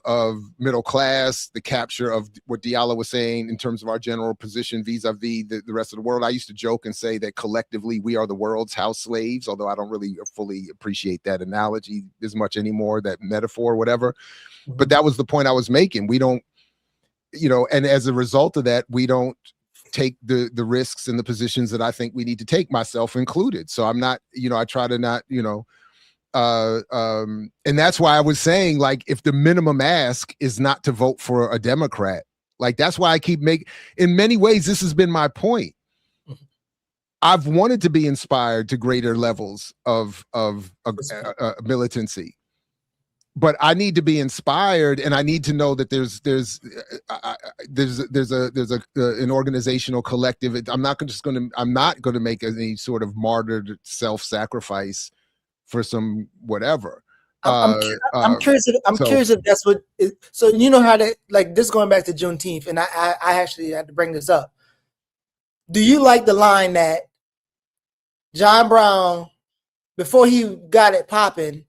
middle class, the capture of what Diallo was saying in terms of our general position vis-a-vis the rest of the world. I used to joke and say that collectively we are the world's house slaves, although I don't really fully appreciate that analogy as much anymore, that metaphor, whatever. But that was the point I was making. We don't, and as a result of that, we don't take the risks and the positions that I think we need to take, myself included. So I'm not, I try to not, and that's why I was saying, like, if the minimum ask is not to vote for a Democrat, like, that's why I keep in many ways, this has been my point. I've wanted to be inspired to greater levels of militancy, but I need to be inspired, and I need to know that there's an organizational collective. I'm not going to make any sort of martyred self-sacrifice for some whatever. I'm curious if that's what. So you know how they, like, this going back to Juneteenth, and I actually had to bring this up. Do you like the line that John Brown, before he got it popping,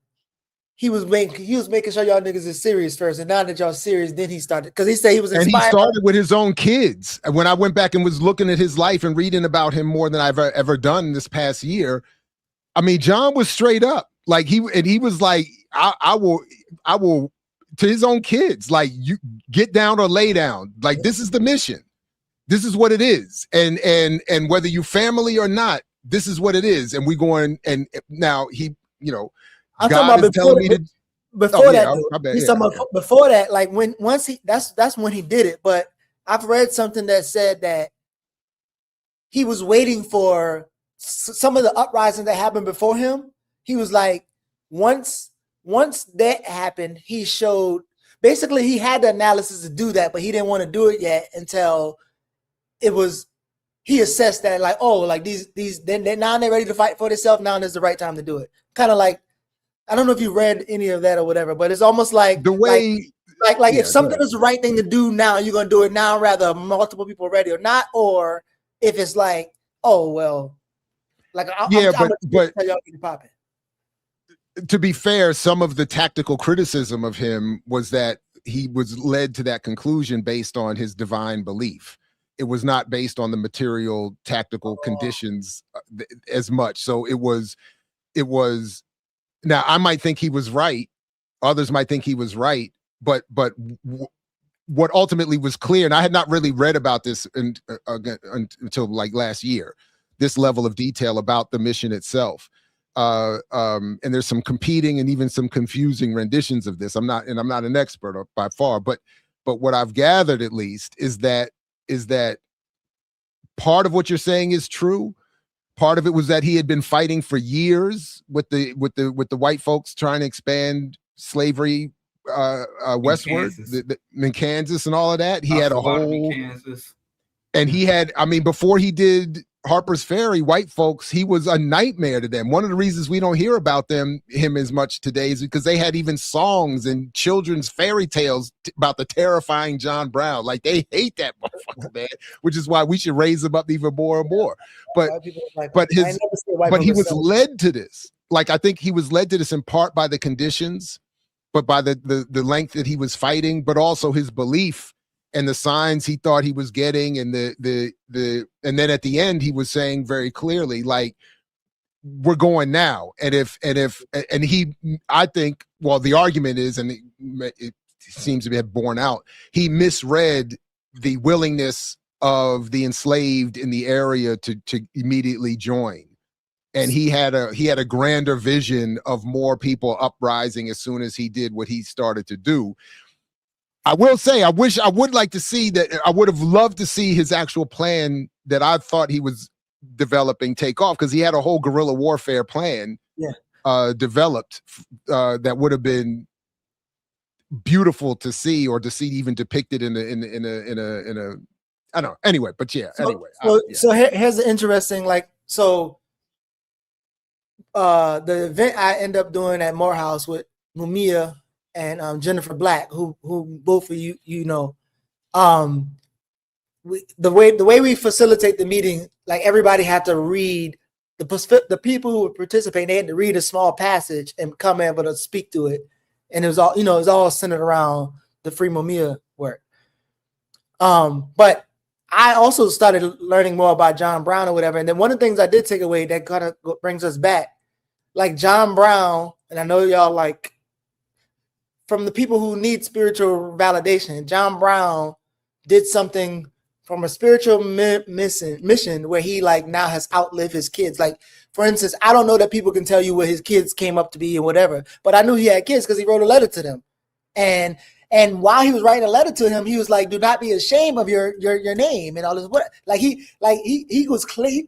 he was making sure y'all niggas is serious first, and now that y'all serious, then he started, because he said he was inspired. And he started with his own kids. And when I went back and was looking at his life and reading about him more than I've ever done this past year, I mean, John was straight up, like, he was like, I will to his own kids, like, you get down or lay down. Like, this is the mission. This is what it is. And whether you family or not, this is what it is. And we going, and now he, I'm talking about before that, like, that's when he did it. But I've read something that said that he was waiting for some of the uprisings that happened before him. He was like, once that happened, he showed, basically he had the analysis to do that, but he didn't want to do it yet until he assessed that, like, oh, like these then now they're ready to fight for themselves. Now is the right time to do it. Kind of like, I don't know if you read any of that or whatever, but it's almost like the way, like if something is the right thing to do now, you're gonna do it now, rather multiple people ready or not, or if it's like, oh well, like, but to be fair, some of the tactical criticism of him was that he was led to that conclusion based on his divine belief. It was not based on the material tactical conditions as much. So it was. Now, I might think he was right. Others might think he was right. But what ultimately was clear, and I had not really read about this until like last year, this level of detail about the mission itself. And there's some competing and even some confusing renditions of this. I'm not an expert by far, but what I've gathered at least is that part of what you're saying is true. Part of it was that he had been fighting for years with the white folks trying to expand slavery westward in Kansas and all of that. He had a whole Kansas. And he had, I mean, before he did Harper's Ferry, white folks, he was a nightmare to them. One of the reasons we don't hear about him as much today is because they had even songs and children's fairy tales about the terrifying John Brown. Like, they hate that motherfucker, man, which is why we should raise him up even more and more. But he was led to this. Like, I think he was led to this in part by the conditions, but by the length that he was fighting, but also his belief and the signs he thought he was getting, and and then at the end he was saying very clearly, like, we're going now. And he, I think, well, the argument is, and it seems to have borne out, he misread the willingness of the enslaved in the area to immediately join. And he had a grander vision of more people uprising as soon as he did what he started to do. I will say, I would like to see that. I would have loved to see his actual plan that I thought he was developing take off, because he had a whole guerrilla warfare plan developed that would have been beautiful to see, or to see even depicted in a I don't know. Anyway, but yeah. So here's the interesting, like, so the event I end up doing at Morehouse with Mumia and Jennifer Black, who both of you know, the way we facilitate the meeting, like, everybody had to read the people who would participate. They had to read a small passage and come able to speak to it, and it was all, you know, it was all centered around the Free Mumia work. But I also started learning more about John Brown or whatever, and then one of the things I did take away that kind of brings us back, like John Brown, and I know y'all like, from the people who need spiritual validation, John Brown did something from a spiritual mission where he, like, now has outlived his kids. Like, for instance, I don't know that people can tell you what his kids came up to be and whatever, but I knew he had kids because he wrote a letter to them. And while he was writing a letter to him, he was like, "Do not be ashamed of your name," and all this. Like he was clear.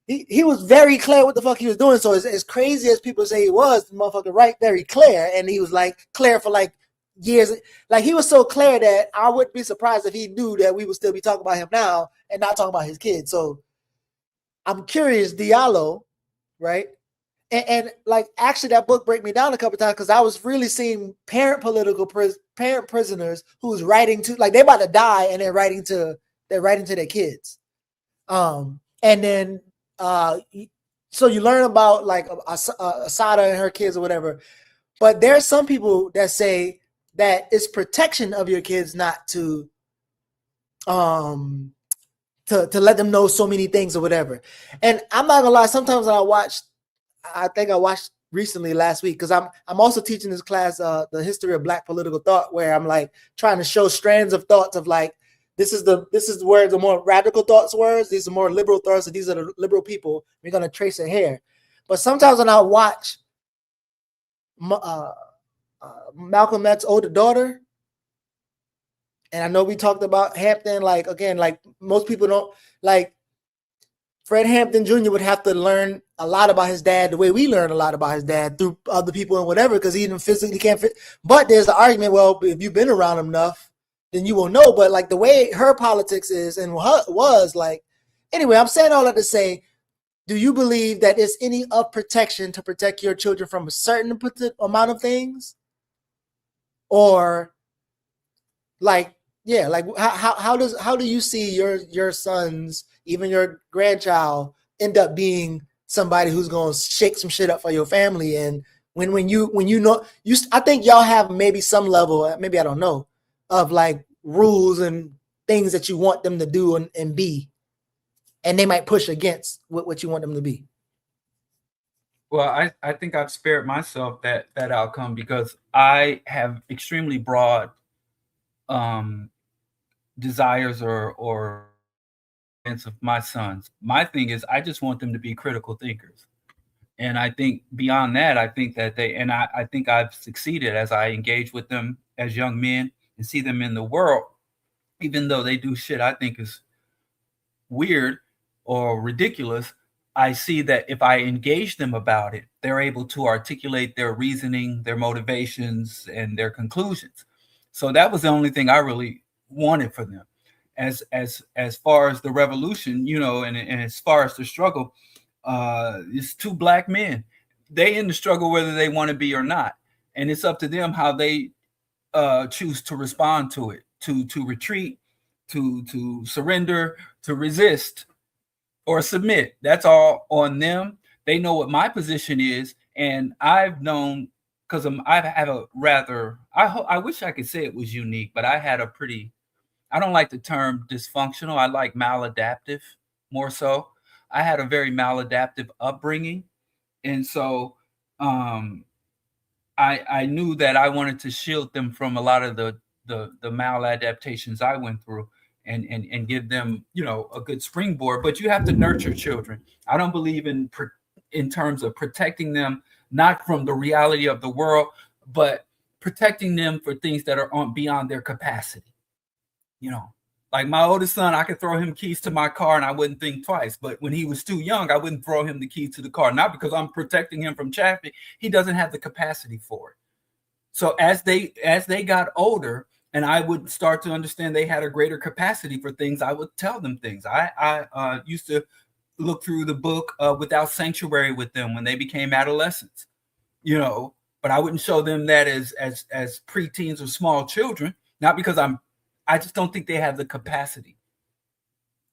He was very clear what the fuck he was doing. So as crazy as people say he was, the motherfucker right very clear. And he was like clear for like years. Like, he was so clear that I wouldn't be surprised if he knew that we would still be talking about him now and not talking about his kids. So I'm curious, Diallo, right? And like, actually that book break me down a couple of times, because I was really seeing parent prisoners who's writing to, like, they're about to die and they're writing to their kids. And then so you learn about, like, Asada and her kids or whatever, but there's some people that say that it's protection of your kids not to let them know so many things or whatever. And I'm not gonna lie, sometimes I think I watched recently last week, because I'm also teaching this class, the history of Black political thought, where I'm like trying to show strands of thoughts of, like, this is where the more radical thoughts were. These are more liberal thoughts. These are the liberal people. We're gonna trace it here. But sometimes when I watch Malcolm X's older daughter, and I know we talked about Hampton, like, again, like, most people don't, like, Fred Hampton Jr. would have to learn a lot about his dad the way we learn a lot about his dad through other people and whatever, because he even physically can't fit. But there's the argument, well, if you've been around him enough, then you will know. But like, the way her politics is and was, like, anyway, I'm saying all that to say, do you believe that it's any of protection to protect your children from a certain amount of things? Or, like, yeah, like, how do you see your sons, even your grandchild, end up being somebody who's gonna shake some shit up for your family? And when you know, I think y'all have maybe some level, maybe I don't know, of like rules and things that you want them to do and be, and they might push against what you want them to be. Well, I think I've spared myself that outcome, because I have extremely broad desires or of my sons. My thing is, I just want them to be critical thinkers. And I think beyond that, I think that I think I've succeeded as I engage with them as young men and see them in the world, even though they do shit I think is weird or ridiculous. I see that if I engage them about it, they're able to articulate their reasoning, their motivations, and their conclusions. So that was the only thing I really wanted for them. As far as the revolution, you know, and as far as the struggle, it's two black men. They in the struggle whether they want to be or not, and it's up to them how they choose to respond to it, to retreat, to surrender, to resist, or submit. That's all on them. They know what my position is, and I've known because I've had a rather. I wish I could say it was unique, but I had a pretty. I don't like the term dysfunctional. I like maladaptive more so. I had a very maladaptive upbringing, and so I knew that I wanted to shield them from a lot of the maladaptations I went through, and give them, you know, a good springboard. But you have to nurture children. I don't believe in terms of protecting them not from the reality of the world, but protecting them for things that are beyond their capacity. You know, like my oldest son, I could throw him keys to my car and I wouldn't think twice. But when he was too young, I wouldn't throw him the keys to the car, not because I'm protecting him from traffic. He doesn't have the capacity for it. So as they got older and I would start to understand they had a greater capacity for things, I would tell them things. I used to look through the book Without Sanctuary with them when they became adolescents, you know, but I wouldn't show them that as preteens or small children, not because I just don't think they have the capacity.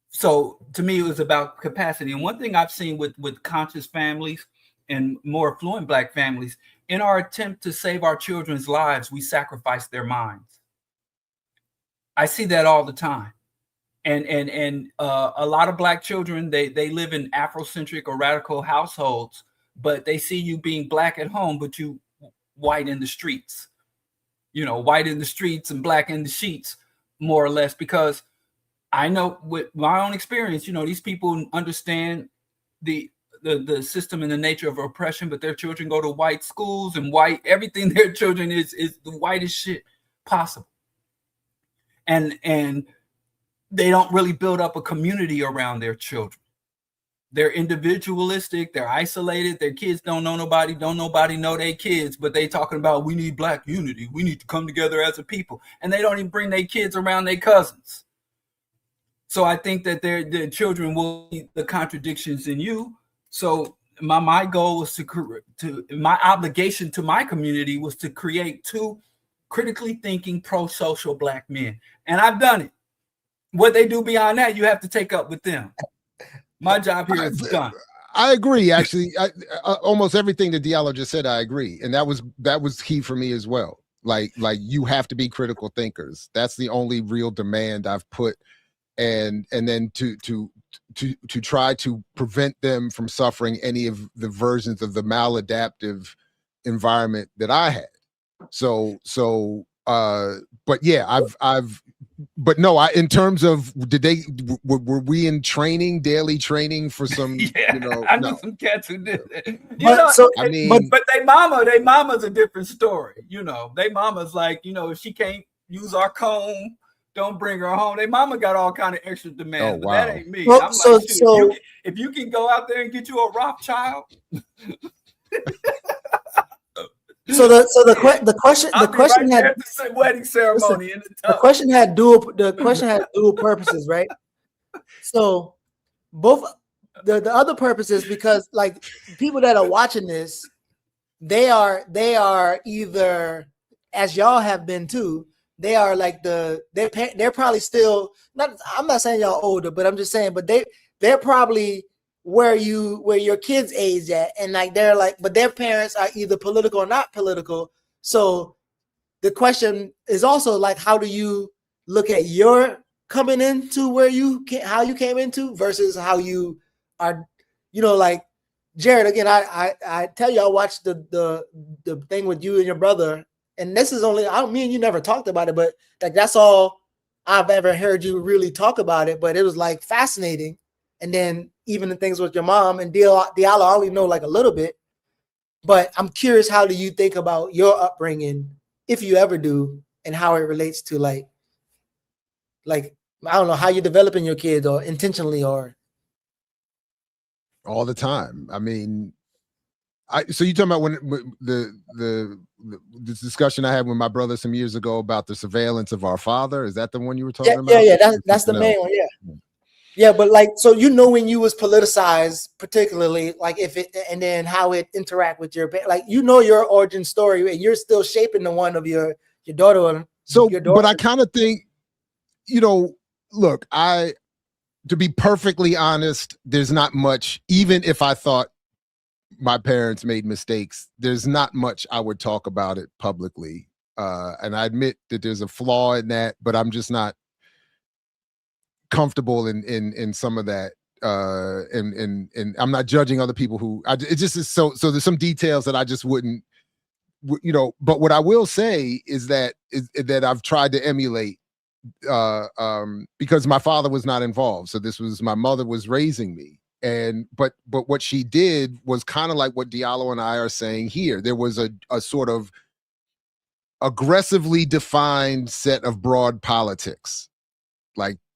So to me, it was about capacity. And one thing I've seen with conscious families and more affluent Black families, in our attempt to save our children's lives, we sacrifice their minds. I see that all the time. And a lot of Black children, they live in Afrocentric or radical households, but they see you being Black at home, but you white in the streets, you know, white in the streets and Black in the sheets, more or less, because I know with my own experience, you know, these people understand the system and the nature of oppression, but their children go to white schools and white, everything their children is the whitest shit possible. And they don't really build up a community around their children. They're individualistic, they're isolated, their kids don't know nobody know their kids, but they talking about we need Black unity, we need to come together as a people, and they don't even bring their kids around their cousins. So I think that their children will see the contradictions in you. So my goal was to my obligation to my community was to create two critically thinking pro-social Black men, and I've done it. What they do beyond that, you have to take up with them. My job here is done. I agree. Actually, almost everything that Diallo just said, I agree, and that was key for me as well. Like you have to be critical thinkers. That's the only real demand I've put, and then to try to prevent them from suffering any of the versions of the maladaptive environment that I had. So but yeah, but no, in terms of were we in daily training for some, yeah, you know, I know some cats who did that. But they mama's a different story. You know, they mama's like, you know, if she can't use our comb, don't bring her home. They mama got all kind of extra demands, but that ain't me. Well, I'm so if you can go out there and get you a Rothschild. So the question had at the wedding ceremony. Listen, the question had dual purposes, right? So both the other purposes, because like people that are watching this, they are either, as y'all have been too, they are like they're probably still not. I'm not saying y'all older, but I'm just saying, but they're probably where your kids age at, and like they're like, but their parents are either political or not political. So the question is also like, how do you look at your coming into how you came into versus how you are, you know, like Jared, again, I tell you, I watched the thing with you and your brother, and this is only, me and you never talked about it, but like that's all I've ever heard you really talk about it. But it was like fascinating. And then even the things with your mom and Diallo, I only know like a little bit, but I'm curious, how do you think about your upbringing, if you ever do, and how it relates to like I don't know how you're developing your kids, or intentionally, or all the time. I mean, so you talking about when the discussion I had with my brother some years ago about the surveillance of our father? Is that the one you were talking about? Yeah, that's the main one. Yeah, but like, so when you was politicized, particularly like and then how it interact with your, like, your origin story, and you're still shaping the one of your daughter. But I kind of think, look, to be perfectly honest, there's not much, even if I thought my parents made mistakes, there's not much I would talk about it publicly. And I admit that there's a flaw in that, but I'm just not comfortable in some of that. And I'm not judging other people who, it just is so there's some details that I just wouldn't, but what I will say is that I've tried to emulate, because my father was not involved. So this was, my mother was raising me. But what she did was kind of like what Diallo and I are saying here. There was a sort of aggressively defined set of broad politics.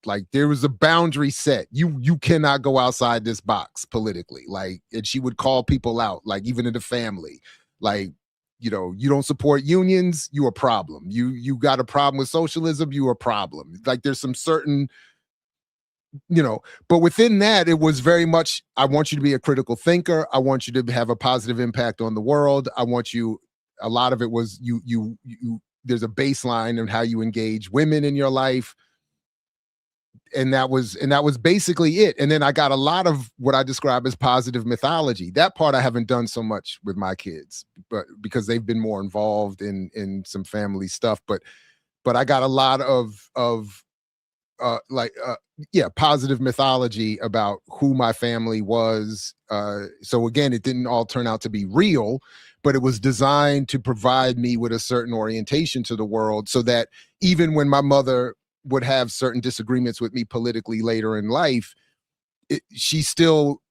Like there was a boundary set. You cannot go outside this box politically. And she would call people out, like even in the family, like, you don't support unions, you a problem. You got a problem with socialism, you a problem. Like there's some certain, but within that, it was very much, I want you to be a critical thinker. I want you to have a positive impact on the world. I want you, a lot of it was you there's a baseline of how you engage women in your life. And that was basically it. And then I got a lot of what I describe as positive mythology. That part I haven't done so much with my kids, but because they've been more involved in some family stuff. But I got a lot of positive mythology about who my family was. So again, it didn't all turn out to be real, but it was designed to provide me with a certain orientation to the world, so that even when my mother would have certain disagreements with me politically later in life, she still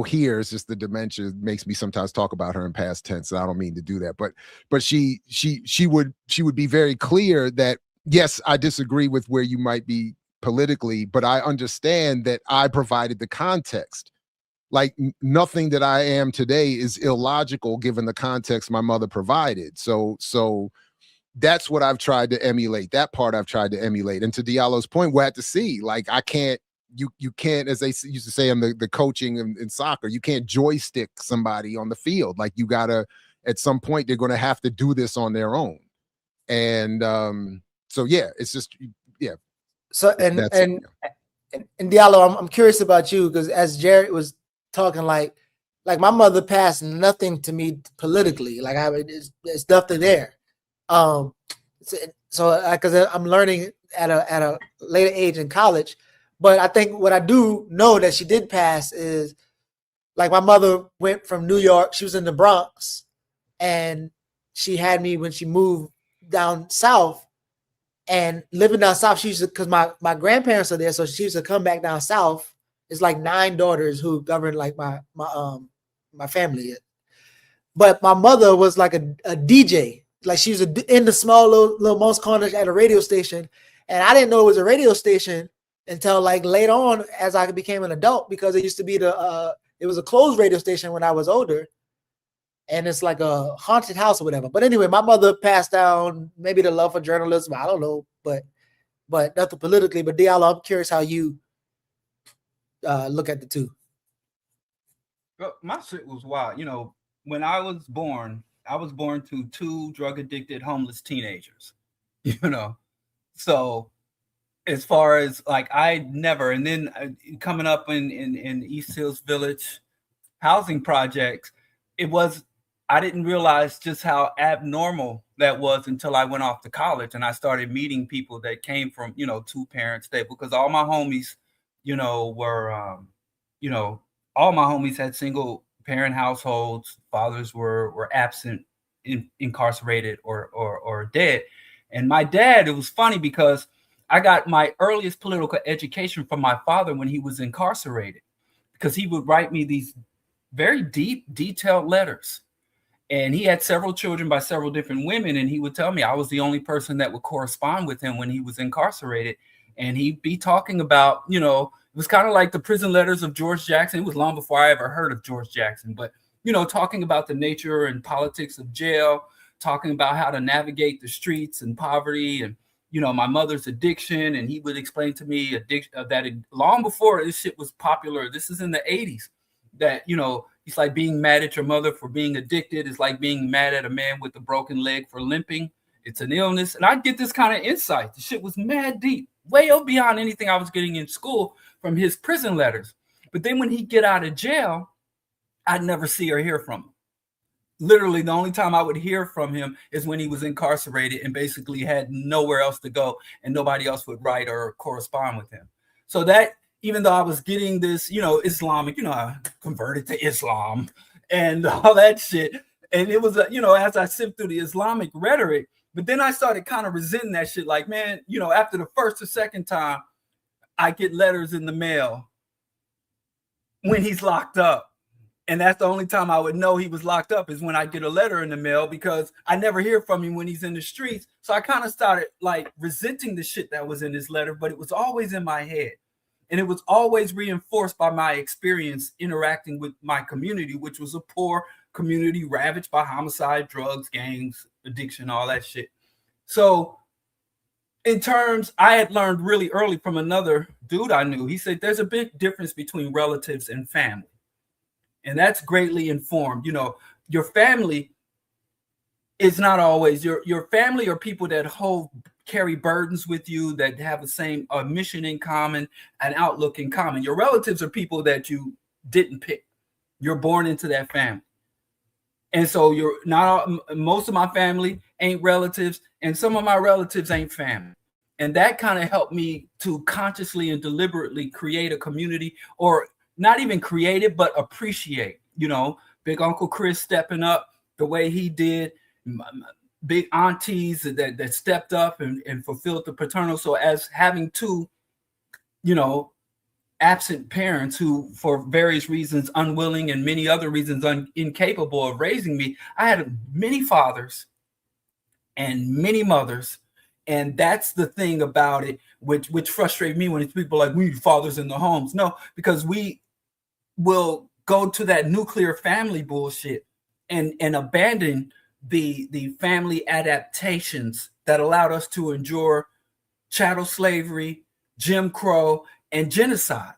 hears. Just the dementia makes me sometimes talk about her in past tense. I don't mean to do that, but she would be very clear that, yes, I disagree with where you might be politically, but I understand that I provided the context. Like nothing that I am today is illogical given the context my mother provided. So that's what I've tried to emulate. That part I've tried to emulate. And to Diallo's point, we'll have to see. Like I can't, you can't, as they used to say in the coaching in soccer, you can't joystick somebody on the field. Like you gotta, at some point, they're going to have to do this on their own. And so yeah, it's just, yeah. So and Diallo, I'm curious about you, because as Jared was talking, like my mother passed nothing to me politically. Like it's nothing there. So because I'm learning at a later age in college, but I think what I do know that she did pass is, like, my mother went from New York. She was in the Bronx, and she had me when she moved down south. And living down south, she used to, because my grandparents are there, so she used to come back down south. It's like 9 daughters who govern like my family. But my mother was like a DJ. Like she was in the small little Moncks Corner at a radio station, and I didn't know it was a radio station until like later on as I became an adult, because it used to be it was a closed radio station when I was older, and it's like a haunted house or whatever. But anyway, my mother passed down maybe the love for journalism. I don't know, but nothing politically. But Diallo, I'm curious how you look at the two. Well, my shit was wild. When I was born to 2 drug-addicted homeless teenagers, So as far as like, I never, and then coming up in East Hills Village housing projects, I didn't realize just how abnormal that was until I went off to college and I started meeting people that came from, 2-parent stable, because all my homies, were, all my homies had single parent households. Fathers were absent, incarcerated or dead. And my dad, it was funny because I got my earliest political education from my father when he was incarcerated. because he would write me these very deep, detailed letters. And he had several children by several different women. And he would tell me I was the only person that would correspond with him when he was incarcerated. And he'd be talking about, you know, it was kind of like the prison letters of George Jackson. It was long before I ever heard of George Jackson, but, you know, talking about the nature and politics of jail, talking about how to navigate the streets and poverty and, you know, my mother's addiction. And he would explain to me that long before this shit was popular, this is in the 80s, that, you know, it's like being mad at your mother for being addicted. It's like being mad at a man with a broken leg for limping. It's an illness. And I'd get this kind of insight. The shit was mad deep, way beyond anything I was getting in school from his prison letters. But then when he'd get out of jail, I'd never see or hear from him. Literally, the only time I would hear from him is when he was incarcerated and basically had nowhere else to go and nobody else would write or correspond with him. So that, even though I was getting this, you know, Islamic, you know, I converted to Islam and all that shit. And it was, you know, as I sift through the Islamic rhetoric, but then I started kind of resenting that shit. Like, man, you know, after the first or second time, I get letters in the mail when he's locked up. And that's the only time I would know he was locked up is when I get a letter in the mail, because I never hear from him when he's in the streets. So I kind of started like resenting the shit that was in his letter, but it was always in my head. And it was always reinforced by my experience interacting with my community, which was a poor community ravaged by homicide, drugs, gangs, addiction, all that shit. So in terms, I had learned really early from another dude I knew. He said, there's a big difference between relatives and family. And that's greatly informed. You know, your family is not always your family are people that carry burdens with you, that have the same mission in common, an outlook in common. Your relatives are people that you didn't pick. You're born into that family. And so most of my family ain't relatives, and some of my relatives ain't family. And that kind of helped me to consciously and deliberately create a community, or not even create it, but appreciate, you know, Big Uncle Chris stepping up the way he did, big aunties that stepped up and fulfilled the paternal. So as having two, you know, absent parents who, for various reasons, unwilling and many other reasons, incapable of raising me, I had many fathers and many mothers. And that's the thing about it, which frustrates me when people are like, we need fathers in the homes. No, because we will go to that nuclear family bullshit and abandon the family adaptations that allowed us to endure chattel slavery, Jim Crow, and genocide.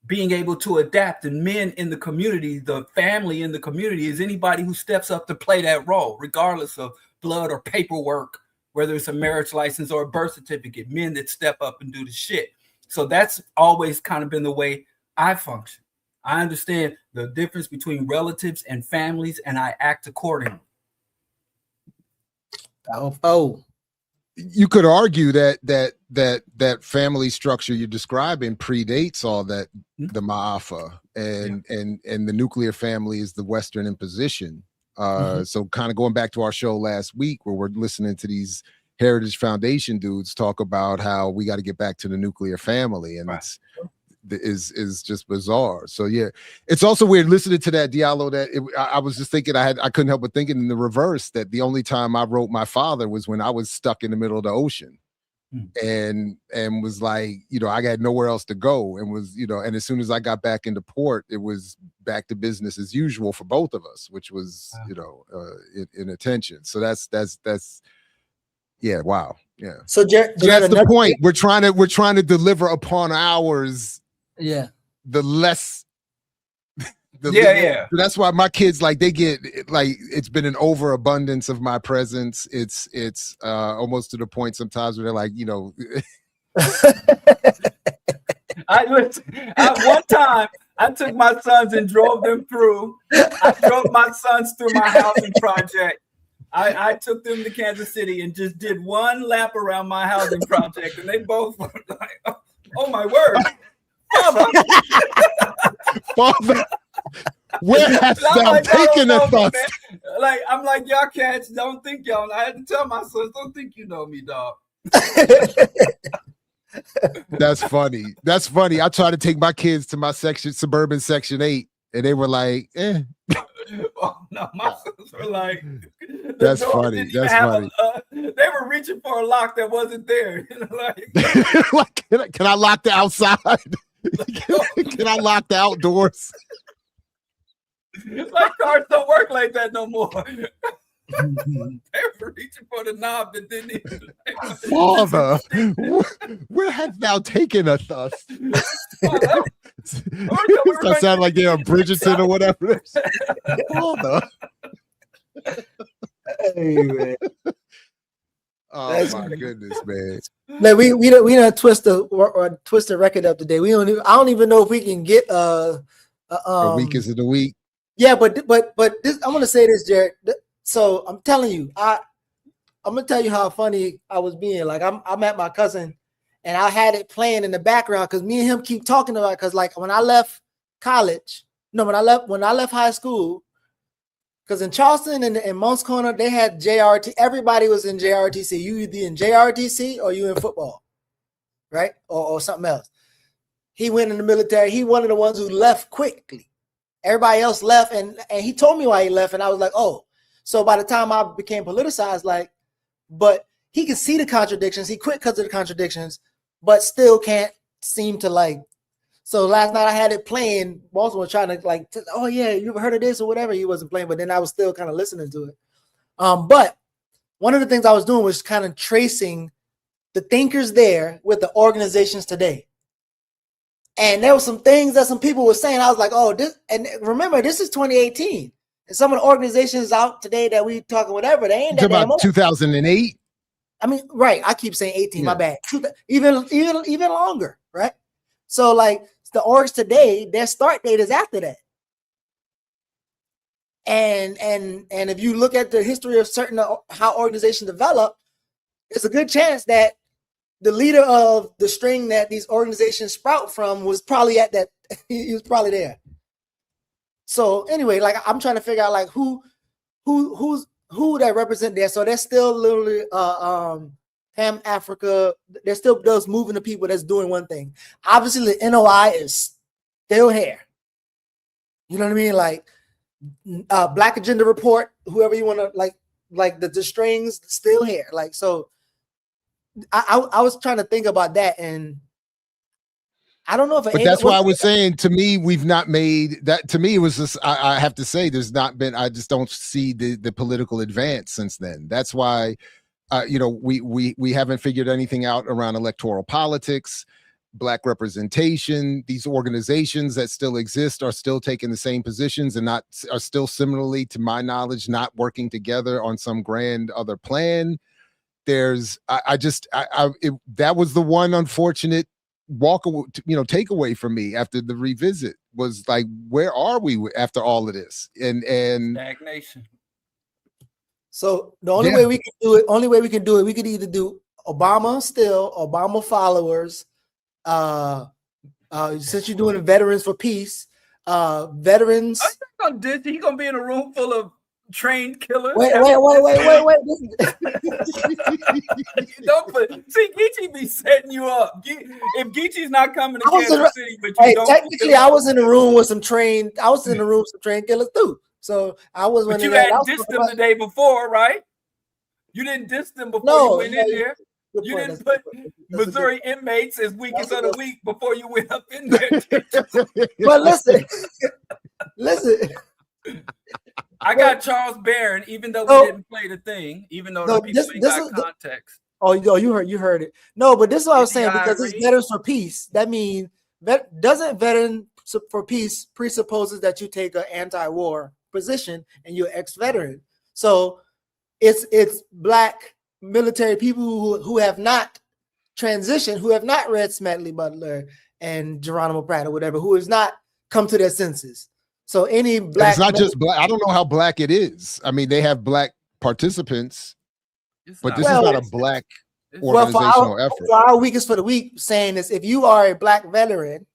Being able to adapt, and men in the community, the family in the community, is anybody who steps up to play that role, regardless of blood or paperwork, whether it's a marriage license or a birth certificate, men that step up and do the shit. So that's always kind of been the way I function. I understand the difference between relatives and families, and I act accordingly. Oh, you could argue that family structure you're describing predates all that, the Ma'afa, and the nuclear family is the Western imposition. So kind of going back to our show last week, where we're listening to these Heritage Foundation dudes talk about how we got to get back to the nuclear family, and is just bizarre. So yeah, it's also weird listening to that Diallo. That I was just thinking, I couldn't help but thinking in the reverse, that the only time I wrote my father was when I was stuck in the middle of the ocean, and was like, you know, I got nowhere else to go, and was, you know, and as soon as I got back into port, it was back to business as usual for both of us, which was, you know, in attention. So that's yeah, wow, yeah. So that's the point. We're trying to deliver upon ours. Yeah. The less. Yeah. So that's why my kids, like, they get, like, it's been an overabundance of my presence. It's almost to the point sometimes where they're like, you know. One time I took my sons and drove them through. I drove my sons through my housing project. I took them to Kansas City and just did one lap around my housing project, and they both were like, "Oh my word, Father, where hast thou taken us?" Like, I'm like, y'all cats don't think y'all. I had to tell my sons, don't think you know me, dog. That's funny. That's funny. I tried to take my kids to my suburban section 8, and they were like, eh. Oh, no, my sons were like, that's funny. That's funny. They were reaching for a lock that wasn't there. Like, can I lock the outside? Can I lock the outdoors? Like cars don't work like that no more. They were reaching for the knob that didn't even. Father, where hast thou taken us? That sound like they're on Bridgerton or whatever. Father. Hey, man. Oh That's my goodness, man. Like we don't twist the record up today. I don't even know if we can get a week is in the week. Yeah, but this, I'm gonna say this, Jared. So I'm telling you, I'm gonna tell you how funny I was being. Like I'm at my cousin, and I had it playing in the background because me and him keep talking about it. Because like when I left college, when I left high school, because in Charleston and in Moncks Corner they had JRT. Everybody was in JRTC. You either in JRTC or you in football, right? Or something else. He went in the military. He one of the ones who left quickly. Everybody else left, and he told me why he left, and I was like, oh. So by the time I became politicized, like, but he could see the contradictions. He quit because of the contradictions, but still can't seem to like. So last night I had it playing. Walter was trying to like, oh yeah, you ever heard of this or whatever? He wasn't playing, but then I was still kind of listening to it. But one of the things I was doing was kind of tracing the thinkers there with the organizations today. And there were some things that some people were saying. I was like, oh, this, and remember, this is 2018. And some of the organizations out today that we talking whatever, they ain't that about 2008. I mean, right. I keep saying 18, my bad. Even longer, right? So like the orgs today, their start date is after that. And if you look at the history of certain how organizations develop, it's a good chance that the leader of the string that these organizations sprout from was probably at that. He was probably there. So anyway, like I'm trying to figure out like who that represent there. So there's still literally Ham Africa. There's still those moving the people that's doing one thing. Obviously, the NOI is still here. You know what I mean? Like Black Agenda Report, whoever you want to like the strings still here. Like so, I was trying to think about that and. I don't know if, but that's why I was saying to me, we've not made that. To me, it was just I have to say, there's not been. I just don't see the political advance since then. That's why, we haven't figured anything out around electoral politics, Black representation. These organizations that still exist are still taking the same positions and are still similarly, to my knowledge, not working together on some grand other plan. That was the one unfortunate takeaway from me after the revisit was like, where are we after all of this? And stagnation. So the only way we can do it, we could either do Obama still, Obama followers. Since you're doing Veterans for Peace, veterans. He's gonna be in a room full of trained killers. Wait. See, Geechee be setting you up. If Geechee's not coming to Kansas City, but technically, I was in the room with some trained. I was in the room with some trained killers too. So I was. But you had dissed them the day before, right? You didn't diss them before you went in there. You didn't put Missouri inmates as weakest of the week before you went up in there. But listen. I got Charles Barron, even though we didn't play the thing, even though the people ain't got context. Oh, you heard it. No, but this is what I was saying, because it's Veterans for Peace. That means doesn't Veterans for Peace presupposes that you take an anti-war position and you're ex-veteran. So it's Black military people who have not transitioned, who have not read Smedley Butler and Geronimo Pratt or whatever, who has not come to their senses. So any Black, it's not just Black. I don't know how Black it is. I mean, they have Black participants, but this is not a Black organizational effort. For our Weakest for the Week saying is, if you are a Black veteran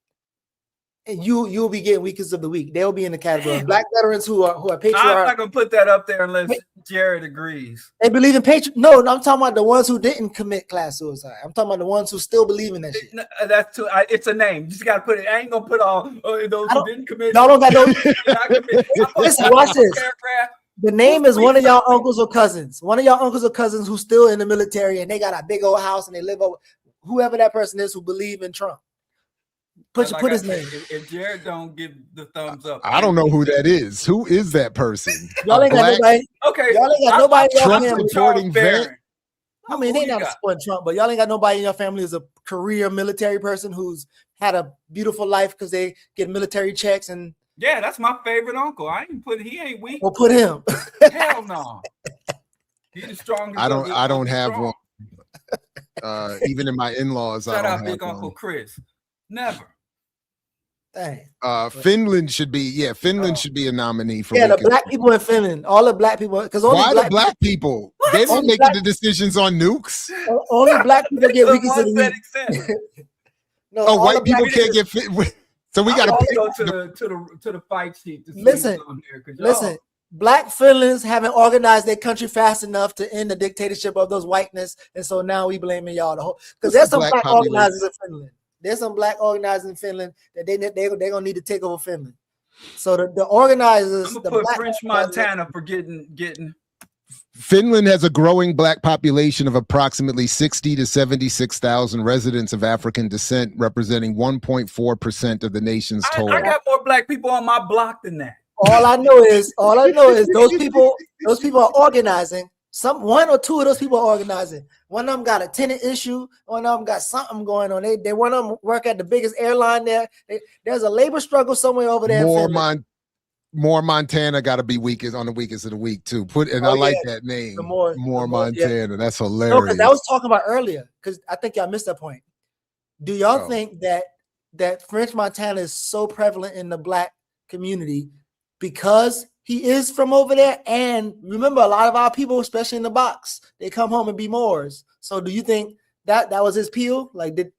and you'll be getting weakest of the week. They'll be in the category. Black veterans who are patriotic. I'm not gonna put that up there unless Jared agrees. They believe in patriot. No, I'm talking about the ones who didn't commit class suicide. I'm talking about the ones who still believe in that shit. That's too. It's a name. You just gotta put it. I ain't gonna put all those who didn't commit. Y'all don't got no. Listen, watch this. The name is one of y'all uncles or cousins. One of y'all uncles or cousins who's still in the military and they got a big old house and they live over. Whoever that person is who believe in Trump. Put his name. If Jared don't give the thumbs up, I don't know who that is. Who is that person? Y'all ain't got nobody. Okay, y'all ain't got nobody in your family. Supporting vet. I mean, they not supporting Trump, but y'all ain't got nobody in your family who's a career military person who's had a beautiful life because they get military checks and. Yeah, that's my favorite uncle. He ain't weak. Well, put him. Hell no. He's the strongest. I don't have one. Even in my in-laws, Shout I don't out have Big one. Uncle Chris. Never. Dang. Finland should be should be a nominee for the black people in Finland, all the black people, because why the black people? They don't make the decisions on nukes. Only black people get weakest of the week. No, white people can't get fit. So we got to go to the fight sheet. Listen, black Finlands haven't organized their country fast enough to end the dictatorship of those whiteness, and so now we blaming y'all the whole. Because there's some black organizers in Finland. There's some black organizers in Finland that they're gonna need to take over Finland. So the organizers, I'm gonna put French Montana for getting. Finland has a growing black population of approximately 60 to 76,000 residents of African descent, representing 1.4% of the nation's total. I got more black people on my block than that. All I know is those people are organizing. One or two of those people are organizing. One of them got a tenant issue. One of them got something going on. They one of them work at the biggest airline there. There's a labor struggle somewhere over there. More Montana got to be on the weakest of the week too. I like that name. More Montana. Yeah. That's hilarious. No, that was talking about earlier because I think y'all missed that point. Do y'all think that French Montana is so prevalent in the black community because he is from over there? And remember, a lot of our people, especially in the box, they come home and be Moors. So do you think that was his appeal? Because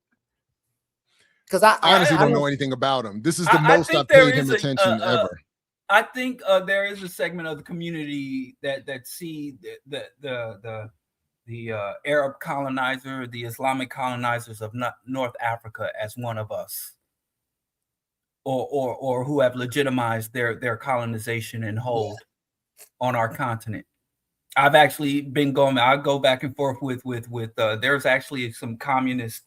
I honestly don't know anything about him. This is the most I've paid him attention ever. I think there is a segment of the community that see the Arab colonizer, the Islamic colonizers of North Africa as one of us, or who have legitimized their colonization and hold on our continent. I've actually been going. I go back and forth with. There's actually some communist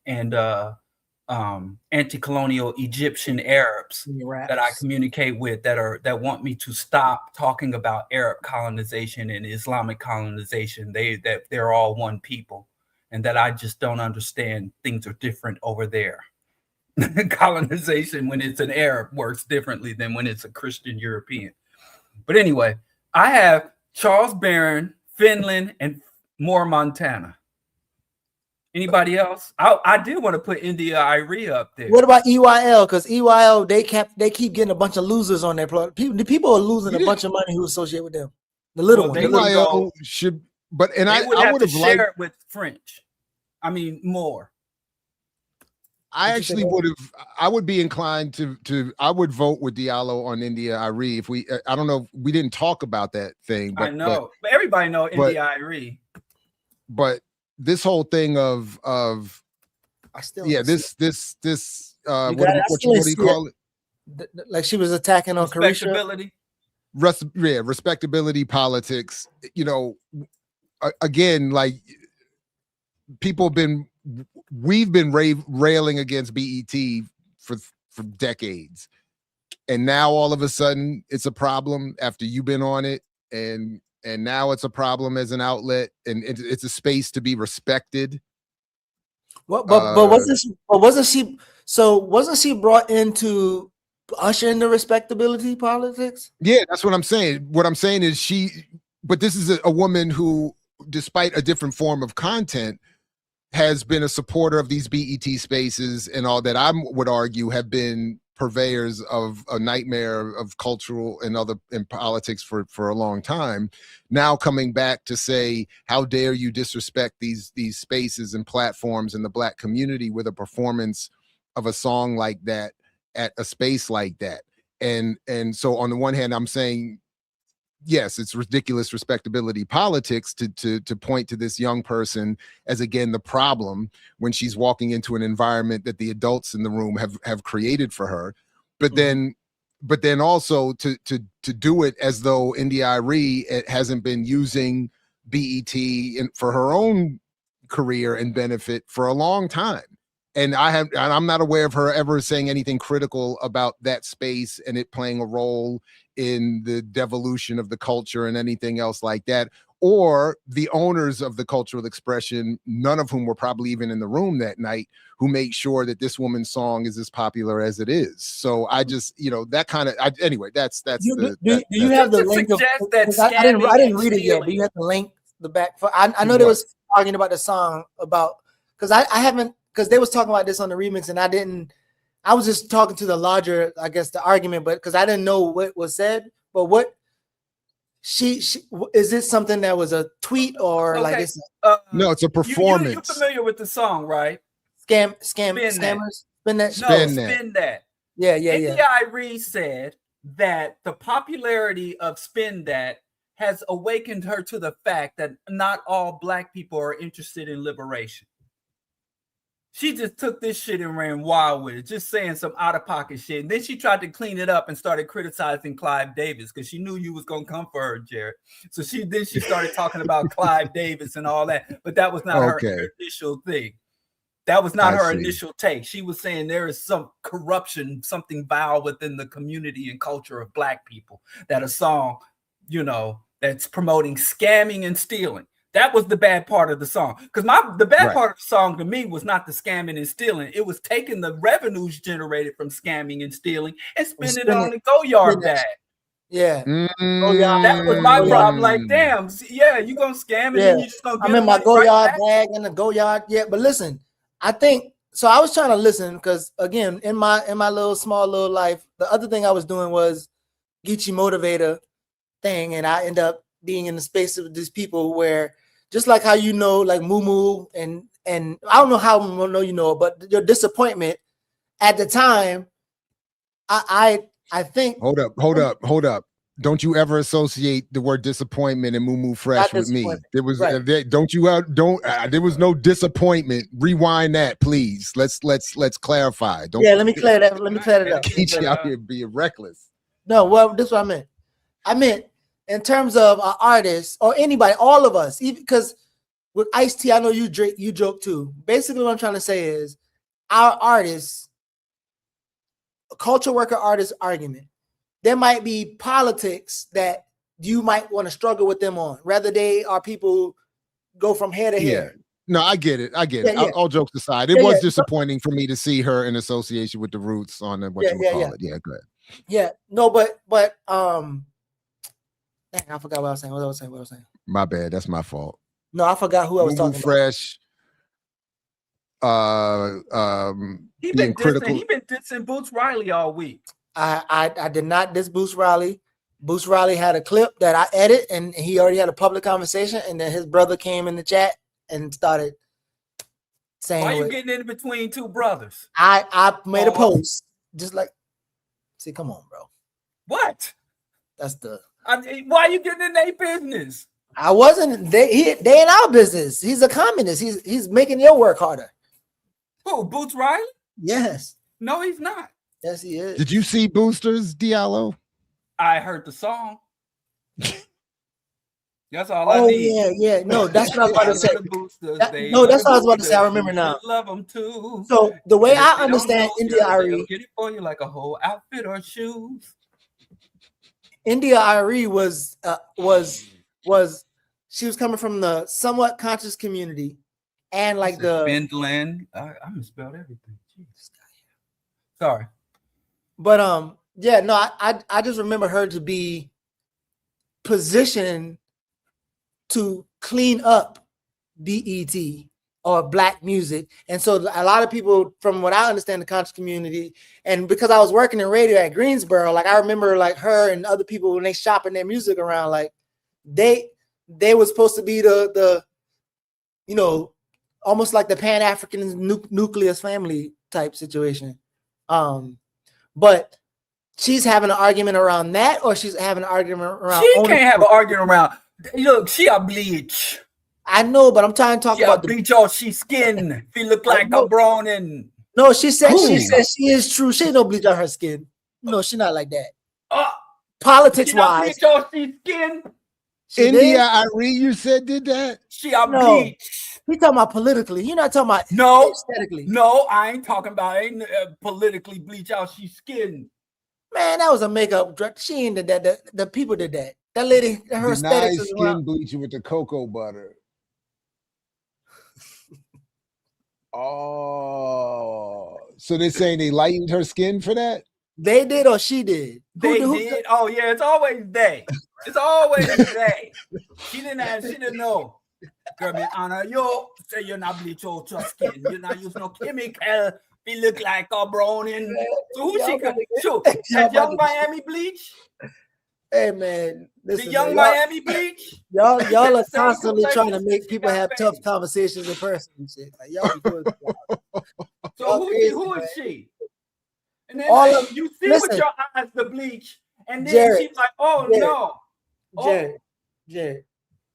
and anti-colonial Egyptian Arabs that I communicate with that want me to stop talking about Arab colonization and Islamic colonization. They're all one people, and that I just don't understand. Things are different over there. Colonization when it's an Arab works differently than when it's a Christian European. But anyway, I have Charles Barron, Finland, and more Montana. Anybody else? I did want to put India Irie up there. What about EYL? Because EYL, they keep getting a bunch of losers on their plot. The people are losing a bunch of money who associate with them. The little ones. EYL should, but and I would have shared it with French. I mean, more. I actually I would be inclined to I would vote with Diallo on India Irie if I don't know, we didn't talk about that thing. But, I know, but everybody know India Irie. But this whole thing of what do you call it? Like she was attacking on respectability. Respectability politics. You know, again, like we've been railing against BET for decades, and now all of a sudden it's a problem after you've been on it, and now it's a problem as an outlet, and it's a space to be respected. But wasn't she brought in to usher in the respectability politics? Yeah, that's what I'm saying. What I'm saying is but this is a woman who, despite a different form of content, has been a supporter of these BET spaces and all that I would argue have been purveyors of a nightmare of cultural and politics for a long time. Now coming back to say, how dare you disrespect these spaces and platforms in the Black community with a performance of a song like that at a space like that. And so on the one hand, I'm saying, yes, it's ridiculous respectability politics to point to this young person as, again, the problem when she's walking into an environment that the adults in the room have created for her. But then also to do it as though India.Arie hasn't been using BET for her own career and benefit for a long time. And I'm not aware of her ever saying anything critical about that space and it playing a role in the devolution of the culture and anything else like that, or the owners of the cultural expression, none of whom were probably even in the room that night, who made sure that this woman's song is as popular as it is. So I just, that kind of, anyway, that's. Do you have the link of, I didn't read it yet, but you have the link, the back. I know they was arguing about the song about, because I haven't, because they was talking about this on the remix and I was just talking to the larger, I guess, the argument, but because I didn't know what was said, but what she is this something that was a tweet or like it's no, it's a performance. You're familiar with the song, right? Scammers, spin that. Yeah. India.Arie said that the popularity of Spin That has awakened her to the fact that not all Black people are interested in liberation. She just took this shit and ran wild with it, just saying some out-of-pocket shit. And then she tried to clean it up and started criticizing Clive Davis because she knew you was going to come for her, Jared. So she started talking about Clive Davis and all that. But that was not her initial thing. That was not her initial take. She was saying there is some corruption, something vile within the community and culture of Black people, that a song, that's promoting scamming and stealing. That was the bad part of the song. Because the bad part of the song to me was not the scamming and stealing. It was taking the revenues generated from scamming and stealing and spending it on the Goyard bag. Yeah. That was my problem. Like, damn, you gonna scam and then you just gonna get in my Goyard bag and the Goyard. Yeah, but listen, I think so. I was trying to listen because again, in my small little life, the other thing I was doing was Geechee Motivator thing, and I end up being in the space of these people where, just like how like Moo and I don't know how you know, but your disappointment at the time, I think. Hold up. Don't you ever associate the word disappointment and Moo Fresh with me? There was there was no disappointment. Rewind that, please. Let's clarify. Let me clear that. Let me clear it up. Geechee out here being reckless. No, well, this is what I meant. I meant in terms of artists or anybody, all of us, even because with Ice-T, I know you joke too. Basically, what I'm trying to say is our artists, culture worker artist argument, there might be politics that you might want to struggle with them on, rather they are people who go from hair to hair. No, I get it. All jokes aside, it was disappointing for me to see her in association with the Roots on what you would call it. Yeah, go ahead. Yeah, no, but dang, I forgot what I was saying. My bad. That's my fault. No, I forgot who I was talking Fresh. He been dissing Boots Riley all week. I did not diss Boots Riley. Boots Riley had a clip that I edit, and he already had a public conversation, and then his brother came in the chat and started saying, "Why you getting in between two brothers?" I made a post just like, see, come on, bro. What? That's the. Why are you getting in their business? I wasn't. They in our business. He's a communist. He's making your work harder. Who? Boots Riley? Yes. No, he's not. Yes, he is. Did you see Boosters, Diallo? I heard the song. That's all I need. Yeah. No, that's what I was about to say. That's what I was about to say. I remember now. Love them too. So the way I understand India.Arie, get it for you like a whole outfit or shoes. India.Arie was she was coming from the somewhat conscious community, and like the Finland. I misspelled everything. Jeez. Sorry, but I just remember her to be positioned to clean up BET or Black music, and so a lot of people, from what I understand, the conscious community, and because I was working in radio at Greensboro, like I remember like her and other people when they shopping their music around, like they were supposed to be the almost like the Pan-African nucleus family type situation. but she's having an argument around that, or she's having an argument around. She can't have an argument around. Look, she a bleach. I know, but I'm trying to talk about the bleach all she skin. She look like a brown and. No, she said she is true. She ain't no bleach on her skin. No, she's not like that. Politics wise, bleach all she skin. India Irie, you said did that? She a bleach. We talking about politically. You're not talking about aesthetically. No, I ain't talking about politically bleach out she skin. Man, that was a makeup dress. She ain't did that. The people did that. That lady, her aesthetics is skin bleaching with the cocoa butter. Oh, so they're saying they lightened her skin for that? They did or she did? They did. Oh yeah, it's always they. It's always they. She didn't know. Girl, me honor you. Say you're not bleach out your skin. You're not using no chemical. You look like a brown and so who she could shoot? That Young Miami bleach? Hey man, listen, the Young Miami bleach. Y'all are constantly trying to make people have tough conversations in person and shit. Like y'all be doing so who is she? And then you see with your eyes the bleach, and then Jared, she's like, "Oh Jared, no, Jared."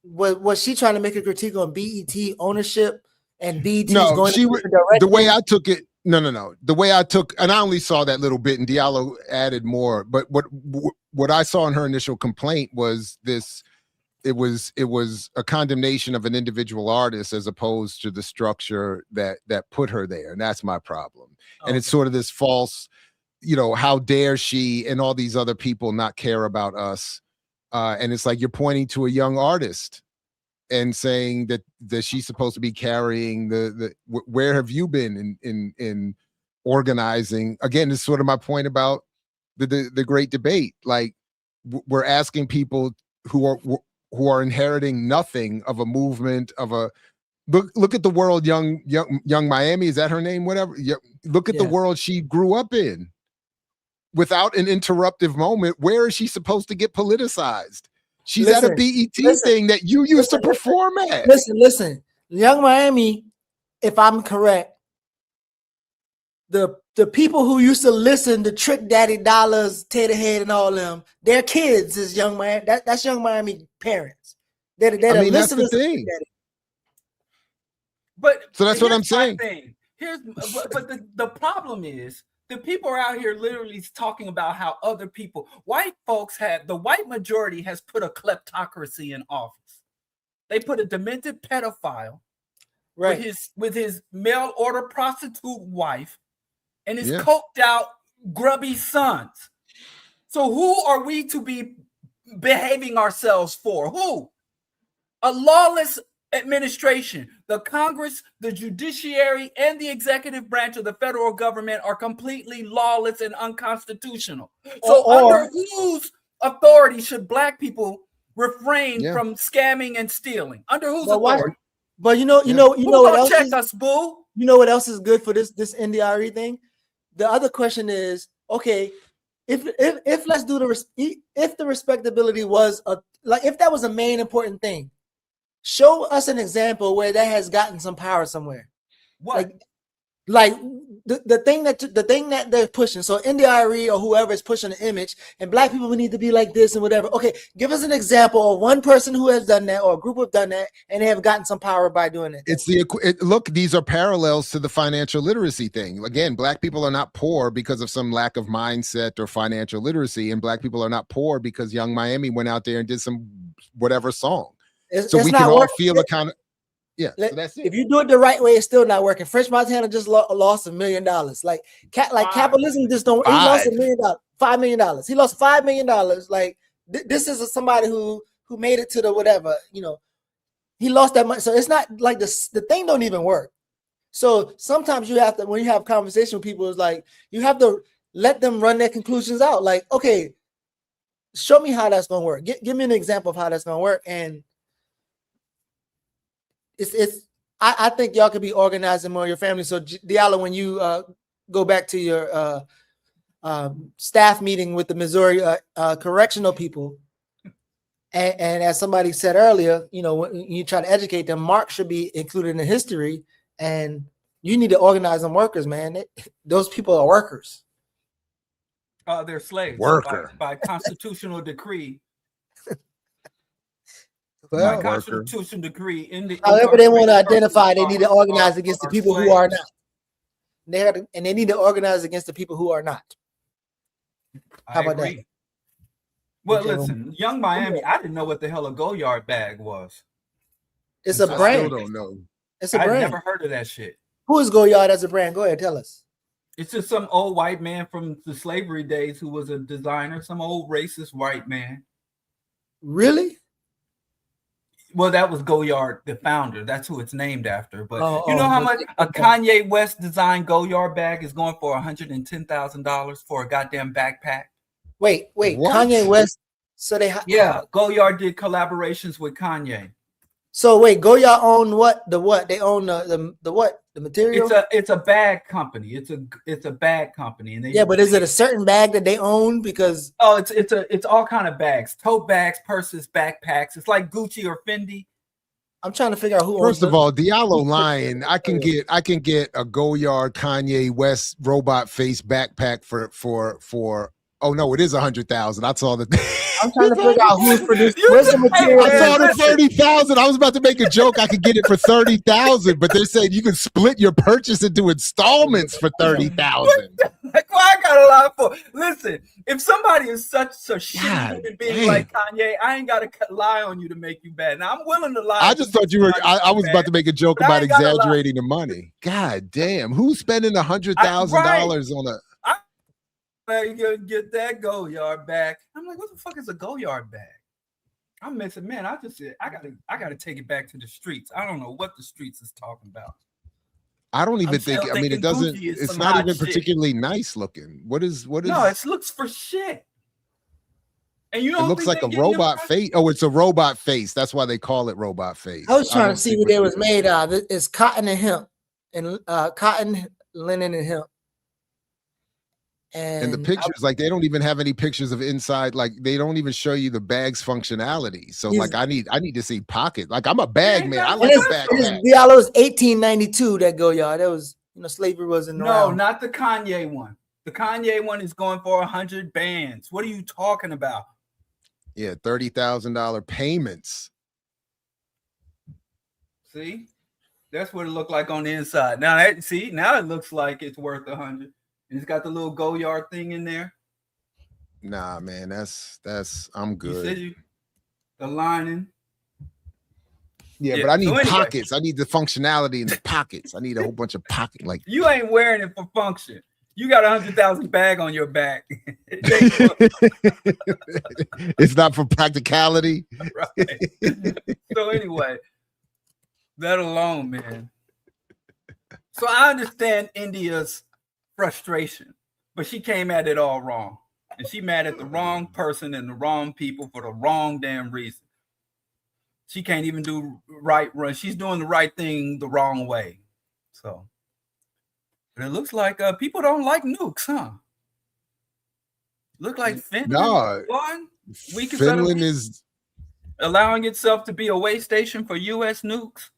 Was she trying to make a critique on BET ownership and BET? No, the way I took it. No. The way I took, and I only saw that little bit, and Diallo added more. But what I saw in her initial complaint was this: it was a condemnation of an individual artist as opposed to the structure that put her there, and that's my problem. Okay. And it's sort of this false, how dare she and all these other people not care about us? And it's like you're pointing to a young artist and saying that she's supposed to be carrying where have you been in organizing? Again, this is sort of my point about the great debate. Like we're asking people who are inheriting nothing of a movement of a look at the world young Miami, is that her name? Whatever. Look at the world she grew up in. Without an interruptive moment, where is she supposed to get politicized? She's at a BET thing that you used to perform at. Listen. Young Miami, if I'm correct, the people who used to listen to Trick Daddy Dollars, Taterhead, and all them, their kids is Young Miami. That's Young Miami parents. They're that's the thing. But so that's what I'm saying. But the problem is, the people are out here literally talking about how other people, the white majority has put a kleptocracy in office. They put a demented pedophile with his mail order prostitute wife and his coked out grubby sons. So who are we to be behaving ourselves for? Who? A lawless administration. The Congress, the judiciary, and the executive branch of the federal government are completely lawless and unconstitutional. So under whose authority should black people refrain from scamming and stealing? Under whose authority? But you know what else? Check us, boo. You know what else is good for this NDRE thing? The other question is, okay, if let's do if the respectability was if that was a main important thing, show us an example where that has gotten some power somewhere. What? Like the thing that they're pushing. So NDRE or whoever is pushing the image, and black people need to be like this and whatever. Okay, give us an example of one person who has done that or a group have done that, and they have gotten some power by doing it. Look, these are parallels to the financial literacy thing. Again, black people are not poor because of some lack of mindset or financial literacy, and black people are not poor because Young Miami went out there and did some whatever song. So we can all feel a kind of so that's it. If you do it the right way, it's still not working. French Montana just lost $1 million. Like capitalism just don't. He lost $1 million, $5 million. He lost $5 million. Like this is somebody who made it to the whatever. He lost that money. So it's not like the thing don't even work. So sometimes you have to, when you have conversation with people, it's like you have to let them run their conclusions out. Like, okay, show me how that's gonna work. Give me an example of how that's gonna work. And I think y'all could be organizing more of your family. So Diallo, when you go back to your staff meeting with the Missouri correctional people, and as somebody said earlier, when you try to educate them, Mark should be included in history, and you need to organize them workers, man. Those people are workers. They're slaves. Worker. By constitutional decree. Well, By constitutional decree. In the however they want to identify, they need to organize against the people who are not. And they need to organize against the people who are not. How about that? Well, listen, Young Miami, I didn't know what the hell a Goyard bag was. It's a brand. I still don't know. It's a brand. I never heard of that shit. Who is Goyard as a brand? Go ahead, tell us. It's just some old white man from the slavery days who was a designer, some old racist white man. Really? Well, that was Goyard, the founder. That's who it's named after. But you know how much a Kanye West designed Goyard bag is going for $110,000 for a goddamn backpack? Wait, what? Kanye West. So they Goyard did collaborations with Kanye. So wait, Goyard own what? The what? They own the what? The material? It's a bag company. It's a bag company, and but is it a certain bag that they own? Because it's all kind of bags, tote bags, purses, backpacks. It's like Gucci or Fendi. I'm trying to figure out who. First of all, Diallo lying. I can get a Goyard Kanye West robot face backpack for. Oh no, it is 100,000. I saw the. I'm trying to figure out who's produced. Where's the material? I saw the 30,000. I was about to make a joke. I could get it for 30,000, but they're saying you can split your purchase into installments for 30,000. Like, well, I got a lot for. Listen, if somebody is such a shitty human being like Kanye, I ain't got to lie on you to make you bad. Now I'm willing to lie. I just thought you were. I was about to make a joke about exaggerating the money. God damn, who's spending $100,000 on a? You gonna get that Goyard back? I'm like, what the fuck is a Goyard bag? I'm missing, man. I gotta take it back to the streets. I don't know what the streets is talking about. I don't even think. I mean, it doesn't. It's not even particularly nice looking. What is? No, it looks for shit. And you know, it looks like a robot face. Oh, it's a robot face. That's why they call it robot face. I was trying to see what they was made of. It's cotton and hemp, and cotton, linen, and hemp. And the pictures, like they don't even have any pictures of inside. Like they don't even show you the bag's functionality. So like I need to see pocket. Like I'm a bag man. I like a bag. Diallo was 1892. That Goyard. That was slavery wasn't around. No, not the Kanye one. The Kanye one is going for 100 bands. What are you talking about? Yeah, $30,000 payments. See, that's what it looked like on the inside. Now it looks like it's worth 100. It's got the little Goyard thing in there. Nah, man, that's I'm good. You said the lining. Yeah, but I need pockets. I need the functionality in the pockets. I need a whole bunch of pockets. Like you ain't wearing it for function. You got 100,000 bag on your back. It's not for practicality. Right. So anyway, that alone, man. So I understand India's frustration, but she came at it all wrong, and she mad at the wrong person and the wrong people for the wrong damn reason. She can't even do right run. She's doing the right thing the wrong way. So, but it looks like people don't like nukes, huh? Look like Finland. Finland is allowing itself to be a way station for U.S. nukes.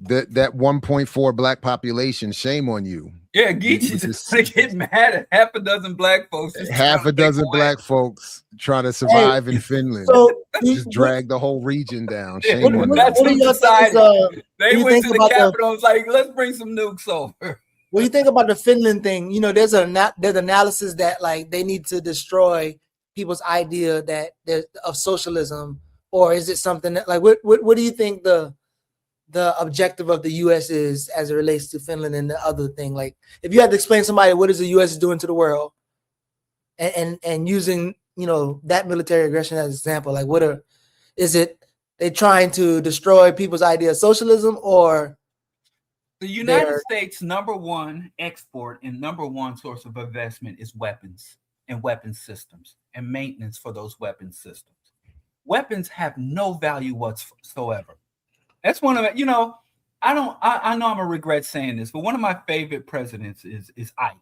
That 1.4 black population, shame on you. Yeah, Geechee's just gonna get mad at half a dozen black folks. Half a dozen black folks trying to survive in Finland. So just drag the whole region down. Shame on you. That's what decided. They went to the Capitol and was like, let's bring some nukes over. What do you think about the Finland thing? You know, there's analysis that like they need to destroy people's idea that of socialism, or is it something that like what do you think the objective of the U.S. is as it relates to Finland and the other thing? Like, if you had to explain to somebody what is the U.S. doing to the world, and using that military aggression as an example, like is it they trying to destroy people's idea of socialism, or the United States' #1 export and #1 source of investment is weapons and weapon systems and maintenance for those weapon systems. Weapons have no value whatsoever. That's one of it. I know I'm gonna regret saying this, but one of my favorite presidents is Ike.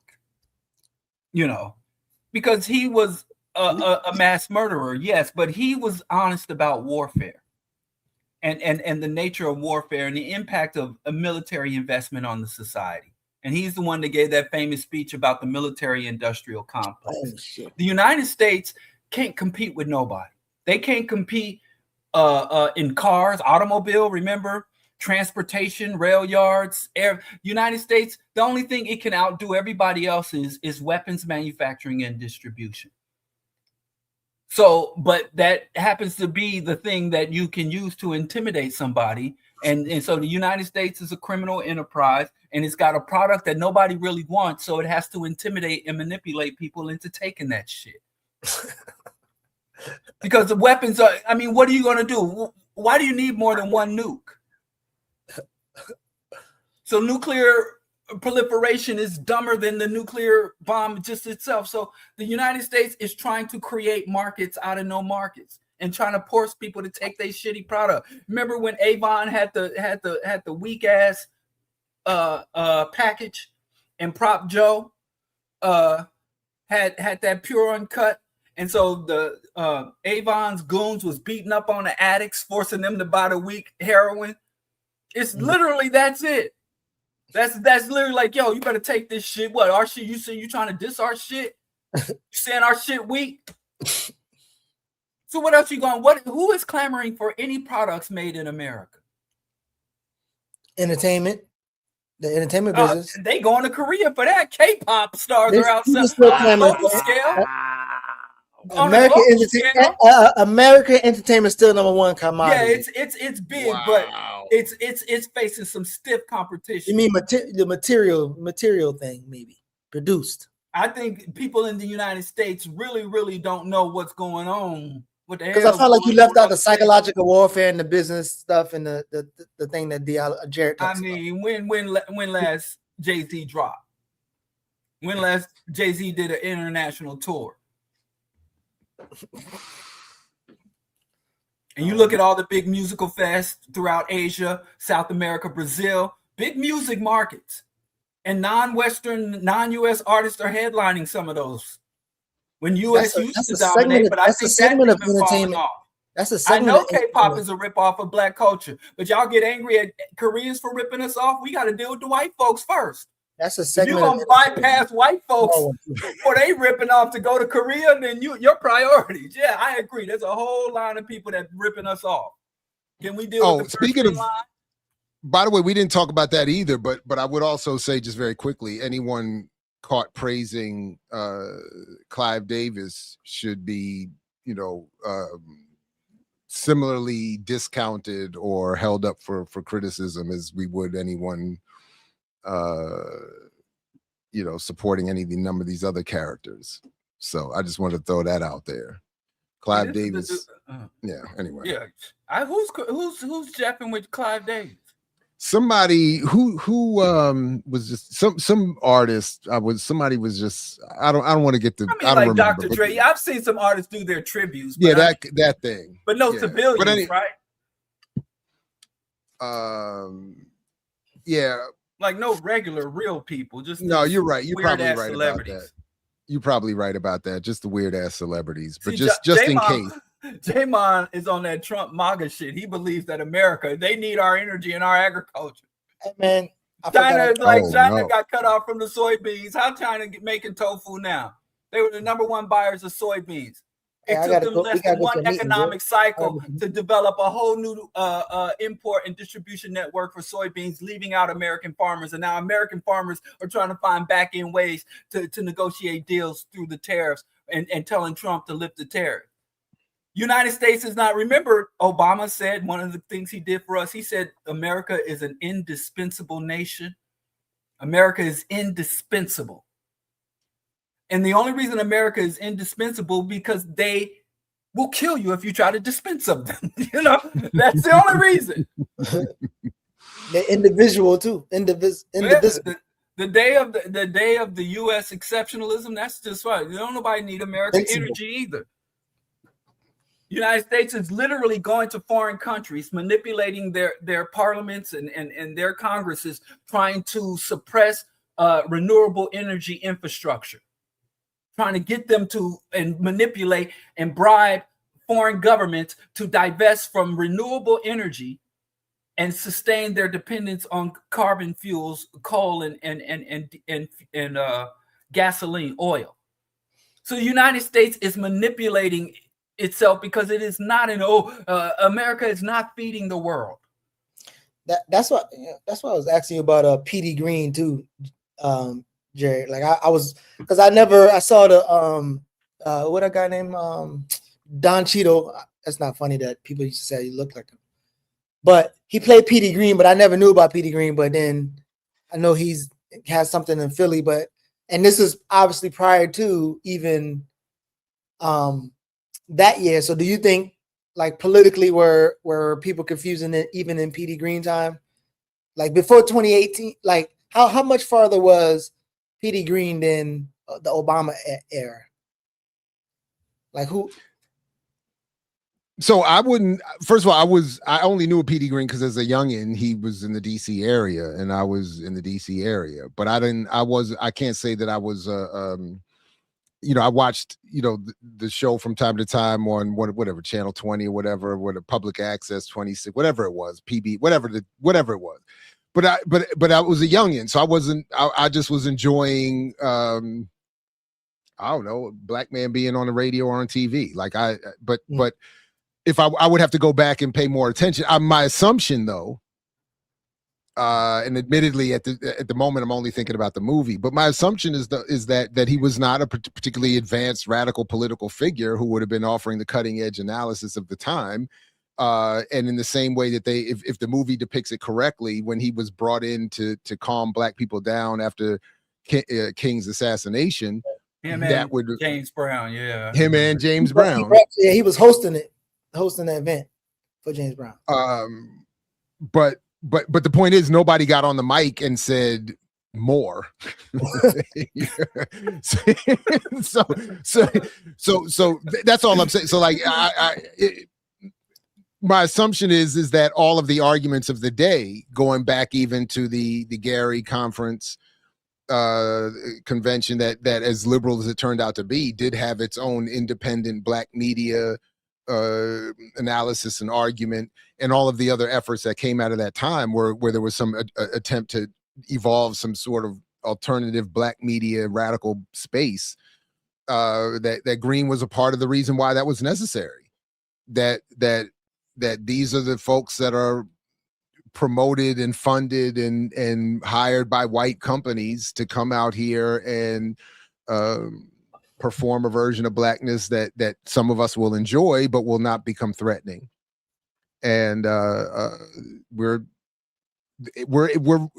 Because he was a mass murderer, yes, but he was honest about warfare and the nature of warfare and the impact of a military investment on the society And he's the one that gave that famous speech about the military-industrial complex. Oh, shit. The United States can't compete with nobody. They can't compete in cars, automobile, remember? Transportation, rail yards, air. United States, the only thing it can outdo everybody else is weapons manufacturing and distribution. So, but that happens to be the thing that you can use to intimidate somebody. And so the United States is a criminal enterprise, and it's got a product that nobody really wants. So it has to intimidate and manipulate people into taking that shit. Because the weapons are, I mean, what are you going to do? Why do you need more than one nuke? So nuclear proliferation is dumber than the nuclear bomb just itself. So the United States is trying to create markets out of no markets and trying to force people to take their shitty product. Remember when Avon had the weak ass package, and Prop Joe had that pure uncut, and so the Avon's goons was beating up on the addicts, forcing them to buy the weak heroin. It's literally that's it. That's literally like, yo, you better take this shit. What, our shit? You say you trying to diss our shit? You saying our shit weak? So what else you going? Who is clamoring for any products made in America? Entertainment, the entertainment business. They going to Korea for that. K-pop stars are outside global scale. American entertainment still number one commodity. Yeah, it's big, but it's facing some stiff competition. You mean the material thing, maybe produced? I think people in the United States really don't know what's going on. What the hell? Because I felt like you left out the psychological warfare and the business stuff and the thing that Jared talks about. I mean, when last Jay-Z dropped? When last Jay-Z did an international tour? And you look at all the big musical fests throughout Asia, South America, Brazil, big music markets, and non-Western, non-US artists are headlining some of those. When US used to dominate, but I think that's even falling off. That's a segment. I know K-pop is a ripoff of black culture, but y'all get angry at Koreans for ripping us off. We got to deal with the white folks first. That's a segment. You're gonna bypass white folks before they ripping off to go to Korea, then your priorities. Yeah, I agree. There's a whole line of people that ripping us off. Can we deal with the speaking of line? By the way, we didn't talk about that either, but I would also say just very quickly, anyone caught praising Clive Davis should be, similarly discounted or held up for criticism as we would anyone supporting any number of these other characters. So I just wanted to throw that out there. Clive Davis. Anyway. Yeah. Who's japping with Clive Davis? Somebody who was just some artist. Somebody was just I don't want to get the I don't remember. Dr. Dre. I've seen some artists do their tributes. Yeah, that thing. But no civilians, right? Yeah. Like no regular real people. Just no, you're right. You're probably right about that. You're probably right about that. Just the weird ass celebrities. But just in case. J-Mon is on that Trump MAGA shit. He believes that America, they need our energy and our agriculture. Hey, man, China got cut off from the soybeans. How China making tofu now? They were the #1 buyers of soybeans. It took them less than one economic cycle to develop a whole new import and distribution network for soybeans, leaving out American farmers. And now American farmers are trying to find back-end ways to negotiate deals through the tariffs and telling Trump to lift the tariff. United States is not. Remember, Obama said one of the things he did for us, he said America is an indispensable nation. America is indispensable. And the only reason America is indispensable because they will kill you if you try to dispense of them. That's the only reason. They're individual too. Indivisible. The day of the U.S. exceptionalism, that's just right. Nobody need American energy either. United States is literally going to foreign countries, manipulating their parliaments and their congresses, trying to suppress renewable energy infrastructure, trying to get them to and manipulate and bribe foreign governments to divest from renewable energy and sustain their dependence on carbon fuels, coal and gasoline, oil. So the United States is manipulating itself because it is not America is not feeding the world. That's what I was asking you about P.D. Green too, Jerry. Like I was, because I saw the what a guy named Don Cheadle. That's not funny that people used to say he looked like him, but he played P.D. Green. But I never knew about P.D. Green. But then I know has something in Philly. And this is obviously prior to even that year. So do you think, like, politically were people confusing it even in P.D. Green time? Like before 2018, like how much farther was P.D. Green than the Obama era? Like who? So I wouldn't. First of all, I only knew P.D. Green because as a youngin, he was in the D.C. area, and I was in the D.C. area. But I can't say that I was. I watched the show from time to time on whatever Channel 20 or whatever Public Access 26, whatever it was, PB, whatever it was. But I was a youngin, so I wasn't. I just was enjoying. I don't know, black man being on the radio or on TV. But if I would have to go back and pay more attention. My assumption, though, and admittedly at the moment I'm only thinking about the movie, but my assumption is that he was not a particularly advanced radical political figure who would have been offering the cutting edge analysis of the time. And in the same way that if the movie depicts it correctly, when he was brought in to calm black people down after King's assassination, James Brown, yeah. Him and James Brown. Yeah, he was hosting the event for James Brown. But the point is, nobody got on the mic and said more. so that's all I'm saying. So like, my assumption is that all of the arguments of the day, going back even to the Gary conference convention, that as liberal as it turned out to be, did have its own independent black media analysis and argument, and all of the other efforts that came out of that time where there was some attempt to evolve some sort of alternative black media radical space, that Green was a part of the reason why that was necessary, that these are the folks that are promoted and funded and hired by white companies to come out here and perform a version of blackness that some of us will enjoy but will not become threatening. And we're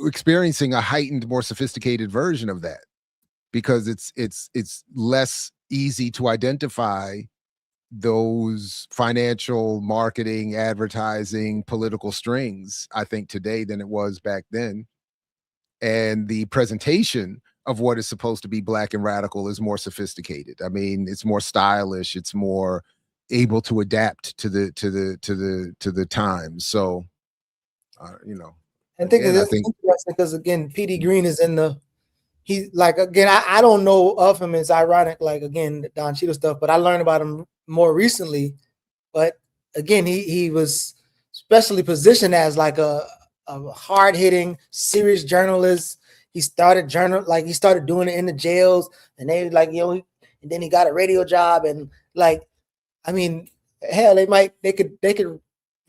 experiencing a heightened, more sophisticated version of that, because it's less easy to identify those financial, marketing, advertising, political strings, I think, today than it was back then. And the presentation of what is supposed to be black and radical is more sophisticated. I mean, it's more stylish. It's more able to adapt to the times. So, I think it's interesting because, again, P.D. Green is I don't know of him. It's ironic, like, again, the Don Cheadle stuff, but I learned about him more recently. But again, he was specially positioned as like a hard-hitting, serious journalist. He started doing it in the jails, and they and then he got a radio job, and like, I mean, hell, they could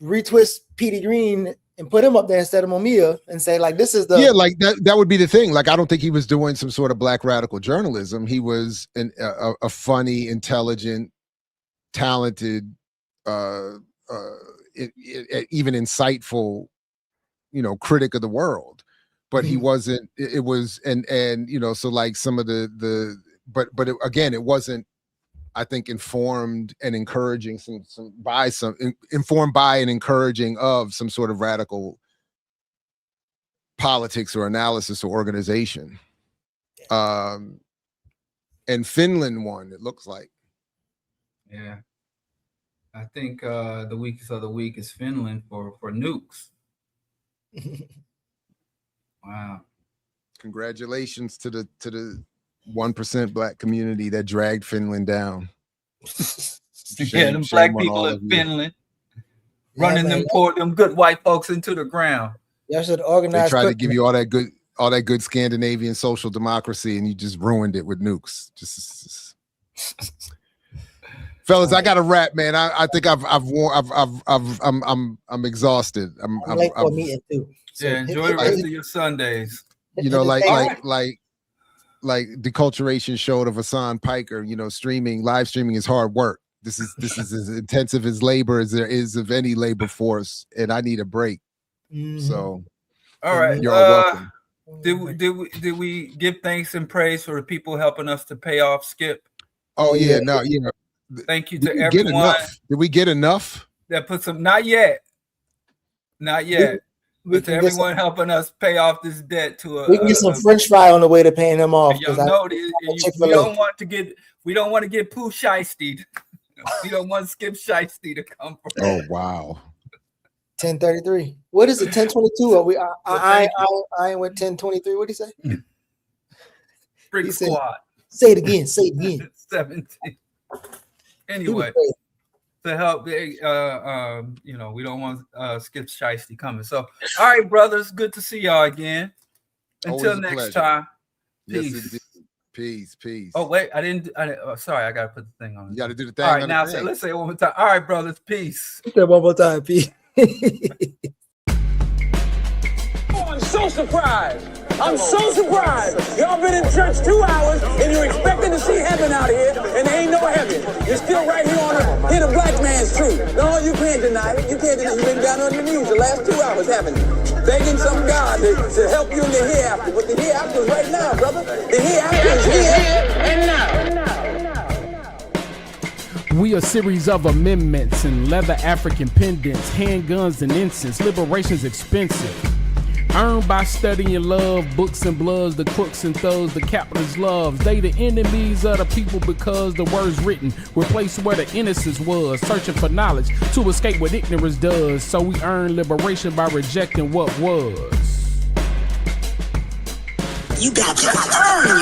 retwist P.D. Green and put him up there instead of Mumia and say, like, this is like that would be the thing. Like, I don't think he was doing some sort of black radical journalism. He was a funny, intelligent, talented, even insightful, critic of the world. But he wasn't. It was, and so like some of but again, it wasn't, I think, informed and encouraging informed by and encouraging of some sort of radical politics or analysis or organization. And Finland won, it looks like. Yeah, I think the weakest of the week is Finland for nukes. Wow! Congratulations to the 1% black community that dragged Finland down. Shame, the black people of Finland. running man. them good white folks into the ground. Y'all should They organize. tried to give you all that good Scandinavian social democracy, and you just ruined it with nukes. Just fellas, I got to wrap, man. I think I'm exhausted. I'm late for a meeting too. So Yeah, enjoy the rest of your Sundays. you know, like deculturation showed of Hassan Piker. You know, live streaming is hard work. This is as intensive as labor as there is of any labor force, and I need a break. So, all right, you're all welcome. Did we give thanks and praise for the people helping us to pay off Skip? Oh yeah, no, yeah. Thank you Did to we get everyone enough? Did we get enough? that put some. Not yet. But to everyone helping us pay off this debt to We can get some French fry on the way to paying them off. Y'all know we don't want to get poo shiesty. We don't want Skip shiesty to come from. Oh wow. 10:33. What is it? 10:22? Are we? I went 10:23. What did he say? Freak squad. Say it again. Say it again. 17. Anyway, to help, we don't want Skip shiesty coming. So, all right, brothers, good to see y'all again. Until Always a next pleasure. time. Yes, Peace. indeed. Peace. Oh wait, I didn't. Sorry, I gotta put the thing on. You got to do the thing. All right, on now the thing. let's say it one more time. All right, brothers, peace. Say one more time, P. I'm so surprised. I'm so surprised. Y'all been in church 2 hours and you're expecting to see heaven out here, and there ain't no heaven. You're still right here on earth. Hear the black man's truth. No, you can't deny it. You can't deny it. You've been down on your knees the last 2 hours, haven't you? Begging some God to help you in the hereafter. But the hereafter is right now, brother. The hereafter is here and now. We a series of amendments and leather African pendants, handguns and incense. Liberation's expensive. Earned by studying love, books and bloods, the crooks and thugs, the capitalist loves. They the enemies of the people because the words written replace where the innocence was. Searching for knowledge to escape what ignorance does. So we earn liberation by rejecting what was. You got to earn